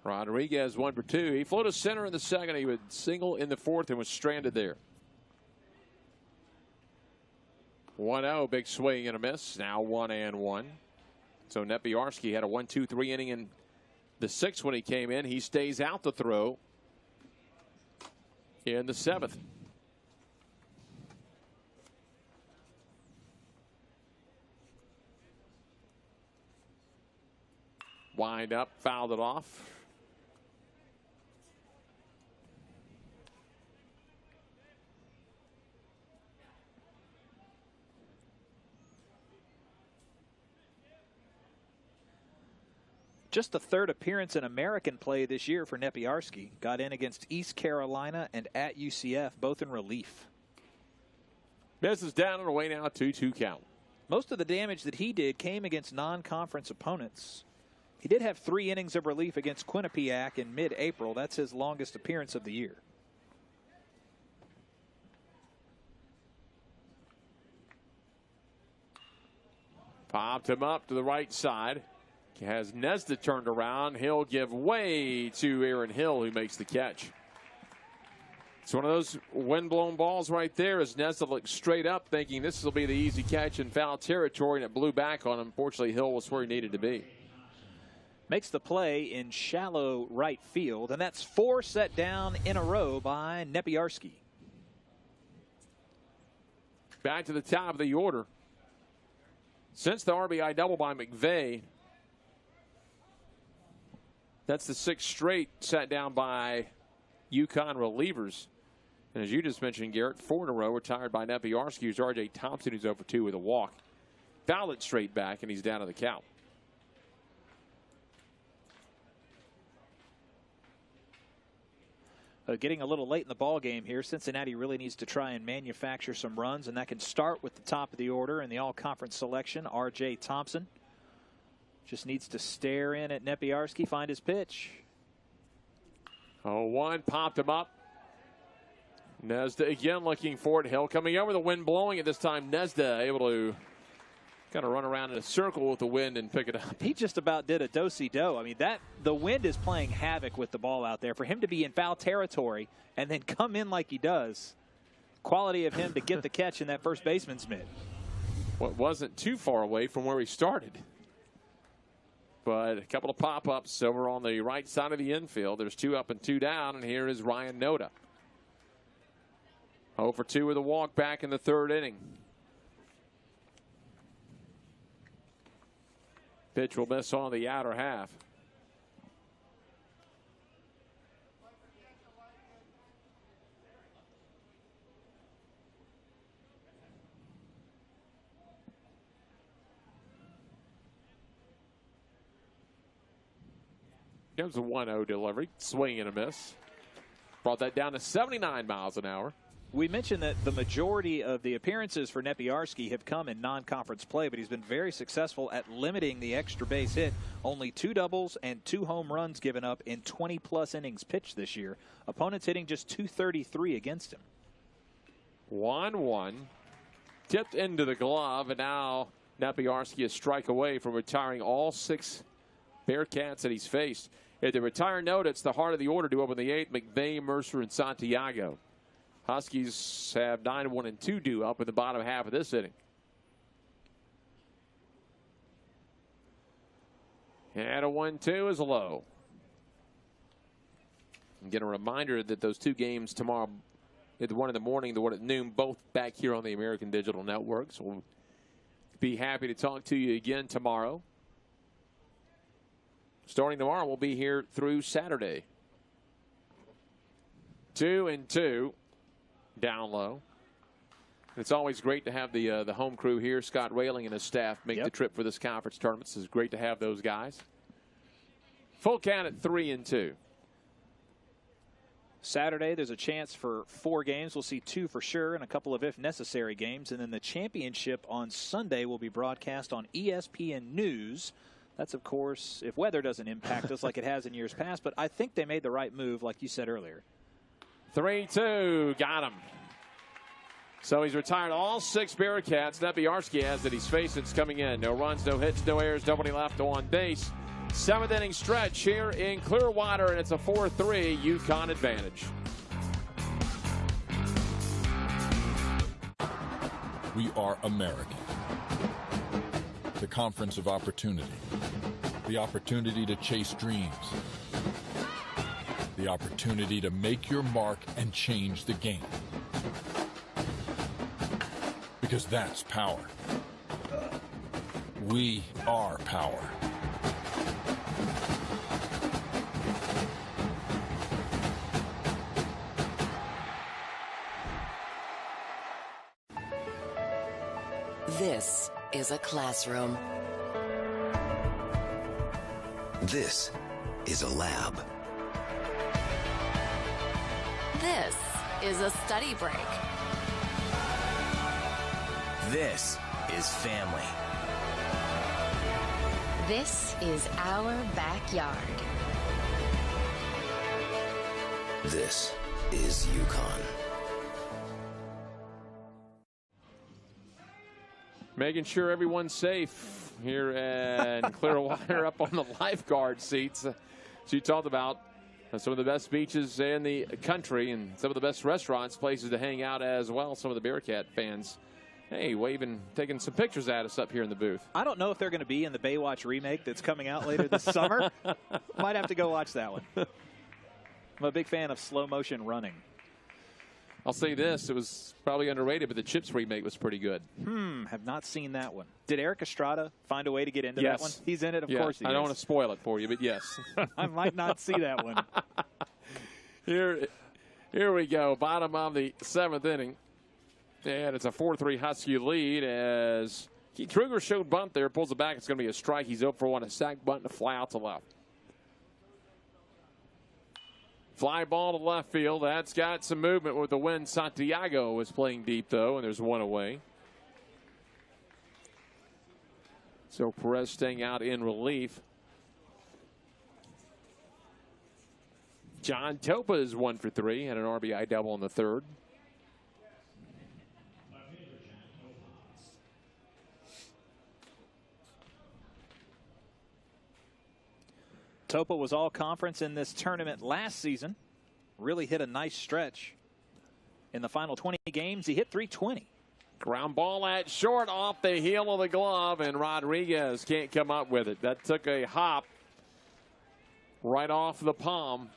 Rodriguez 1 for 2. He flew to center in the 2nd. He would single in the 4th and was stranded there. 1-0, big swing and a miss. Now 1-1. So Nepiarski had a 1-2-3 inning in the 6th when he came in. He stays out the throw in the 7th. Wind up, fouled it off. Just the 3rd appearance in American play this year for Nepiarski. Got in against East Carolina and at UCF, both in relief. Misses down and away now, 2-2 count. Most of the damage that he did came against non-conference opponents. He did have 3 innings of relief against Quinnipiac in mid-April. That's his longest appearance of the year. Popped him up to the right side. Has Nesda turned around. He'll give way to Aaron Hill, who makes the catch. It's one of those wind-blown balls right there as Nesda looks straight up thinking this will be the easy catch in foul territory, and it blew back on him. Fortunately, Hill was where he needed to be. Makes the play in shallow right field, and that's 4 set down in a row by Nepiarski. Back to the top of the order. Since the RBI double by McVeigh, that's the 6th straight set down by UConn relievers. And as you just mentioned, Garrett, 4 in a row retired by Nepiarski, who's R.J. Thompson, who's over 2 with a walk. Fouled it straight back, and he's down to the count. Getting a little late in the ball game here. Cincinnati really needs to try and manufacture some runs, and that can start with the top of the order in the all-conference selection, R.J. Thompson. Just needs to stare in at Nepiarski, find his pitch. 0-1, popped him up. Nesda again looking for it. Hill coming over, the wind blowing it this time. Nesda able to kind of run around in a circle with the wind and pick it up. He just about did a do-si-do. I mean, the wind is playing havoc with the ball out there. For him to be in foul territory and then come in like he does, quality of him to get the catch in that first baseman's mitt. What wasn't too far away from where he started. But a couple of pop-ups over on the right side of the infield. There's 2 up and 2 down, and here is Ryan Noda. 0 for 2 with a walk back in the 3rd inning. Pitch will miss on the outer half. Gives a 1-0 delivery. Swing and a miss. Brought that down to 79 miles an hour. We mentioned that the majority of the appearances for Nepiarski have come in non-conference play, but he's been very successful at limiting the extra base hit. Only 2 doubles and 2 home runs given up in 20-plus innings pitched this year. Opponents hitting just .233 against him. 1-1. Tipped into the glove, and now Nepiarski a strike away from retiring all 6 Bearcats that he's faced. At the retire note, it's the heart of the order to open the 8th. McVeigh, Mercer, and Santiago. Huskies have 9-1 and 2 due up in the bottom half of this inning. And a 1-2 is low. And get a reminder that those 2 games tomorrow, the one in the morning, the one at noon, both back here on the American Digital Network. So we'll be happy to talk to you again tomorrow. Starting tomorrow, we'll be here through Saturday. 2-2, down low. It's always great to have the home crew here. Scott Railing and his staff make the trip for this conference tournament. It's great to have those guys. Full count at 3-2. Saturday, there's a chance for 4 games. We'll see 2 for sure and a couple of if necessary games. And then the championship on Sunday will be broadcast on ESPN News. That's, of course, if weather doesn't impact us like it has in years past. But I think they made the right move, like you said earlier. 3-2, got him. So he's retired all 6 Bearcats. Nepiarski has that he's facing. It's coming in. No runs, no hits, no errors, nobody left on base. 7th inning stretch here in Clearwater, and it's a 4-3 UConn advantage. We are American. The conference of opportunity. The opportunity to chase dreams. The opportunity to make your mark and change the game. Because that's power. We are power. This is a classroom. This is a lab. This is a study break. This is family. This is our backyard. This is UConn. Making sure everyone's safe. here in Clearwater up on the lifeguard seats. She talked about some of the best beaches in the country and some of the best restaurants, places to hang out as well. Some of the Bearcat fans, hey, waving, taking some pictures at us up here in the booth. I don't know if they're going to be in the Baywatch remake that's coming out later this summer. Might have to go watch that one. I'm a big fan of slow motion running. I'll say this, it was probably underrated, but the Chips remake was pretty good. Have not seen that one. Did Eric Estrada find a way to get into that one? He's in it, of course he is. I don't want to spoil it for you, but yes. I might not see that one. Here we go, bottom of the 7th inning. And it's a 4-3 Husky lead as Keith Kruger showed bunt there, pulls it back. It's going to be a strike. He's 0 for 1, a sack bunt, and a fly out to left. Fly ball to left field. That's got some movement with the wind. Santiago was playing deep, though, and there's one away. So Perez staying out in relief. John Topa is 1 for 3, had an RBI double in the 3rd. Topa was all conference in this tournament last season. Really hit a nice stretch. In the final 20 games, he hit .320. Ground ball at short off the heel of the glove, and Rodriguez can't come up with it. That took a hop right off the palm.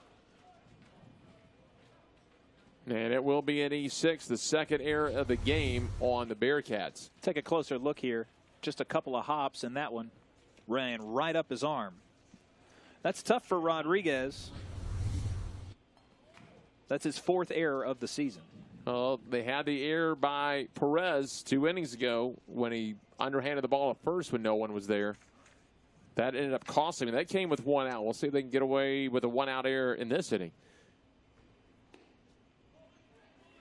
And it will be an E6, the second error of the game on the Bearcats. Take a closer look here. Just a couple of hops, and that one ran right up his arm. That's tough for Rodriguez. That's his 4th error of the season. They had the error by Perez 2 innings ago when he underhanded the ball at first when no one was there. That ended up costing him. That came with 1 out. We'll see if they can get away with a 1-out error in this inning.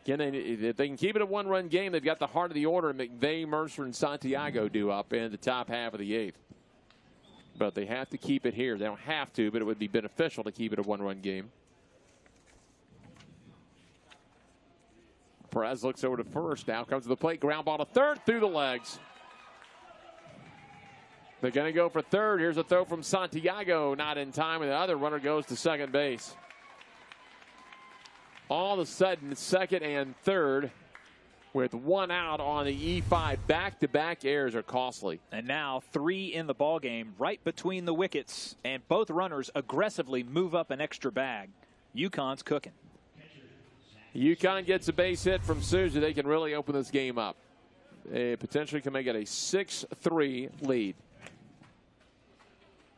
Again, if they can keep it a 1-run game, they've got the heart of the order. McVeigh, Mercer, and Santiago due up in the top half of the 8th. But they have to keep it here. They don't have to, but it would be beneficial to keep it a 1-run game. Perez looks over to first. Now comes to the plate. Ground ball to third through the legs. They're going to go for third. Here's a throw from Santiago. Not in time, and the other runner goes to second base. All of a sudden, second and third with 1 out on the E5. Back-to-back errors are costly. And now 3 in the ball game, right between the wickets, and both runners aggressively move up an extra bag. UConn's cooking. UConn gets a base hit from Souza. They can really open this game up. They potentially can make it a 6-3 lead.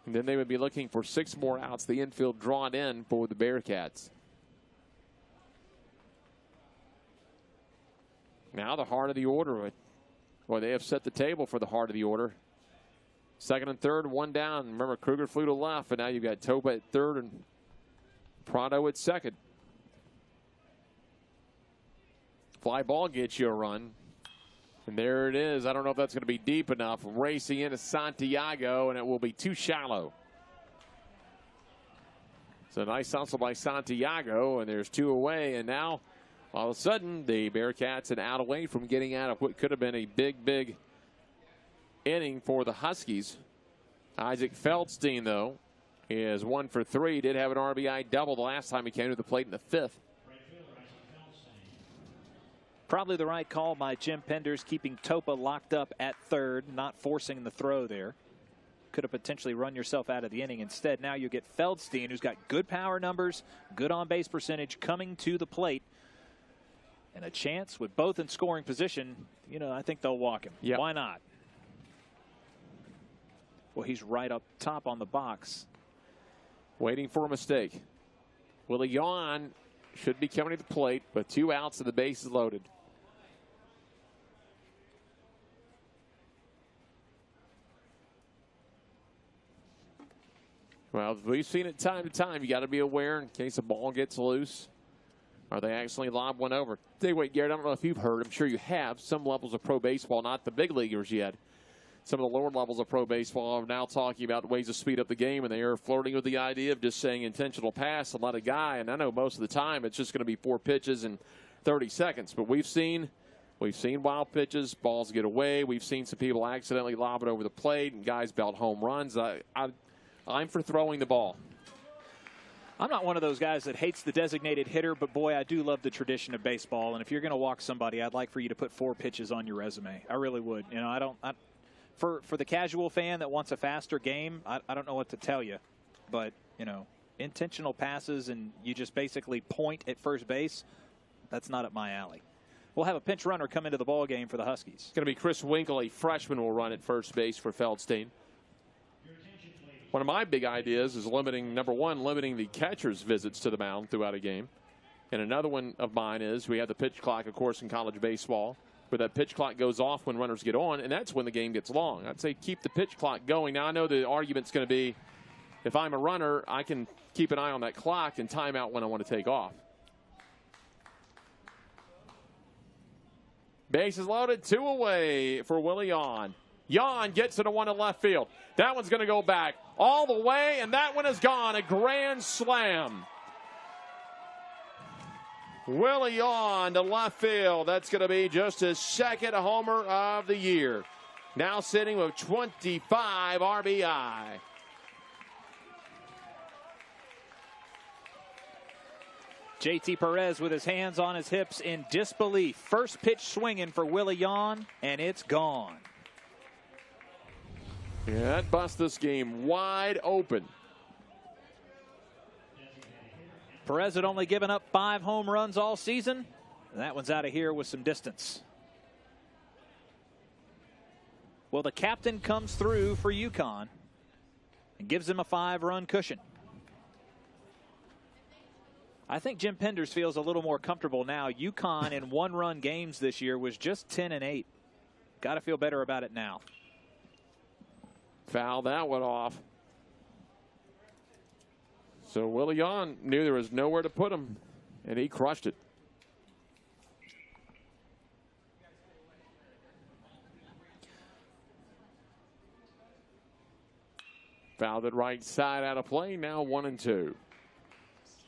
And then they would be looking for 6 more outs. The infield drawn in for the Bearcats. Now the heart of the order. Well, they have set the table for the heart of the order. Second and third, 1 down. Remember, Kruger flew to left, and now you've got Topa at third and Prado at second. Fly ball gets you a run. And there it is. I don't know if that's going to be deep enough. Racing into Santiago, and it will be too shallow. It's a nice hustle by Santiago, and there's 2 away. And now, all of a sudden, the Bearcats an out away from getting out of what could have been a big inning for the Huskies. Isaac Feldstein, though, is 1 for 3. Did have an RBI double the last time he came to the plate in the 5th. Probably the right call by Jim Penders, keeping Topa locked up at third, not forcing the throw there. Could have potentially run yourself out of the inning. Instead, now you get Feldstein, who's got good power numbers, good on-base percentage, coming to the plate. And a chance with both in scoring position. You know, I think they'll walk him. Yep. Why not? Well, he's right up top on the box. Waiting for a mistake. Willie Yawn should be coming to the plate, but 2 outs and the base is loaded. Well, we've seen it time to time. You got to be aware in case a ball gets loose or they actually lob one over. Hey, wait, Garrett, I don't know if you've heard. I'm sure you have. Some levels of pro baseball, not the big leaguers yet. Some of the lower levels of pro baseball are now talking about ways to speed up the game, and they are flirting with the idea of just saying intentional pass and let a guy. And I know most of the time it's just going to be 4 pitches and 30 seconds. But we've seen We've seen wild pitches, balls get away. We've seen some people accidentally lob it over the plate, and guys belt home runs. I'm for throwing the ball. I'm not one of those guys that hates the designated hitter, but boy, I do love the tradition of baseball. And if you're going to walk somebody, I'd like for you to put 4 pitches on your resume. I really would. You know, for the casual fan that wants a faster game, I don't know what to tell you. But, you know, intentional passes and you just basically point at first base, that's not up my alley. We'll have a pinch runner come into the ball game for the Huskies. It's going to be Chris Winkle, a freshman, will run at first base for Feldstein. One of my big ideas is limiting the catcher's visits to the mound throughout a game. And another one of mine is we have the pitch clock, of course, in college baseball, where that pitch clock goes off when runners get on, and that's when the game gets long. I'd say keep the pitch clock going. Now, I know the argument's going to be if I'm a runner, I can keep an eye on that clock and time out when I want to take off. Bases loaded, 2 away for Willie Yawn. Yawn gets it to one to left field. That one's going to go back all the way, and that one is gone. A grand slam. Willie Yawn to left field. That's going to be just his 2nd homer of the year. Now sitting with 25 RBI. JT Perez with his hands on his hips in disbelief. First pitch swinging for Willie Yawn, and it's gone. Yeah, that busts this game wide open. Perez had only given up 5 home runs all season. That one's out of here with some distance. Well, the captain comes through for UConn and gives him a 5-run cushion. I think Jim Penders feels a little more comfortable now. UConn in 1-run games this year was just 10-8. Got to feel better about it now. Foul that one off. So Willie Yawn knew there was nowhere to put him, and he crushed it. Fouled it right side out of play. Now 1-2.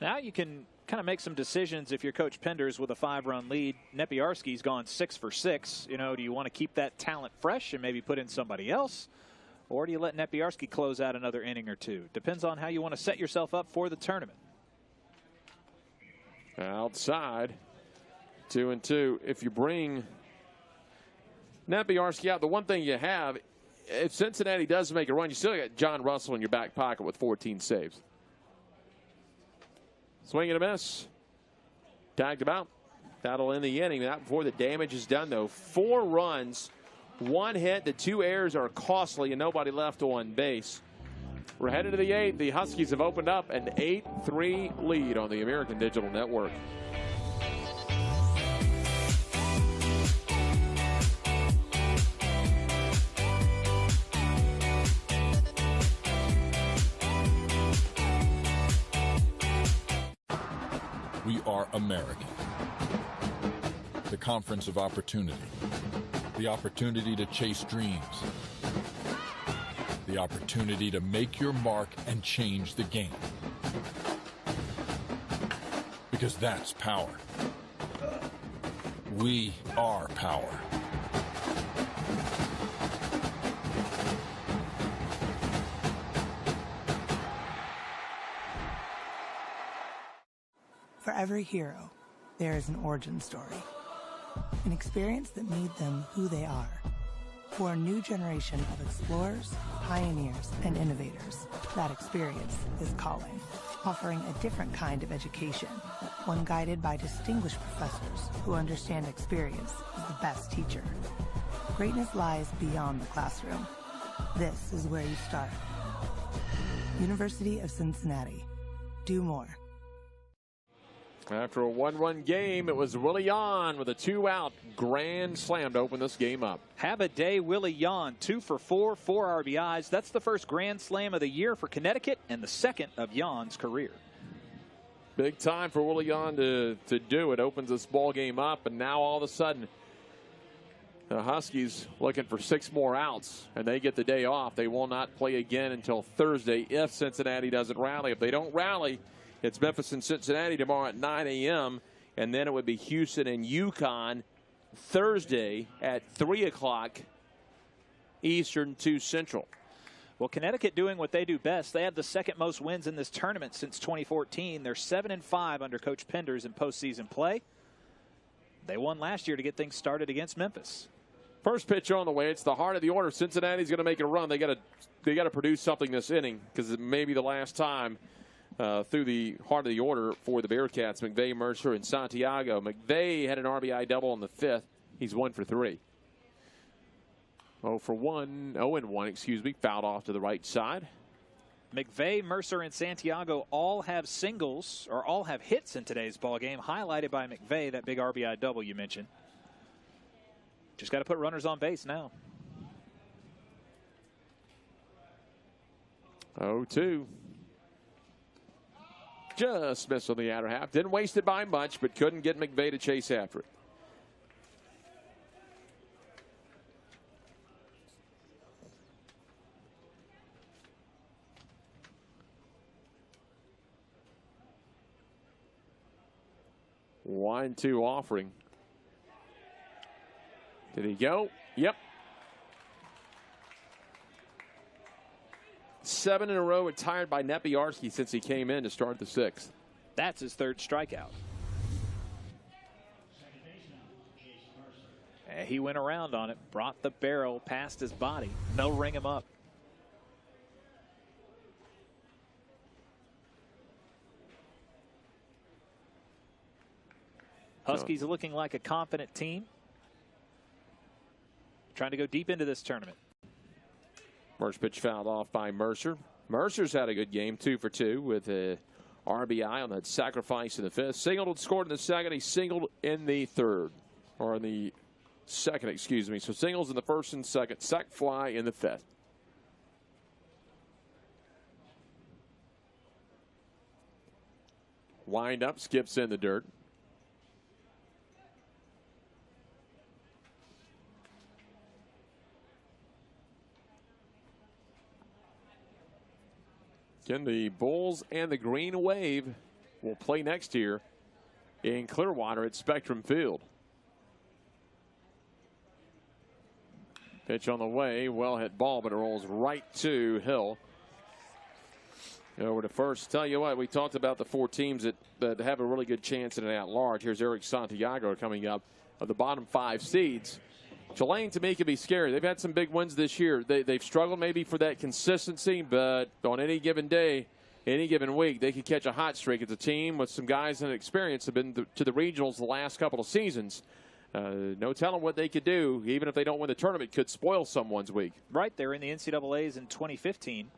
Now you can kind of make some decisions if you're Coach Penders with a 5-run lead. Nepiarski's gone 6 for 6. You know, do you want to keep that talent fresh and maybe put in somebody else? Or do you let Nepiarski close out another inning or 2? Depends on how you want to set yourself up for the tournament. Outside, 2-2. If you bring Nepiarski out, the one thing you have, if Cincinnati does make a run, you still got John Russell in your back pocket with 14 saves. Swing and a miss. Tagged him out. That'll end the inning. Not before the damage is done, though. 4 runs. 1 hit, the 2 errors are costly, and nobody left on base. We're headed to the 8th. The Huskies have opened up an 8-3 lead on the American Digital Network. We are American. The conference of opportunity. The opportunity to chase dreams. The opportunity to make your mark and change the game. Because that's power. We are power. For every hero, there is an origin story. An experience that made them who they are. For a new generation of explorers, pioneers, and innovators, that experience is calling, offering a different kind of education, one guided by distinguished professors who understand experience is the best teacher. Greatness lies beyond the classroom. This is where you start. University of Cincinnati. Do more. After a 1-run game, it was Willie Yawn with a 2-out grand slam to open this game up. Have a day, Willie Yawn. 2 for 4, 4 RBIs. That's the first grand slam of the year for Connecticut and the second of Yawn's career. Big time for Willie Yawn to do it. Opens this ball game up, and now all of a sudden, the Huskies looking for 6 more outs, and they get the day off. They will not play again until Thursday if Cincinnati doesn't rally. If they don't rally, it's Memphis and Cincinnati tomorrow at 9 a.m., and then it would be Houston and UConn Thursday at 3 o'clock Eastern, 2 Central. Well, Connecticut doing what they do best. They have the second most wins in this tournament since 2014. They're 7-5 under Coach Penders in postseason play. They won last year to get things started against Memphis. First pitch on the way. It's the heart of the order. Cincinnati's going to make a run. They got to produce something this inning because it may be the last time through the heart of the order for the Bearcats. McVeigh, Mercer, and Santiago. McVeigh had an RBI double in the 5th. He's 1 for 3. 0-1, excuse me, fouled off to the right side. McVeigh, Mercer, and Santiago all have singles, or all have hits in today's ball game, highlighted by McVeigh, that big RBI double you mentioned. Just got to put runners on base now. 0-2. Just missed on the outer half. Didn't waste it by much, but couldn't get McVeigh to chase after it. Line 2 offering. Did he go? Yep. 7 in a row retired by Nepiarski since he came in to start the 6th. That's his 3rd strikeout. And he went around on it, brought the barrel past his body. No ring him up. Huskies looking like a confident team. Trying to go deep into this tournament. First pitch fouled off by Mercer. Mercer's had a good game, 2 for 2 with a RBI on that sacrifice in the 5th. Singled and scored in the 2nd. He singled in the 3rd. Or in the 2nd, excuse me. So singles in the 1st and 2nd. Sac fly in the 5th. Wind up, skips in the dirt. Again, the Bulls and the Green Wave will play next year in Clearwater at Spectrum Field. Pitch on the way, well hit ball, but it rolls right to Hill. Over to first. Tell you what, we talked about the 4 teams that have a really good chance in an at-large. Here's Eric Santiago coming up of the bottom 5 seeds. Tulane, to me, can be scary. They've had some big wins this year. They've struggled maybe for that consistency, but on any given day, any given week, they can catch a hot streak. It's a team with some guys and experience have been to the regionals the last couple of seasons. No telling what they could do, even if they don't win the tournament, could spoil someone's week. Right, they were in the NCAAs in 2015.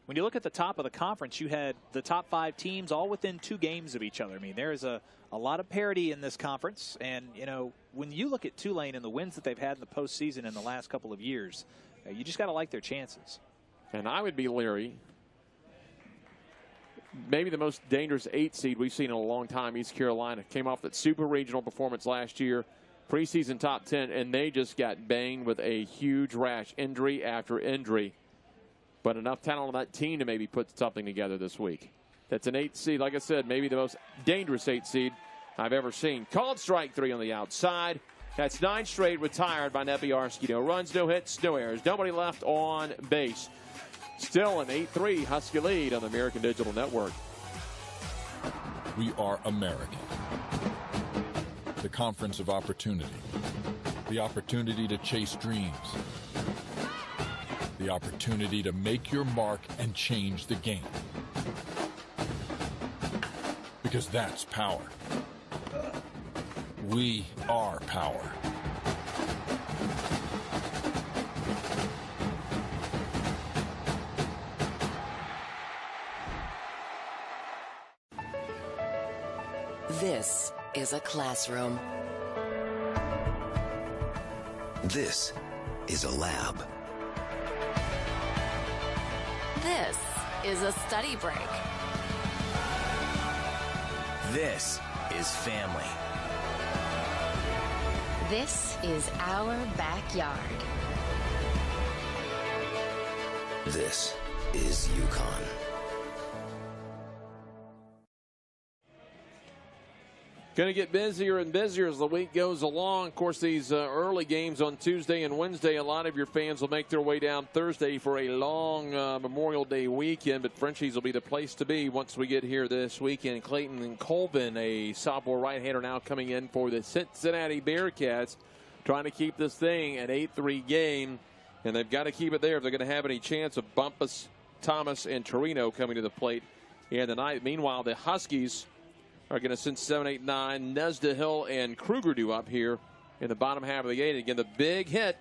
When you look at the top of the conference, you had the top 5 teams all within 2 games of each other. I mean, there is a lot of parity in this conference. And, you know, when you look at Tulane and the wins that they've had in the postseason in the last couple of years, you just got to like their chances. And I would be leery. Maybe the most dangerous 8 seed we've seen in a long time, East Carolina. Came off that super regional performance last year, preseason top 10, and they just got banged with a huge rash, injury after injury. But enough talent on that team to maybe put something together this week. That's an 8 seed. Like I said, maybe the most dangerous 8 seed I've ever seen. Called strike 3 on the outside. That's 9 straight retired by Nepiarski. No runs, no hits, no errors. Nobody left on base. Still an 8-3 Husky lead on the American Digital Network. We are American. The conference of opportunity. The opportunity to chase dreams. The opportunity to make your mark and change the game. Because that's power. We are power. This is a classroom. This is a lab. This is a study break. This is family. This is our backyard. This is UConn. Going to get busier and busier as the week goes along. Of course, these early games on Tuesday and Wednesday, a lot of your fans will make their way down Thursday for a long Memorial Day weekend, but Frenchies will be the place to be once we get here this weekend. Clayton and Colvin, a sophomore right-hander, now coming in for the Cincinnati Bearcats, trying to keep this thing an 8-3 game, and they've got to keep it there if they're going to have any chance of Bumpus, Thomas, and Torino coming to the plate in the night. Meanwhile, the Huskies are going to send 7, 8, 9. Nesda, Hill, and Kruger do up here in the bottom half of the 8th. Again, the big hit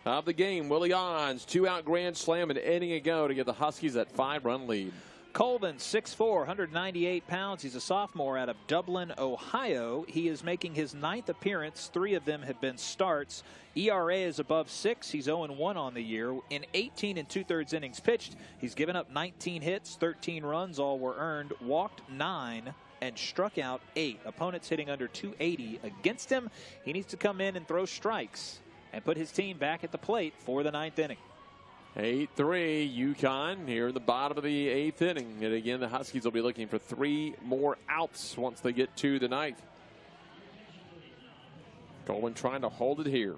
of the game, Willie Ons, 2-out grand slam, an inning ago to give the Huskies that 5-run lead. Colvin, 6'4", 198 pounds. He's a sophomore out of Dublin, Ohio. He is making his 9th appearance. 3 of them have been starts. ERA is above 6. He's 0-1 on the year. In 18 2/3 innings pitched, he's given up 19 hits, 13 runs, all were earned, walked 9, and struck out 8. Opponents hitting under 280 against him. He needs to come in and throw strikes and put his team back at the plate for the 9th inning. 8-3 UConn here in the bottom of the 8th inning. And again, the Huskies will be looking for 3 more outs once they get to the 9th. Colvin trying to hold it here.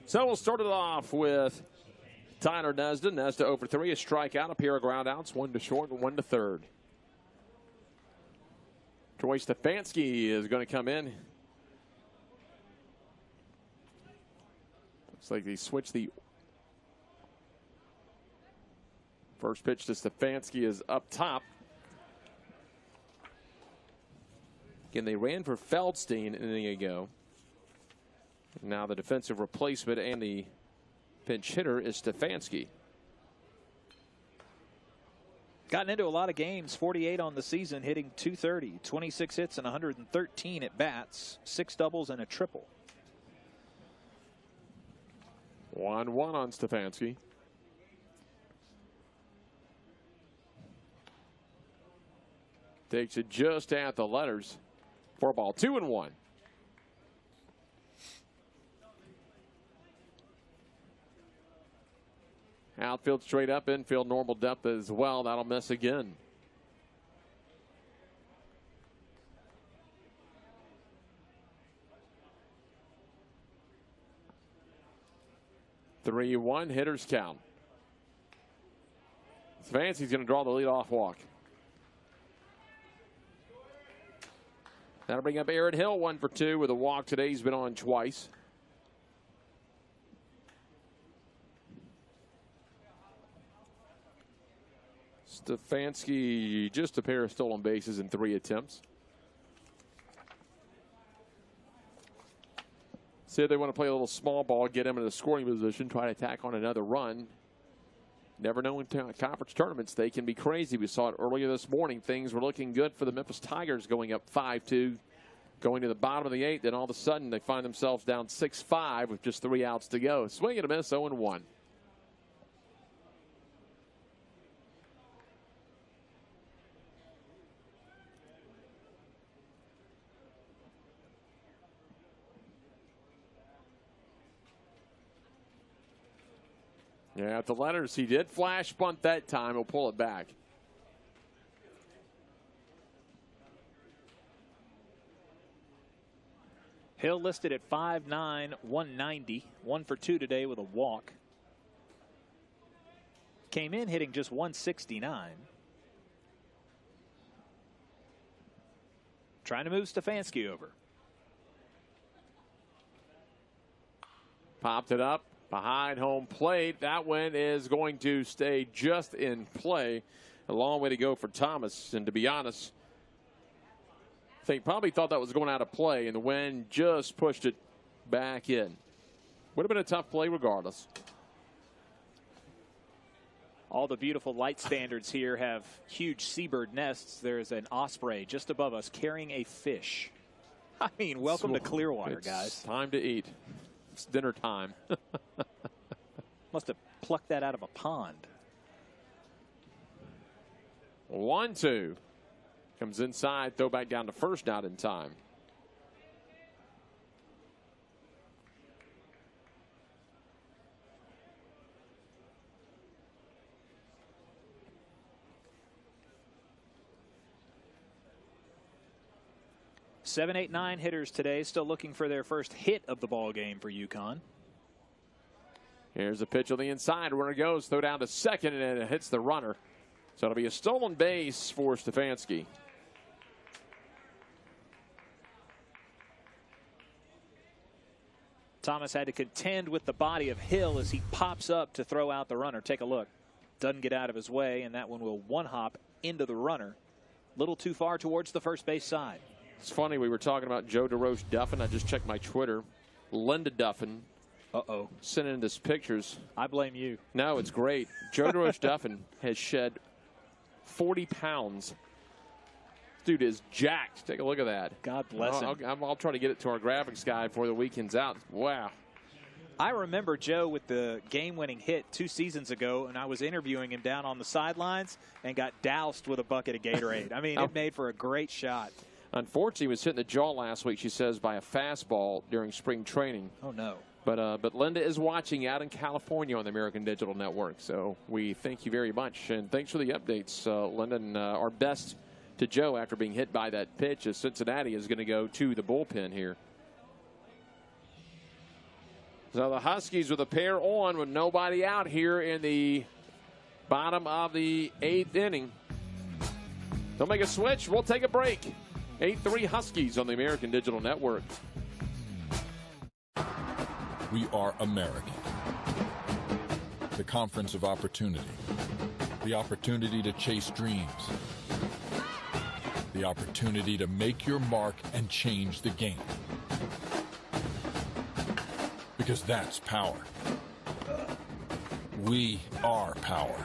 So we'll start it off with Tyler Nesda. Nesda over 3, a strikeout, a pair of ground outs, 1 to short and 1 to third. Troy Stefanski is going to come in. Looks like they switched the first pitch to Stefanski is up top. Again, they ran for Feldstein an inning ago. Now the defensive replacement and the pinch hitter is Stefanski. Gotten into a lot of games, 48 on the season, hitting .230, 26 hits and 113 at bats, 6 doubles and a triple. 1-1 on Stefanski. Takes it just at the letters. 4-ball, 2-1. Outfield straight up, infield normal depth as well. That'll miss again. Three, 1 hitters count. Stefanski's going to draw the leadoff walk. That'll bring up Aaron Hill, 1 for 2 with a walk today. He's been on twice. Stefanski just a pair of stolen bases in 3 attempts. Said they want to play a little small ball, get him in a scoring position, try to tack on another run. Never know in conference tournaments they can be crazy. We saw it earlier this morning. Things were looking good for the Memphis Tigers going up 5-2, going to the bottom of the 8th. Then all of a sudden they find themselves down 6-5 with just 3 outs to go. Swing and a miss, 0-1. Yeah, at the letters, he did flash bunt that time. He'll pull it back. Hill listed at 5'9", 190, 1 for 2 today with a walk. Came in hitting just 169. Trying to move Stefanski over. Popped it up. Behind home plate. That one is going to stay just in play. A long way to go for Thomas. And to be honest, I think probably thought that was going out of play, and the wind just pushed it back in. Would have been a tough play regardless. All the beautiful light standards here have huge seabird nests. There's an osprey just above us carrying a fish. I mean, welcome to Clearwater, guys. Time to eat. It's dinner time. Must have plucked that out of a pond. 1-2. Comes inside, throw back down to first, not in time. 7, 8, 9 hitters today, still looking for their first hit of the ball game for UConn. Here's a pitch on the inside. Runner goes, throw down to second, and it hits the runner. So it'll be a stolen base for Stefanski. Thomas had to contend with the body of Hill as he pops up to throw out the runner. Take a look. Doesn't get out of his way, and that one will one-hop into the runner. Little too far towards the first base side. It's funny, we were talking about Joe DeRoche Duffin. I just checked my Twitter. Linda Duffin. Sending us pictures. I blame you. No, it's great. Joe DeRoche Duffin has shed 40 pounds. Dude is jacked. Take a look at that. God bless him. I'll try to get it to our graphics guy before the weekend's out. Wow. I remember Joe with the game-winning hit 2 seasons ago, and I was interviewing him down on the sidelines and got doused with a bucket of Gatorade. I mean, it made for a great shot. Unfortunately, he was hit in the jaw last week, she says, by a fastball during spring training. Oh, no. But Linda is watching out in California on the American Digital Network, so we thank you very much. And thanks for the updates, Linda. And our best to Joe after being hit by that pitch as Cincinnati is going to go to the bullpen here. So the Huskies with a pair on with nobody out here in the bottom of the 8th inning. They'll make a switch. We'll take a break. 8-3 Huskies on the American Digital Network. We are American. The conference of opportunity. The opportunity to chase dreams. The opportunity to make your mark and change the game. Because that's power. We are power.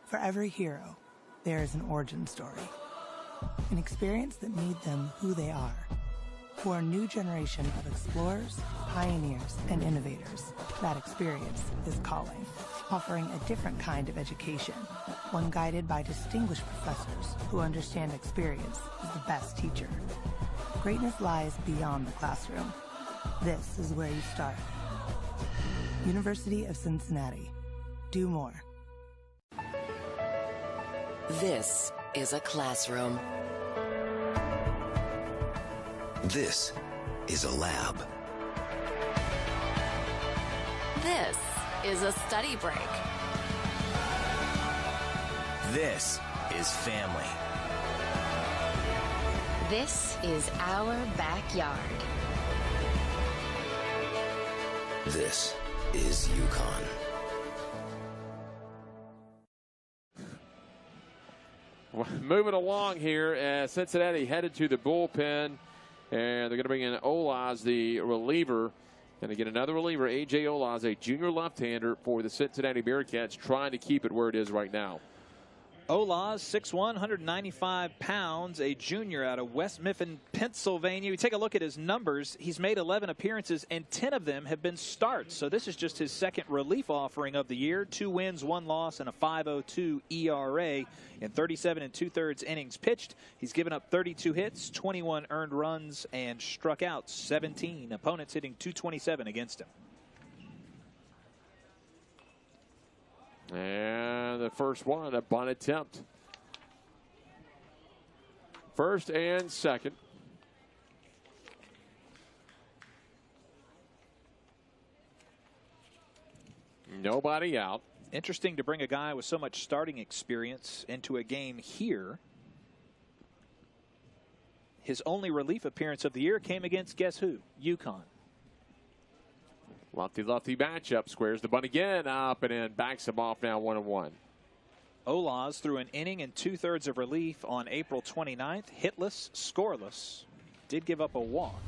For every hero, there is an origin story. An experience that made them who they are. For a new generation of explorers, pioneers, and innovators, that experience is calling. Offering a different kind of education, one guided by distinguished professors who understand experience is the best teacher. Greatness lies beyond the classroom. This is where you start. University of Cincinnati. Do more. This is a classroom. This is a lab. This is a study break. This is family. This is our backyard. This is UConn. Moving along here, Cincinnati headed to the bullpen, and they're going to bring in Olaz, the reliever. And again, another reliever, A.J. Olaz, a junior left-hander for the Cincinnati Bearcats, trying to keep it where it is right now. Olaz, 6'1", 195 pounds, a junior out of West Mifflin, Pennsylvania. You take a look at his numbers. He's made 11 appearances, and 10 of them have been starts. So this is just his second relief offering of the year. 2 wins, 1 loss, and a 5.02 ERA in 37 2/3 innings pitched. He's given up 32 hits, 21 earned runs, and struck out 17. Opponents hitting .227 against him. And the first one, a bunt attempt. First and second. Nobody out. Interesting to bring a guy with so much starting experience into a game here. His only relief appearance of the year came against, guess who? UConn. Lefty-lefty matchup. Squares the bunt again, up and in. Backs him off now, 1-1. Olaz threw an inning and 2/3 of relief on April 29th. Hitless, scoreless. Did give up a walk.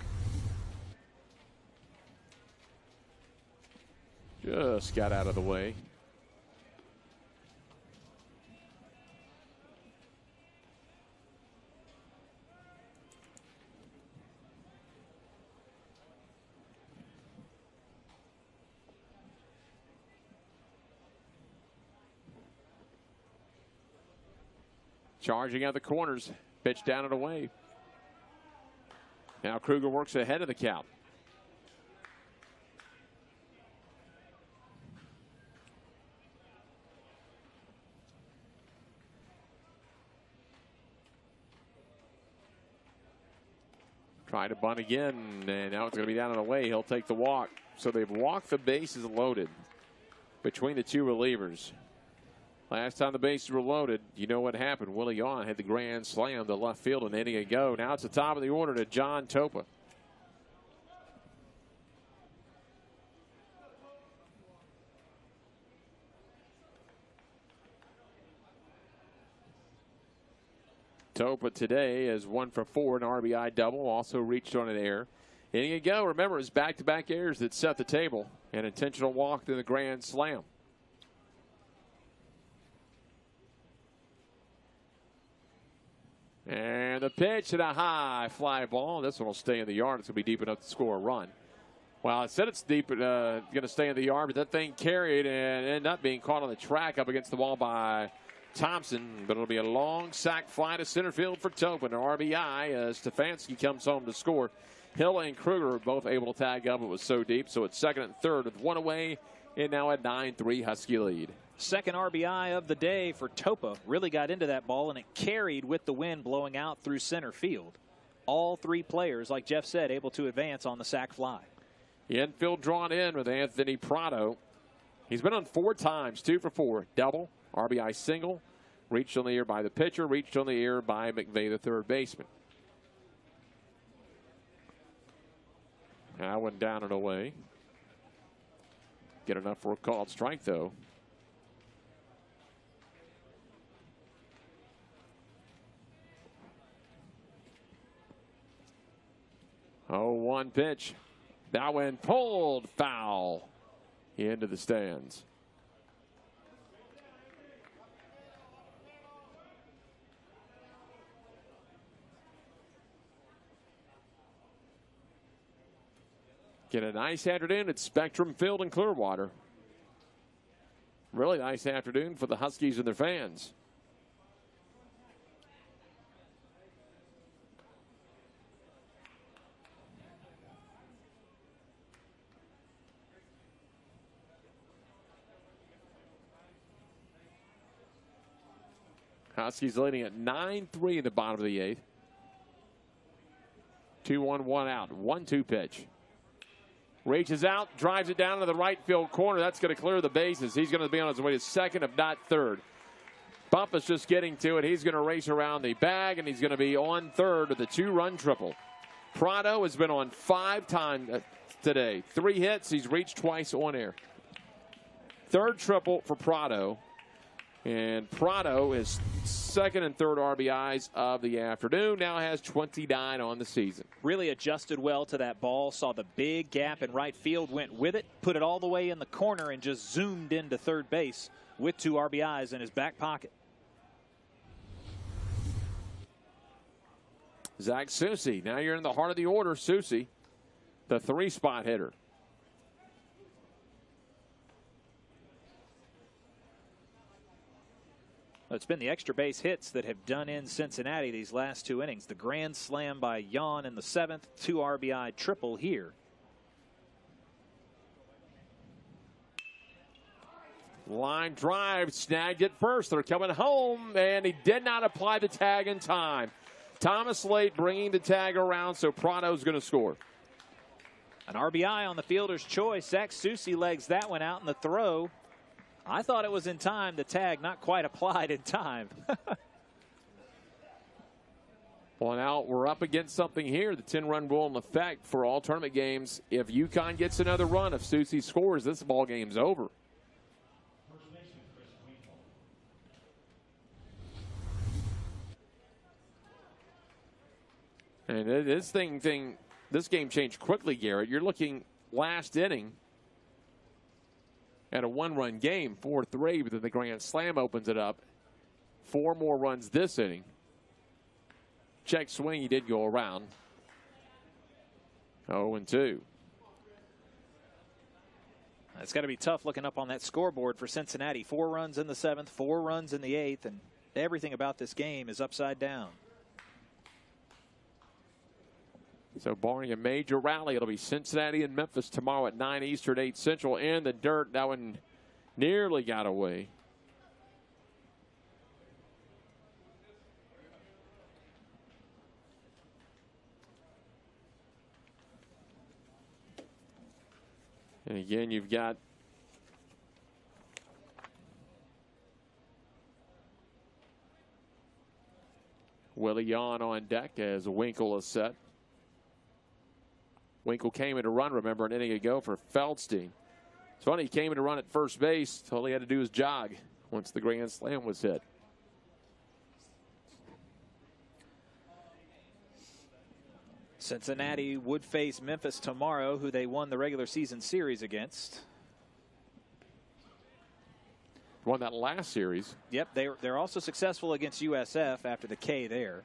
Just got out of the way. Charging out the corners. Pitch down and away. Now Kruger works ahead of the count. Try to bunt again, and now it's going to be down and away. He'll take the walk. So they've walked the bases loaded between the two relievers. Last time the bases were loaded, you know what happened. Willie Yawn had the grand slam to left field and inning ago. Now it's the top of the order to John Topa. Topa today is 1 for 4, an RBI double, also reached on an error. Inning ago, remember, it's back-to-back errors that set the table. An intentional walk to the grand slam. And the pitch and a high fly ball. This one will stay in the yard. It's going to be deep enough to score a run. Well, I said it's deep, going to stay in the yard, but that thing carried and ended up being caught on the track up against the wall by Thompson. But it'll be a long sac fly to center field for Tobin. An RBI as Stefanski comes home to score. Hill and Kruger are both able to tag up. It was so deep. So it's second and third with one away, and now a 9-3 Husky lead. Second RBI of the day for Topa. Really got into that ball, and it carried with the wind blowing out through center field. All three players, like Jeff said, able to advance on the sac fly. The infield drawn in with Anthony Prado. He's been on 4 times, 2 for 4. Double, RBI single, reached on the ear by the pitcher, reached on the ear by McVeigh, the third baseman. That one down and away. Get enough for a called strike, though. 0-1 pitch. That one pulled foul into the stands. Get a nice afternoon at Spectrum Field in Clearwater. Really nice afternoon for the Huskies and their fans. Huskies leading at 9-3 in the bottom of the 8th. 2-1, 1 out. 1-2 pitch. Reaches out, drives it down to the right field corner. That's going to clear the bases. He's going to be on his way to second, if not third. Bumpus just getting to it. He's going to race around the bag, and he's going to be on third with a 2-run triple. Prado has been on 5 times today. 3 hits. He's reached twice on air. Third triple for Prado. And Prado is second and third RBIs of the afternoon. Now has 29 on the season. Really adjusted well to that ball. Saw the big gap in right field. Went with it. Put it all the way in the corner and just zoomed into third base with 2 RBIs in his back pocket. Zach Susi. Now you're in the heart of the order. Susi, the 3-spot hitter. It's been the extra base hits that have done in Cincinnati these last 2 innings. The grand slam by Yawn in the 7th, 2 RBI triple here. Line drive, snagged it first. They're coming home, and he did not apply the tag in time. Thomas Late bringing the tag around, so Prado's going to score. An RBI on the fielder's choice. Zach Susi legs that one out in the throw. I thought it was in time. The tag not quite applied in time. Well, now we're up against something here. The 10-run rule in effect for all tournament games. If UConn gets another run, if Susi scores, this ball game's over. And this game changed quickly, Garrett. You're looking last inning at a 1-run game, 4-3, but then the grand slam opens it up. 4 more runs this inning. Check swing, he did go around. 0-2. It's got to be tough looking up on that scoreboard for Cincinnati. 4 runs in the 7th, 4 runs in the 8th, and everything about this game is upside down. So barring a major rally, it'll be Cincinnati and Memphis tomorrow at 9 Eastern, 8 Central. In the dirt, that one nearly got away. And again, you've got Willie Yawn on deck as Winkle is set. Winkle came in to run, remember, an inning ago for Feldstein. It's funny, he came in to run at first base. All he had to do was jog once the grand slam was hit. Cincinnati would face Memphis tomorrow, who they won the regular season series against. Won that last series. Yep, they're also successful against USF after the K there.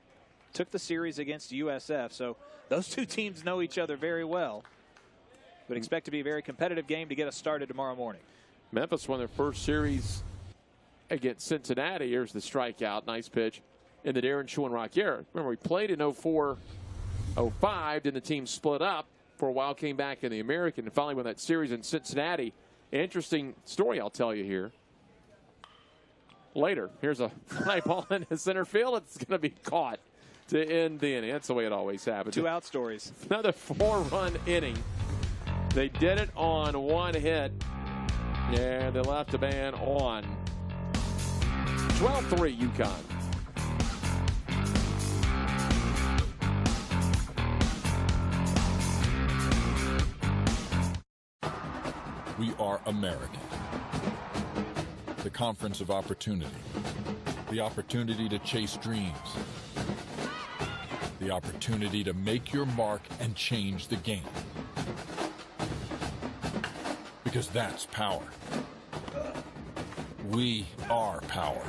Took the series against USF, so those two teams know each other very well. Would expect to be a very competitive game to get us started tomorrow morning. Memphis won their first series against Cincinnati. Here's the strikeout. Nice pitch in the Darren Schoenrock era. Remember, we played in 04, 05. Then the team split up for a while, came back in the American, and finally won that series in Cincinnati. Interesting story I'll tell you here later. Here's a fly ball in the center field. It's going to be caught to end the inning. That's the way it always happens. 2 out stories. Another 4-run inning. They did it on one hit, and they left the man on. 12-3 UConn. We are American. The conference of opportunity. The opportunity to chase dreams. The opportunity to make your mark and change the game. Because that's power. We are power.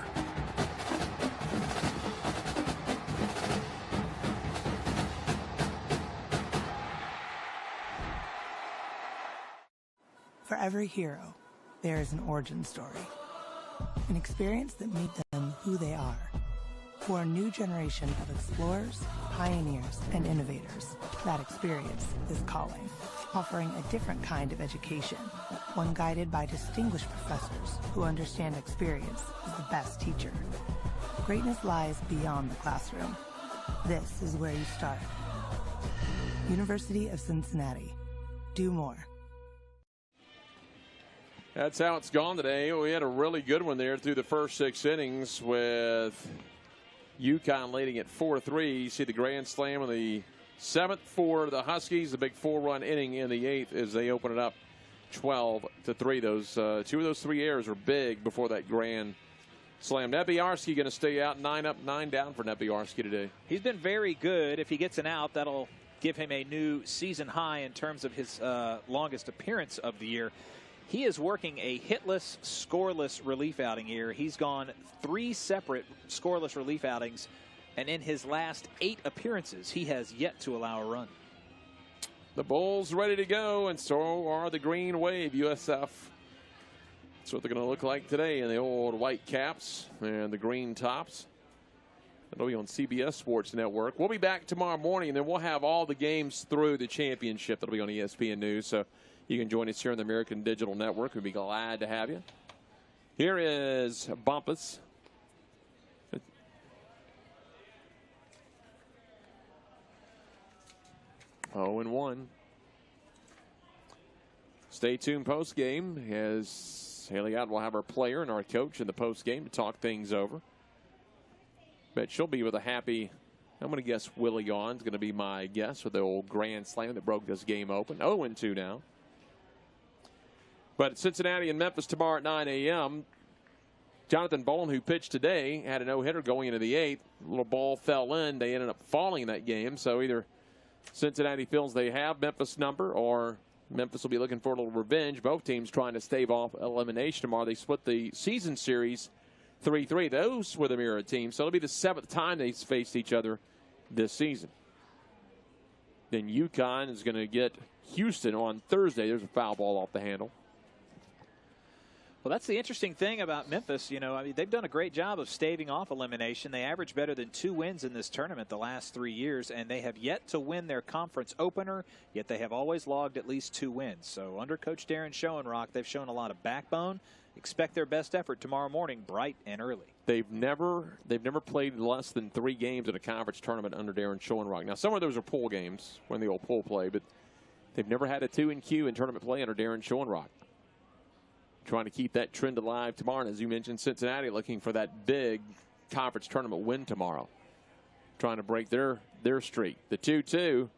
For every hero, there is an origin story. An experience that made them who they are. For a new generation of explorers, pioneers, and innovators, that experience is calling, offering a different kind of education, one guided by distinguished professors who understand experience is the best teacher. Greatness lies beyond the classroom. This is where you start. University of Cincinnati. Do more. That's how it's gone today. We had a really good one there through the first 6 innings with UConn leading at 4-3. You see the grand slam in the 7th for the Huskies. The big 4-run inning in the 8th as they open it up 12-3. Those 2 of those 3 errors were big before that grand slam. Nebiarski going to stay out. 9 up, 9 down for Nebiarski today. He's been very good. If he gets an out, that'll give him a new season high in terms of his longest appearance of the year. He is working a hitless, scoreless relief outing here. He's gone 3 separate scoreless relief outings, and in his last 8 appearances, he has yet to allow a run. The Bulls ready to go, and so are the Green Wave, USF. That's what they're going to look like today in the old white caps and the green tops. That'll be on CBS Sports Network. We'll be back tomorrow morning, and then we'll have all the games through the championship. That'll be on ESPN News, so you can join us here on the American Digital Network. We'd be glad to have you. Here is Bumpus. 0-1. Stay tuned post game as Haley Ott will have our player and our coach in the post game to talk things over. Bet she'll be with a happy, I'm going to guess Willie Yawn's going to be my guess for the old grand slam that broke this game open. 0-2 now. But Cincinnati and Memphis tomorrow at 9 a.m. Jonathan Bowen, who pitched today, had a no-hitter going into the 8th. A little ball fell in. They ended up falling in that game. So either Cincinnati feels they have Memphis' number, or Memphis will be looking for a little revenge. Both teams trying to stave off elimination tomorrow. They split the season series 3-3. Those were the mirror teams. So it'll be the 7th time they've faced each other this season. Then UConn is going to get Houston on Thursday. There's a foul ball off the handle. Well, that's the interesting thing about Memphis. You know, I mean, they've done a great job of staving off elimination. They average better than 2 wins in this tournament the last 3 years, and they have yet to win their conference opener, yet they have always logged at least 2 wins. So under Coach Darren Schoenrock, they've shown a lot of backbone. Expect their best effort tomorrow morning, bright and early. They've never played less than 3 games in a conference tournament under Darren Schoenrock. Now, some of those are pool games when the old pool play, but They've never had a 2-Q in tournament play under Darren Schoenrock. Trying to keep that trend alive tomorrow. And as you mentioned, Cincinnati looking for that big conference tournament win tomorrow. Trying to break their streak. The 2-2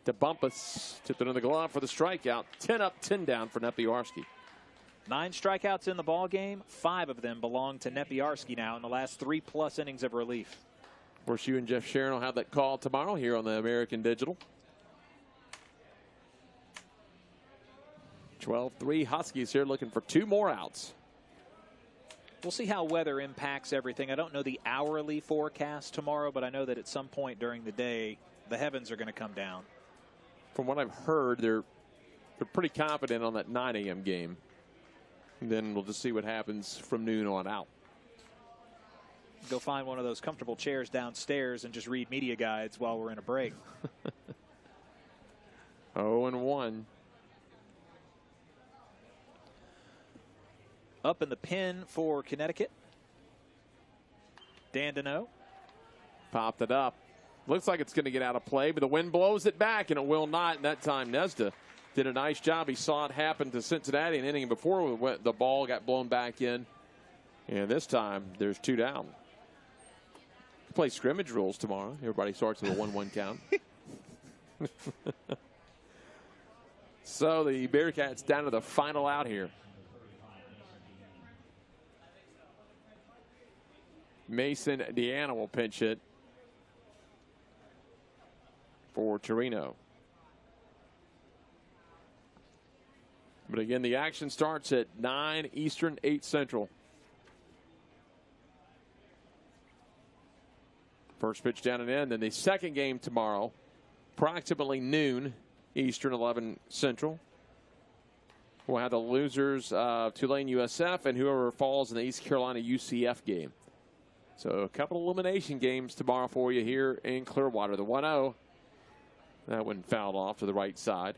to Bumpus. Tipped it in the glove for the strikeout. 10 up, 10 down for Nepiarski. 9 strikeouts in the ball game. 5 of them belong to Nepiarski now in the last 3+ innings of relief. Of course, you and Jeff Sharon will have that call tomorrow here on the American Digital. 12-3 Huskies here looking for 2 more outs. We'll see how weather impacts everything. I don't know the hourly forecast tomorrow, but I know that at some point during the day, the heavens are going to come down. From what I've heard, they're pretty confident on that 9 a.m. game. And then we'll just see what happens from noon on out. Go find one of those comfortable chairs downstairs and just read media guides while we're in a break. 0-1. Up in the pen for Connecticut. Dandino. Popped it up. Looks like it's going to get out of play, but the wind blows it back, and it will not. And that time, Nesda did a nice job. He saw it happen to Cincinnati an inning before the ball got blown back in. And this time, there's 2 down. Play scrimmage rules tomorrow. Everybody starts with a 1-1 count. So the Bearcats down to the final out here. Mason Deanna will pinch it for Torino. But again, the action starts at 9 Eastern, 8 Central. First pitch down and in. Then the second game tomorrow, approximately noon Eastern, 11 Central. We'll have the losers of Tulane USF and whoever falls in the East Carolina UCF game. So a couple of elimination games tomorrow for you here in Clearwater. The 1-0. That one fouled off to the right side.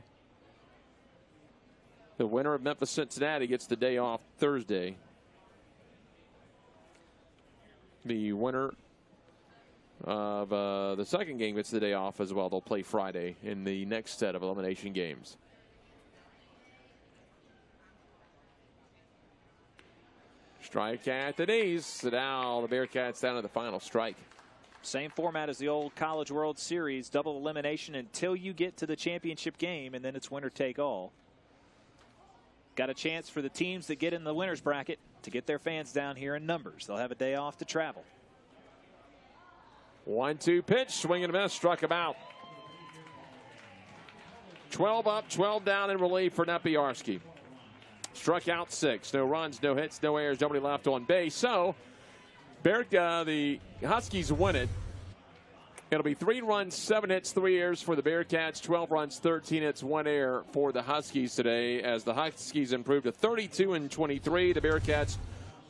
The winner of Memphis-Cincinnati gets the day off Thursday. The winner of the second game gets the day off as well. They'll play Friday in the next set of elimination games. Strike at the knees. So now the Bearcats down to the final strike. Same format as the old College World Series. Double elimination until you get to the championship game, and then it's winner take all. Got a chance for the teams that get in the winner's bracket to get their fans down here in numbers. They'll have a day off to travel. 1-2 pitch. Swing and a miss. Struck him out. 12 up, 12 down in relief for Nepiarski. Struck out 6. No runs, no hits, no errors, nobody left on base. So, the Huskies win it. It'll be 3 runs, 7 hits, 3 errors for the Bearcats. 12 runs, 13 hits, 1 error for the Huskies today, as the Huskies improved to 32-23. The Bearcats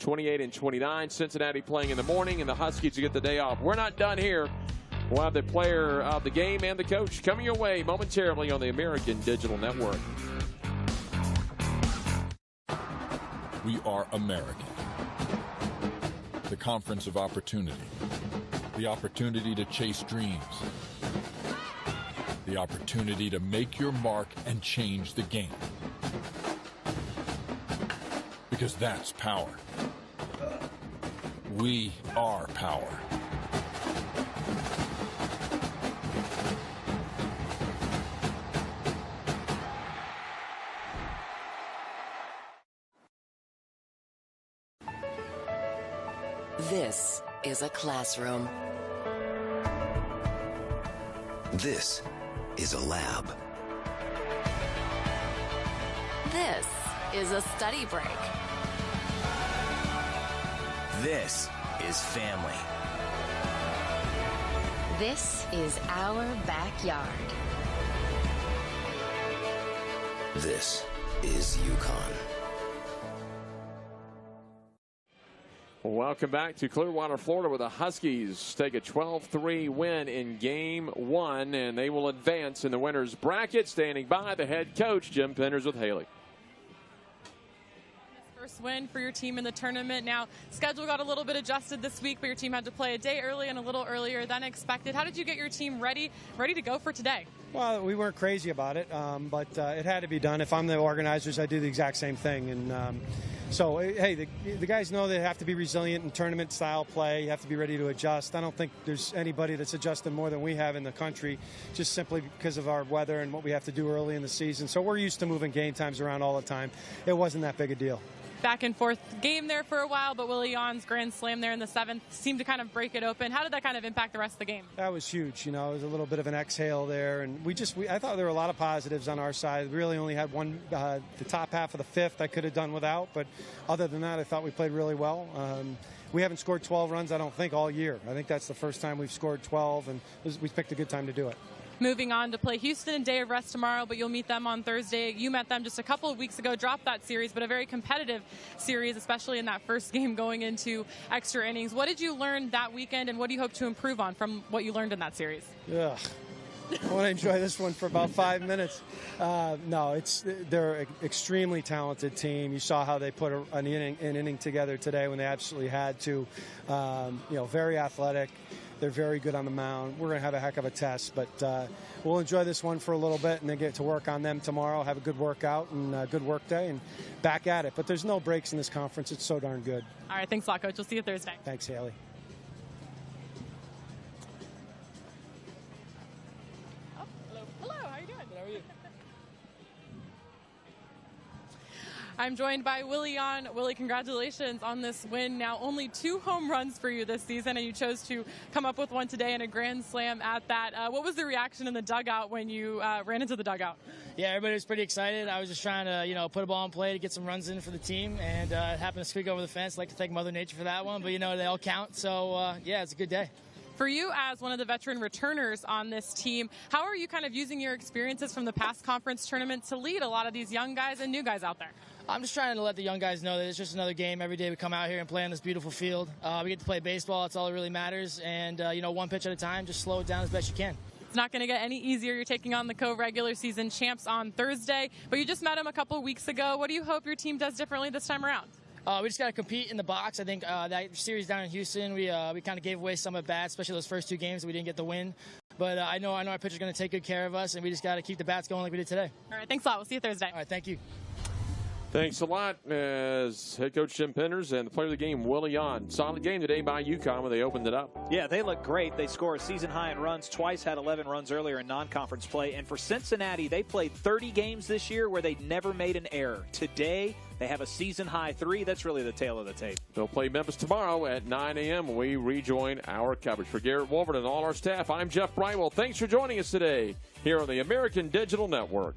28-29. Cincinnati playing in the morning, and the Huskies get the day off. We're not done here. We'll have the player of the game and the coach coming your way momentarily on the American Digital Network. We are American. The conference of opportunity. The opportunity to chase dreams. The opportunity to make your mark and change the game. Because that's power. We are power. This is a classroom. This is a lab. This is a study break. This is family. This is our backyard. This is UConn. Welcome back to Clearwater, Florida, where the Huskies take a 12-3 win in Game 1, and they will advance in the winner's bracket. Standing by, the head coach, Jim Penders with Haley. First win for your team in the tournament. Now, schedule got a little bit adjusted this week, but your team had to play a day early and a little earlier than expected. How did you get your team ready to go for today? Well, we weren't crazy about it, but it had to be done. If I'm the organizers, I do the exact same thing. And so, hey, the guys know they have to be resilient in tournament-style play. You have to be ready to adjust. I don't think there's anybody that's adjusted more than we have in the country, just simply because of our weather and what we have to do early in the season. So we're used to moving game times around all the time. It wasn't that big a deal. Back and forth game there for a while, but Willie Yawn's grand slam there in the 7th seemed to kind of break it open. How did that kind of impact the rest of the game? That was huge. You know, it was a little bit of an exhale there, and I thought there were a lot of positives on our side. We really only had one, the top half of the 5th I could have done without, but other than that, I thought we played really well. We haven't scored 12 runs, I don't think, all year. I think that's the first time we've scored 12, and we picked a good time to do it. Moving on to play Houston and day of rest tomorrow, but you'll meet them on Thursday. You met them just a couple of weeks ago, dropped that series, but a very competitive series, especially in that first game going into extra innings. What did you learn that weekend, and what do you hope to improve on from what you learned in that series? Yeah. I want to enjoy this one for about 5 minutes. No, they're an extremely talented team. You saw how they put an inning together today when they absolutely had to. Very athletic. They're very good on the mound. We're going to have a heck of a test, but we'll enjoy this one for a little bit and then get to work on them tomorrow, have a good workout and a good work day, and back at it. But there's no breaks in this conference. It's so darn good. All right, thanks a lot, Coach. We'll see you Thursday. Thanks, Haley. Hello, how are you doing? How are you? I'm joined by Willie Yawn. Willie, congratulations on this win. Now only 2 home runs for you this season, and you chose to come up with one today and a grand slam at that. What was the reaction in the dugout when you ran into the dugout? Yeah, everybody was pretty excited. I was just trying to, put a ball in play to get some runs in for the team, and it happened to squeak over the fence. I'd like to thank Mother Nature for that one, but, they all count. So, yeah, it's a good day. For you, as one of the veteran returners on this team, how are you kind of using your experiences from the past conference tournament to lead a lot of these young guys and new guys out there? I'm just trying to let the young guys know that it's just another game. Every day we come out here and play on this beautiful field. We get to play baseball. That's all that really matters. And, one pitch at a time, just slow it down as best you can. It's not going to get any easier. You're taking on the co-regular season champs on Thursday, but you just met them a couple of weeks ago. What do you hope your team does differently this time around? We just got to compete in the box. I think that series down in Houston, we kind of gave away some at bats, especially those first 2 games that we didn't get the win. But I know our pitcher's going to take good care of us, and we just got to keep the bats going like we did today. All right, thanks a lot. We'll see you Thursday. All right, thank you. Thanks a lot, as head coach Jim Penders and the player of the game, Willie Yawn. Solid game today by UConn when they opened it up. Yeah, they look great. They score a season high in runs, twice had 11 runs earlier in non-conference play. And for Cincinnati, they played 30 games this year where they never made an error. Today, they have a season high 3. That's really the tail of the tape. They'll play Memphis tomorrow at 9 a.m. when we rejoin our coverage. For Garrett Wolford and all our staff, I'm Jeff Brightwell. Thanks for joining us today here on the American Digital Network.